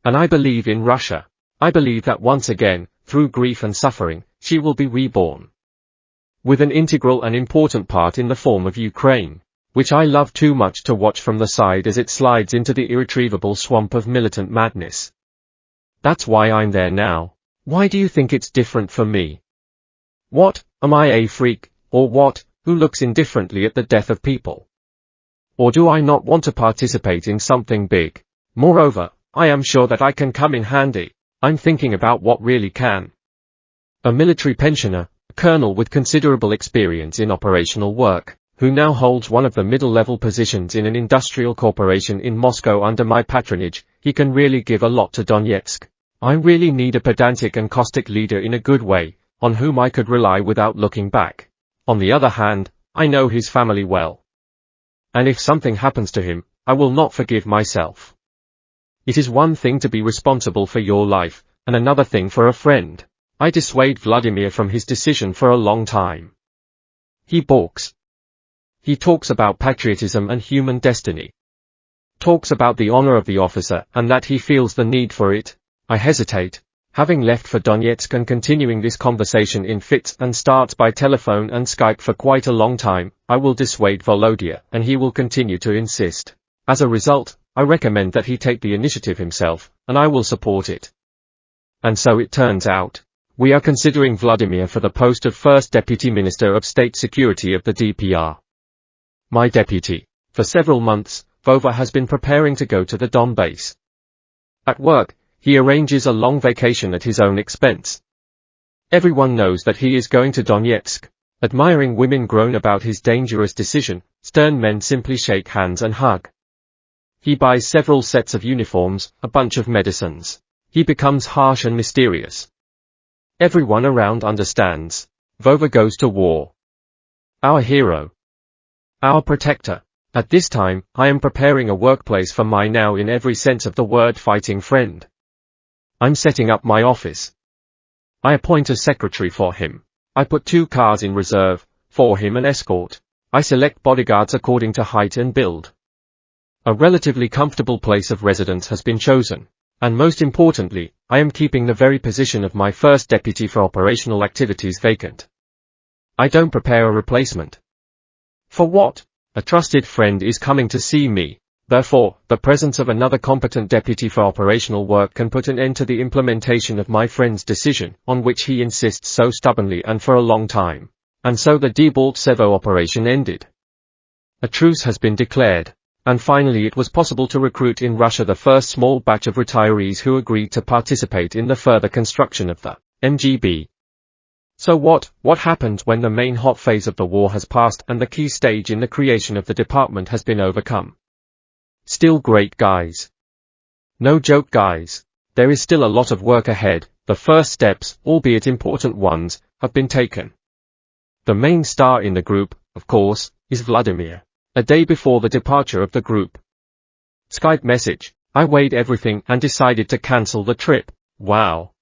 S1: And I believe in Russia. I believe that once again, through grief and suffering, she will be reborn. With an integral and important part in the form of Ukraine, which I love too much to watch from the side as it slides into the irretrievable swamp of militant madness. That's why I'm there now. Why do you think it's different for me? What, am I a freak, or what, who looks indifferently at the death of people? Or do I not want to participate in something big? Moreover, I am sure that I can come in handy. I'm thinking about what really can. A military pensioner, a colonel with considerable experience in operational work, who now holds one of the middle-level positions in an industrial corporation in Moscow under my patronage, he can really give a lot to Donetsk. I really need a pedantic and caustic leader in a good way, on whom I could rely without looking back. On the other hand, I know his family well. And if something happens to him, I will not forgive myself. It is one thing to be responsible for your life, and another thing for a friend. I dissuade Vladimir from his decision for a long time. He balks. He talks about patriotism and human destiny. Talks about the honor of the officer and that he feels the need for it. I hesitate. Having left for Donetsk and continuing this conversation in fits and starts by telephone and Skype for quite a long time, I will dissuade Volodya, and he will continue to insist. As a result, I recommend that he take the initiative himself, and I will support it. And so it turns out. We are considering Vladimir for the post of First Deputy Minister of State Security of the DPR. My deputy. For several months, Vova has been preparing to go to the Donbass. At work, he arranges a long vacation at his own expense. Everyone knows that he is going to Donetsk. Admiring women groan about his dangerous decision, stern men simply shake hands and hug. He buys several sets of uniforms, a bunch of medicines. He becomes harsh and mysterious. Everyone around understands. Vova goes to war. Our hero. Our protector. At this time, I am preparing a workplace for my now in every sense of the word fighting friend. I'm setting up my office. I appoint a secretary for him. I put 2 cars in reserve, for him an escort. I select bodyguards according to height and build. A relatively comfortable place of residence has been chosen. And most importantly, I am keeping the very position of my first deputy for operational activities vacant. I don't prepare a replacement. For what? A trusted friend is coming to see me. Therefore, the presence of another competent deputy for operational work can put an end to the implementation of my friend's decision, on which he insists so stubbornly and for a long time. And so the Debaltsevo operation ended. A truce has been declared. And finally it was possible to recruit in Russia the first small batch of retirees who agreed to participate in the further construction of the MGB. So what happened when the main hot phase of the war has passed and the key stage in the creation of the department has been overcome? Still great, guys. No joke, guys. There is still a lot of work ahead. The first steps, albeit important ones, have been taken. The main star in the group, of course, is Vladimir. A day before the departure of the group. Skype message. I weighed everything and decided to cancel the trip. Wow.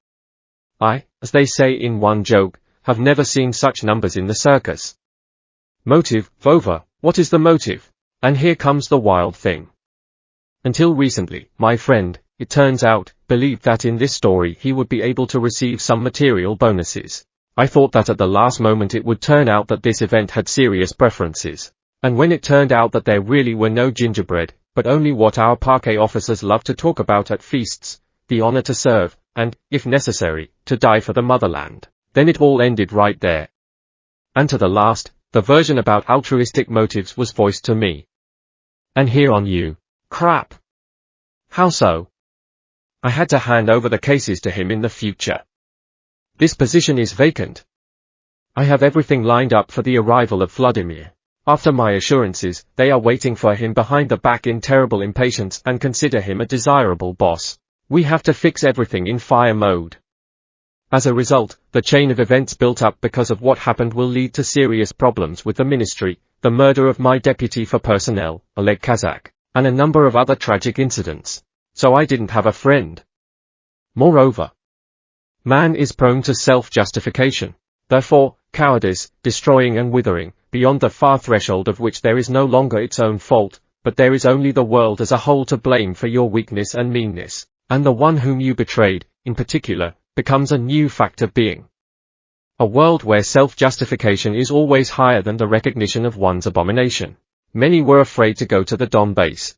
S1: I, as they say in one joke, have never seen such numbers in the circus. Motive, Vova, what is the motive? And here comes the wild thing. Until recently, my friend, it turns out, believed that in this story he would be able to receive some material bonuses. I thought that at the last moment it would turn out that this event had serious preferences. And when it turned out that there really were no gingerbread, but only what our parquet officers love to talk about at feasts, the honor to serve, and, if necessary, to die for the motherland, then it all ended right there. And to the last, the version about altruistic motives was voiced to me. And here on you. Crap. How so? I had to hand over the cases to him in the future. This position is vacant. I have everything lined up for the arrival of Vladimir. After my assurances, they are waiting for him behind the back in terrible impatience and consider him a desirable boss. We have to fix everything in fire mode. As a result, the chain of events built up because of what happened will lead to serious problems with the ministry, the murder of my deputy for personnel, Oleg Kazak, and a number of other tragic incidents. So I didn't have a friend. Moreover, man is prone to self-justification. Therefore, cowardice, destroying and withering, beyond the far threshold of which there is no longer its own fault, but there is only the world as a whole to blame for your weakness and meanness, and the one whom you betrayed, in particular, becomes a new fact of being. A world where self-justification is always higher than the recognition of one's abomination. Many were afraid to go to the Donbass.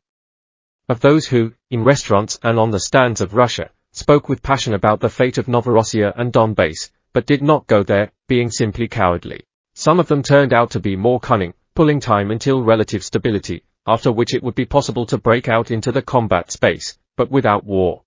S1: Of those who, in restaurants and on the stands of Russia, spoke with passion about the fate of Novorossiya and Donbass, but did not go there, being simply cowardly. Some of them turned out to be more cunning, pulling time until relative stability, after which it would be possible to break out into the combat space, but without war.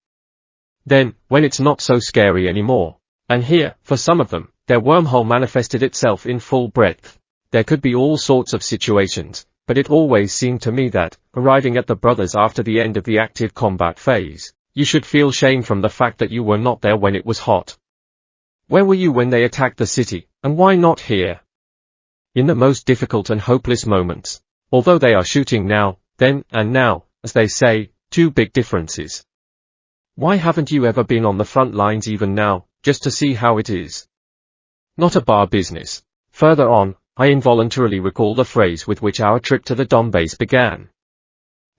S1: Then, when it's not so scary anymore. And here, for some of them, their wormhole manifested itself in full breadth. There could be all sorts of situations, but it always seemed to me that, arriving at the brothers after the end of the active combat phase, you should feel shame from the fact that you were not there when it was hot. Where were you when they attacked the city, and why not here? In the most difficult and hopeless moments. Although they are shooting now, then, and now, as they say, two big differences. Why haven't you ever been on the front lines even now, just to see how it is? Not a bar business. Further on, I involuntarily recall the phrase with which our trip to the Donbass began.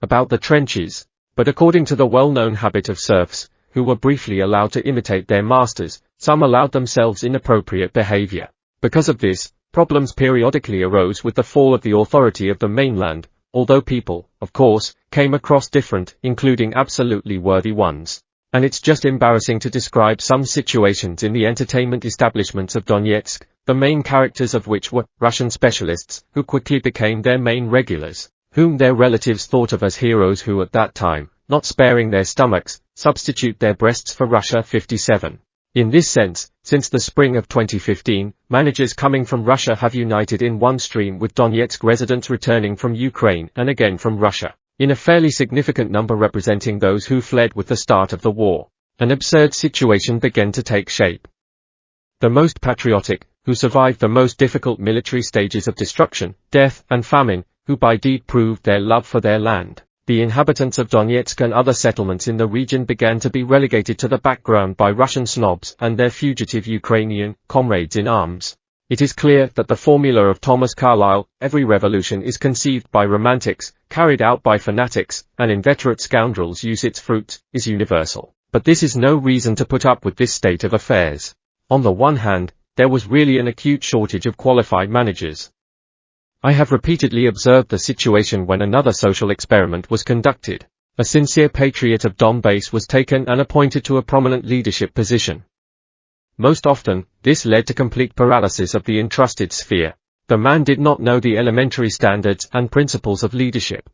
S1: About the trenches, but according to the well-known habit of serfs, who were briefly allowed to imitate their masters, some allowed themselves inappropriate behavior. Because of this, problems periodically arose with the fall of the authority of the mainland, although people, of course, came across different, including absolutely worthy ones. And it's just embarrassing to describe some situations in the entertainment establishments of Donetsk, the main characters of which were Russian specialists, who quickly became their main regulars, whom their relatives thought of as heroes who at that time, not sparing their stomachs, substitute their breasts for Russia 57. In this sense, since the spring of 2015, managers coming from Russia have united in one stream with Donetsk residents returning from Ukraine and again from Russia, in a fairly significant number representing those who fled with the start of the war. An absurd situation began to take shape. The most patriotic, who survived the most difficult military stages of destruction, death, and famine, who by deed proved their love for their land. The inhabitants of Donetsk and other settlements in the region began to be relegated to the background by Russian snobs and their fugitive Ukrainian comrades in arms. It is clear that the formula of Thomas Carlyle, every revolution is conceived by romantics, carried out by fanatics, and inveterate scoundrels use its fruits, is universal. But this is no reason to put up with this state of affairs. On the one hand, there was really an acute shortage of qualified managers. I have repeatedly observed the situation when another social experiment was conducted. A sincere patriot of Donbass was taken and appointed to a prominent leadership position. Most often, this led to complete paralysis of the entrusted sphere. The man did not know the elementary standards and principles of leadership.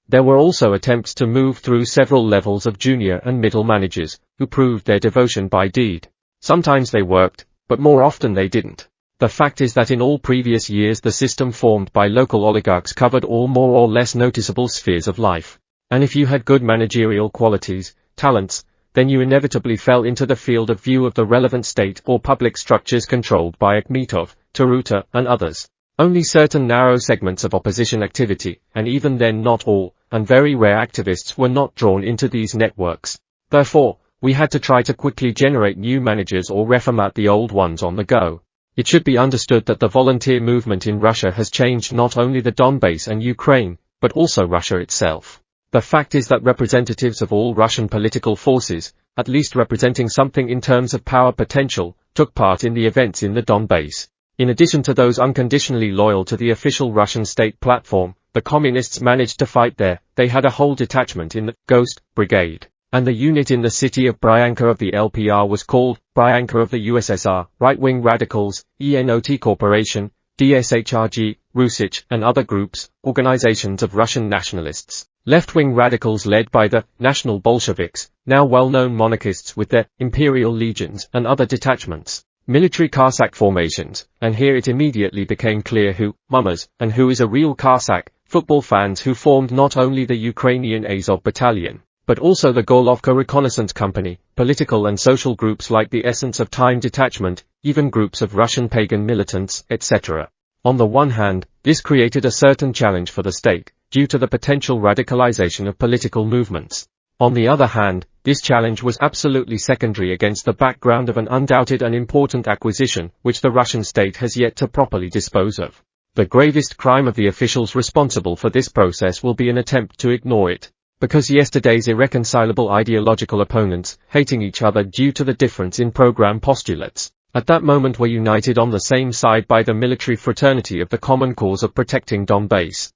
S1: There were also attempts to move through several levels of junior and middle managers, who proved their devotion by deed. Sometimes they worked, but more often they didn't. The fact is that in all previous years the system formed by local oligarchs covered all more or less noticeable spheres of life. And if you had good managerial qualities, talents, then you inevitably fell into the field of view of the relevant state or public structures controlled by Akhmetov, Taruta, and others. Only certain narrow segments of opposition activity, and even then not all, and very rare activists were not drawn into these networks. Therefore, we had to try to quickly generate new managers or reformat the old ones on the go. It should be understood that the volunteer movement in Russia has changed not only the Donbass and Ukraine, but also Russia itself. The fact is that representatives of all Russian political forces, at least representing something in terms of power potential, took part in the events in the Donbass. In addition to those unconditionally loyal to the official Russian state platform, the communists managed to fight there. They had a whole detachment in the Ghost Brigade, and the unit in the city of Bryanka of the LPR was called Bryanka of the USSR. Right-wing radicals, ENOT Corporation, DSHRG, Rusich, and other groups, organizations of Russian nationalists. Left-wing radicals led by the National Bolsheviks, now well-known monarchists with their Imperial Legions and other detachments. Military Cossack formations, and here it immediately became clear who, mummers, and who is a real Cossack, football fans who formed not only the Ukrainian Azov Battalion, but also the Golovka Reconnaissance Company, political and social groups like the Essence of Time Detachment, even groups of Russian pagan militants, etc. On the one hand, this created a certain challenge for the state, due to the potential radicalization of political movements. On the other hand, this challenge was absolutely secondary against the background of an undoubted and important acquisition, which the Russian state has yet to properly dispose of. The gravest crime of the officials responsible for this process will be an attempt to ignore it, because yesterday's irreconcilable ideological opponents, hating each other due to the difference in program postulates, at that moment were united on the same side by the military fraternity of the common cause of protecting Donbass.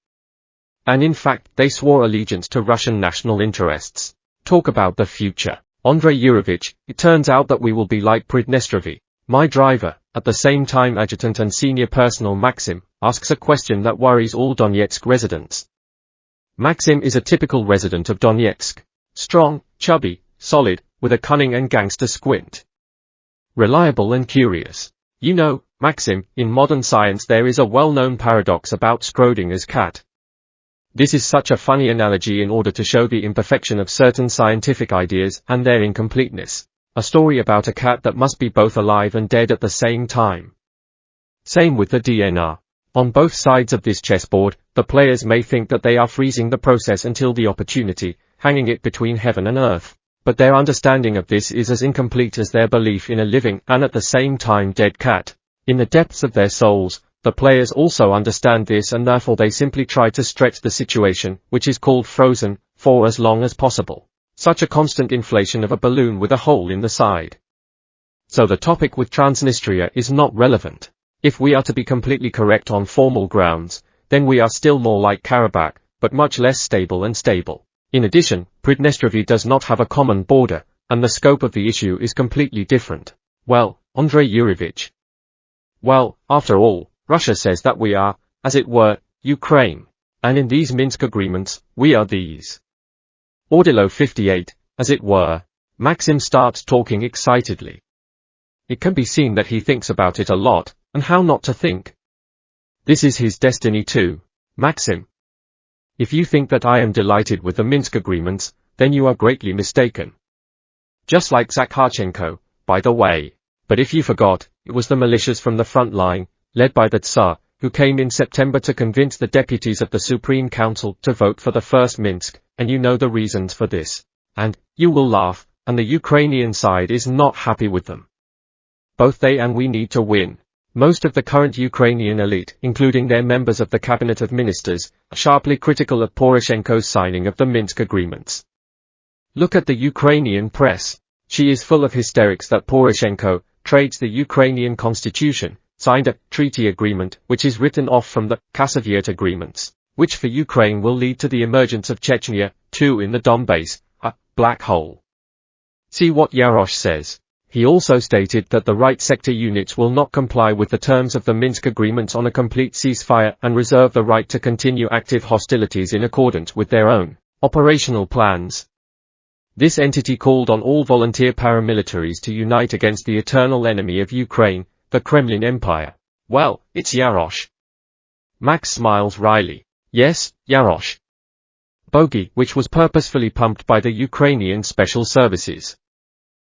S1: And in fact, they swore allegiance to Russian national interests. Talk about the future. Andrei Yurovich, it turns out that we will be like Pridnestrovy. My driver, at the same time adjutant and senior personnel Maxim, asks a question that worries all Donetsk residents. Maxim is a typical resident of Donetsk. Strong, chubby, solid, with a cunning and gangster squint. Reliable and curious. You know, Maxim, in modern science there is a well-known paradox about Schrödinger's cat. This is such a funny analogy in order to show the imperfection of certain scientific ideas and their incompleteness. A story about a cat that must be both alive and dead at the same time. Same with the DNR. On both sides of this chessboard, the players may think that they are freezing the process until the opportunity, hanging it between heaven and earth. But their understanding of this is as incomplete as their belief in a living and at the same time dead cat. In the depths of their souls, the players also understand this, and therefore they simply try to stretch the situation, which is called frozen, for as long as possible. Such a constant inflation of a balloon with a hole in the side. So the topic with Transnistria is not relevant. If we are to be completely correct on formal grounds, then we are still more like Karabakh, but much less stable and stable. In addition, Pridnestrovy does not have a common border, and the scope of the issue is completely different. Well, Andrei Yurovich. Well, after all, Russia says that we are, as it were, Ukraine. And in these Minsk agreements, we are these. Ordilo 58, as it were. Maxim starts talking excitedly. It can be seen that he thinks about it a lot, and how not to think. This is his destiny too. Maxim. If you think that I am delighted with the Minsk agreements, then you are greatly mistaken. Just like Zakharchenko, by the way. But if you forgot, it was the militias from the front line, led by the Tsar, who came in September to convince the deputies of the Supreme Council to vote for the first Minsk, and you know the reasons for this. And, you will laugh, and the Ukrainian side is not happy with them. Both they and we need to win. Most of the current Ukrainian elite, including their members of the Cabinet of Ministers, are sharply critical of Poroshenko's signing of the Minsk agreements. Look at the Ukrainian press. She is full of hysterics that Poroshenko trades the Ukrainian constitution, signed a treaty agreement which is written off from the Kassaviet agreements, which for Ukraine will lead to the emergence of Chechnya, too, in the Donbass, a black hole. See what Yarosh says. He also stated that the right sector units will not comply with the terms of the Minsk agreements on a complete ceasefire and reserve the right to continue active hostilities in accordance with their own operational plans. This entity called on all volunteer paramilitaries to unite against the eternal enemy of Ukraine, the Kremlin Empire. Well, it's Yarosh. Max smiles wryly. Yes, Yarosh. Bogey, which was purposefully pumped by the Ukrainian special services.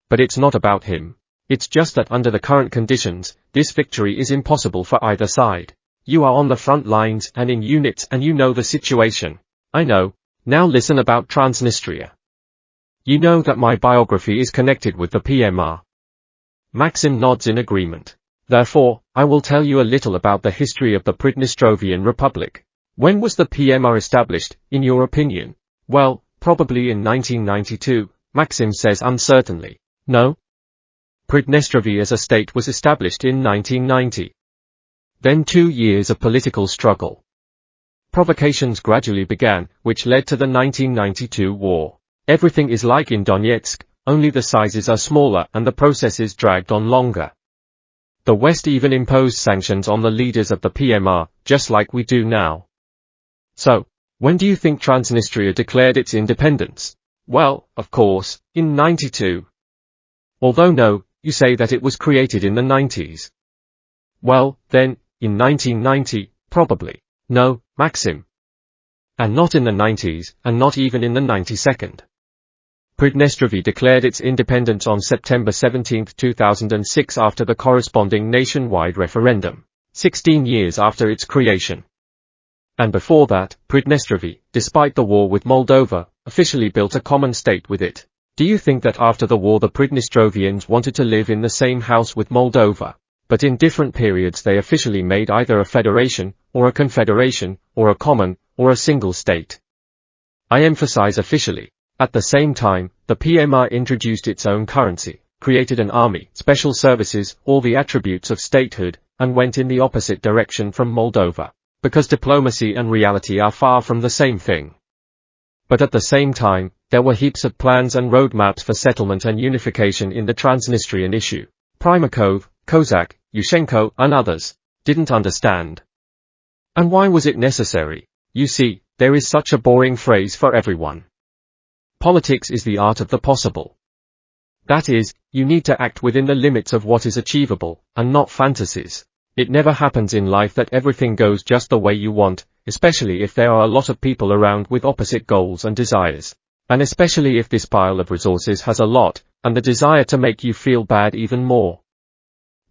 S1: But it's not about him. It's just that under the current conditions, this victory is impossible for either side. You are on the front lines and in units and you know the situation. I know. Now listen about Transnistria. You know that my biography is connected with the PMR. Maxim nods in agreement. Therefore, I will tell you a little about the history of the Pridnestrovian Republic. When was the PMR established, in your opinion? Well, probably in 1992, Maxim says uncertainly. No? Pridnestrovi as a state was established in 1990. Then 2 years of political struggle. Provocations gradually began, which led to the 1992 war. Everything is like in Donetsk, only the sizes are smaller and the processes dragged on longer. The West even imposed sanctions on the leaders of the PMR, just like we do now. So, when do you think Transnistria declared its independence? Well, of course, in 92. Although no, you say that it was created in the 90s. Well, then, in 1990, probably. No, Maxim. And not in the 90s, and not even in the 92nd. Pridnestrovi declared its independence on September 17, 2006 after the corresponding nationwide referendum, 16 years after its creation. And before that, Pridnestrovi, despite the war with Moldova, officially built a common state with it. Do you think that after the war the Pridnestrovians wanted to live in the same house with Moldova? But in different periods they officially made either a federation, or a confederation, or a common, or a single state. I emphasize officially. At the same time, the PMR introduced its own currency, created an army, special services, all the attributes of statehood, and went in the opposite direction from Moldova. Because diplomacy and reality are far from the same thing. But at the same time, there were heaps of plans and roadmaps for settlement and unification in the Transnistrian issue. Primakov, Kozak, Yushchenko, and others didn't understand. And why was it necessary? You see, there is such a boring phrase for everyone. Politics is the art of the possible. That is, you need to act within the limits of what is achievable, and not fantasies. It never happens in life that everything goes just the way you want, especially if there are a lot of people around with opposite goals and desires. And especially if this pile of resources has a lot, and the desire to make you feel bad even more.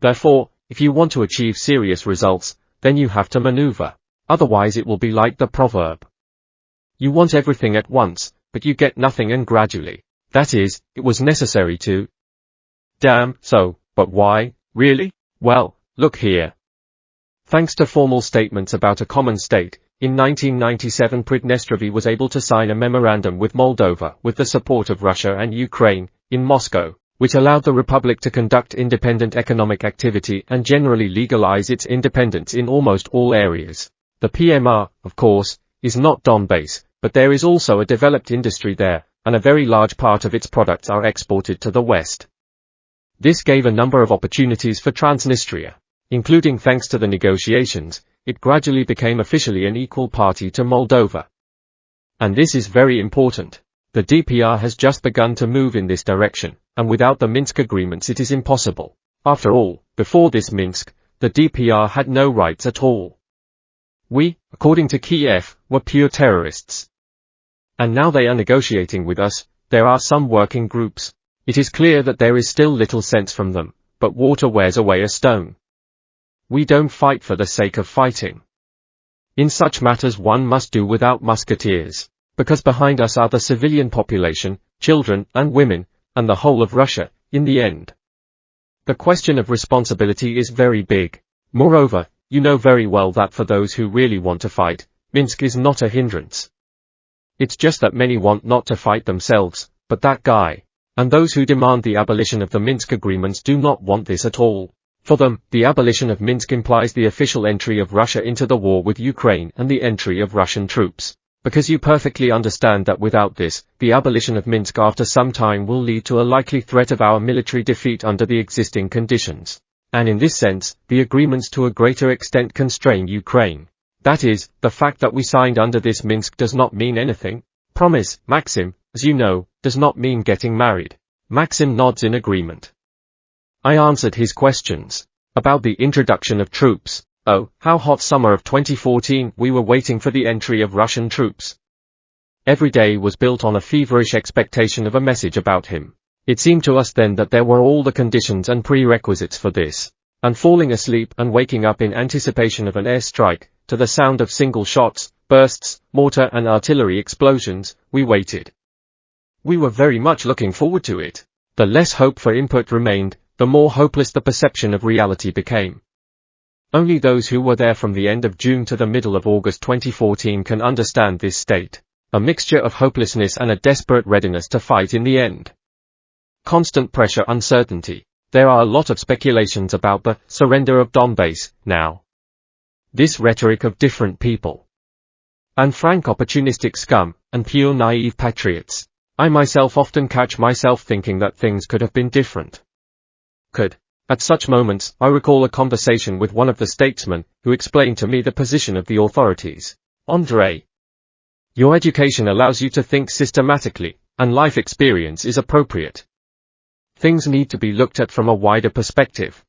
S1: Therefore, if you want to achieve serious results, then you have to maneuver. Otherwise it will be like the proverb. You want everything at once, but you get nothing and gradually. That is, it was necessary to. Damn, so, but why, really? Well, look here. Thanks to formal statements about a common state, in 1997 Pridnestrovi was able to sign a memorandum with Moldova with the support of Russia and Ukraine, in Moscow, which allowed the republic to conduct independent economic activity and generally legalize its independence in almost all areas. The PMR, of course, is not Donbass, but there is also a developed industry there, and a very large part of its products are exported to the West. This gave a number of opportunities for Transnistria, including thanks to the negotiations, it gradually became officially an equal party to Moldova. And this is very important. The DPR has just begun to move in this direction, and without the Minsk agreements it is impossible. After all, before this Minsk, the DPR had no rights at all. We, according to Kiev, were pure terrorists. And now they are negotiating with us, there are some working groups. It is clear that there is still little sense from them, but water wears away a stone. We don't fight for the sake of fighting. In such matters one must do without musketeers, because behind us are the civilian population, children and women, and the whole of Russia, in the end. The question of responsibility is very big. Moreover, you know very well that for those who really want to fight, Minsk is not a hindrance. It's just that many want not to fight themselves, but that guy. And those who demand the abolition of the Minsk agreements do not want this at all. For them, the abolition of Minsk implies the official entry of Russia into the war with Ukraine and the entry of Russian troops. Because you perfectly understand that without this, the abolition of Minsk after some time will lead to a likely threat of our military defeat under the existing conditions. And in this sense, the agreements to a greater extent constrain Ukraine. That is, the fact that we signed under this Minsk does not mean anything. Promise, Maxim, as you know, does not mean getting married. Maxim nods in agreement. I answered his questions. About the introduction of troops. Oh, how hot summer of 2014 we were waiting for the entry of Russian troops. Every day was built on a feverish expectation of a message about him. It seemed to us then that there were all the conditions and prerequisites for this. And falling asleep and waking up in anticipation of an airstrike, to the sound of single shots, bursts, mortar and artillery explosions, we waited. We were very much looking forward to it. The less hope for input remained, the more hopeless the perception of reality became. Only those who were there from the end of June to the middle of August 2014 can understand this state. a mixture of hopelessness and a desperate readiness to fight in the end. Constant pressure, uncertainty. There are a lot of speculations about the surrender of Donbass now. This rhetoric of different people. And frank opportunistic scum, and pure naive patriots. I myself often catch myself thinking that things could have been different. Could. At such moments, I recall a conversation with one of the statesmen, who explained to me the position of the authorities. Andrei, your education allows you to think systematically, and life experience is appropriate. Things need to be looked at from a wider perspective.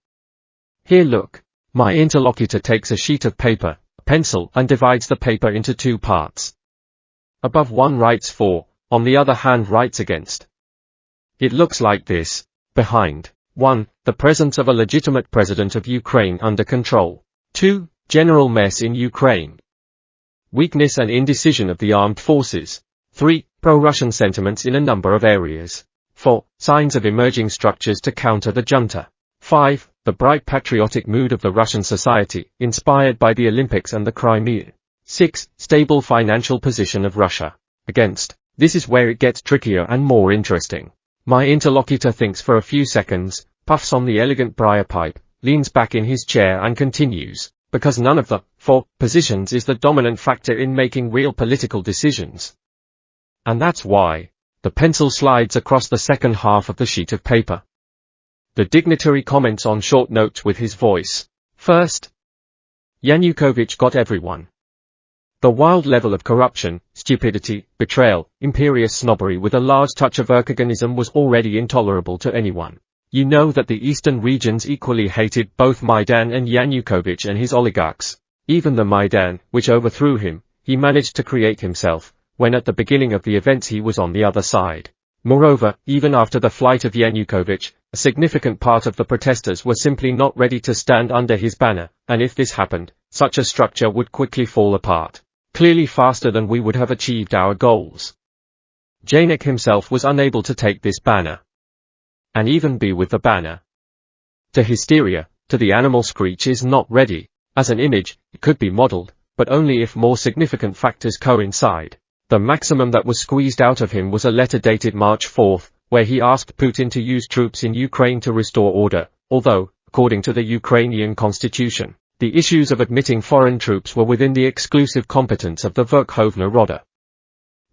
S1: Here look. My interlocutor takes a sheet of paper, a pencil, and divides the paper into two parts. Above one writes for, on the other hand writes against. It looks like this. Behind. 1. The presence of a legitimate president of Ukraine under control. 2. General mess in Ukraine. Weakness and indecision of the armed forces. 3. Pro-Russian sentiments in a number of areas. 4. Signs of emerging structures to counter the junta. 5. The bright patriotic mood of the Russian society, inspired by the Olympics and the Crimea. 6. Stable financial position of Russia. Against. This is where it gets trickier and more interesting. My interlocutor thinks for a few seconds, puffs on the elegant briar pipe, leans back in his chair and continues, because none of the 4 positions is the dominant factor in making real political decisions. And that's why. The pencil slides across the second half of the sheet of paper. The dignitary comments on short notes with his voice. First, Yanukovych got everyone. The wild level of corruption, stupidity, betrayal, imperious snobbery with a large touch of Erkaganism was already intolerable to anyone. You know that the eastern regions equally hated both Maidan and Yanukovych and his oligarchs. Even the Maidan, which overthrew him, he managed to create himself, when at the beginning of the events he was on the other side. Moreover, even after the flight of Yanukovych, a significant part of the protesters were simply not ready to stand under his banner, and if this happened, such a structure would quickly fall apart. Clearly faster than we would have achieved our goals. Janek himself was unable to take this banner. And even be with the banner. To hysteria, to the animal screech is not ready. As an image, it could be modeled, but only if more significant factors coincide. The maximum that was squeezed out of him was a letter dated March 4, where he asked Putin to use troops in Ukraine to restore order, although, according to the Ukrainian constitution, the issues of admitting foreign troops were within the exclusive competence of the Verkhovna Rada.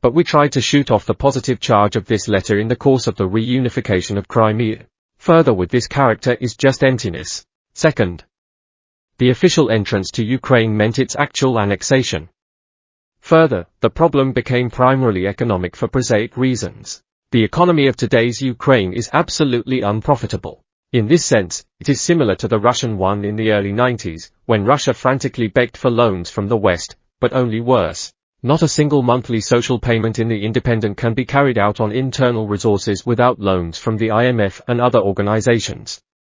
S1: But we tried to shoot off the positive charge of this letter in the course of the reunification of Crimea. Further with this character is just emptiness. Second, the official entrance to Ukraine meant its actual annexation. Further, the problem became primarily economic for prosaic reasons. The economy of today's Ukraine is absolutely unprofitable. In this sense, it is similar to the Russian one in the early 90s, when Russia frantically begged for loans from the West, but only worse. Not a single monthly social payment in the independent can be carried out on internal resources without loans from the IMF and other organizations.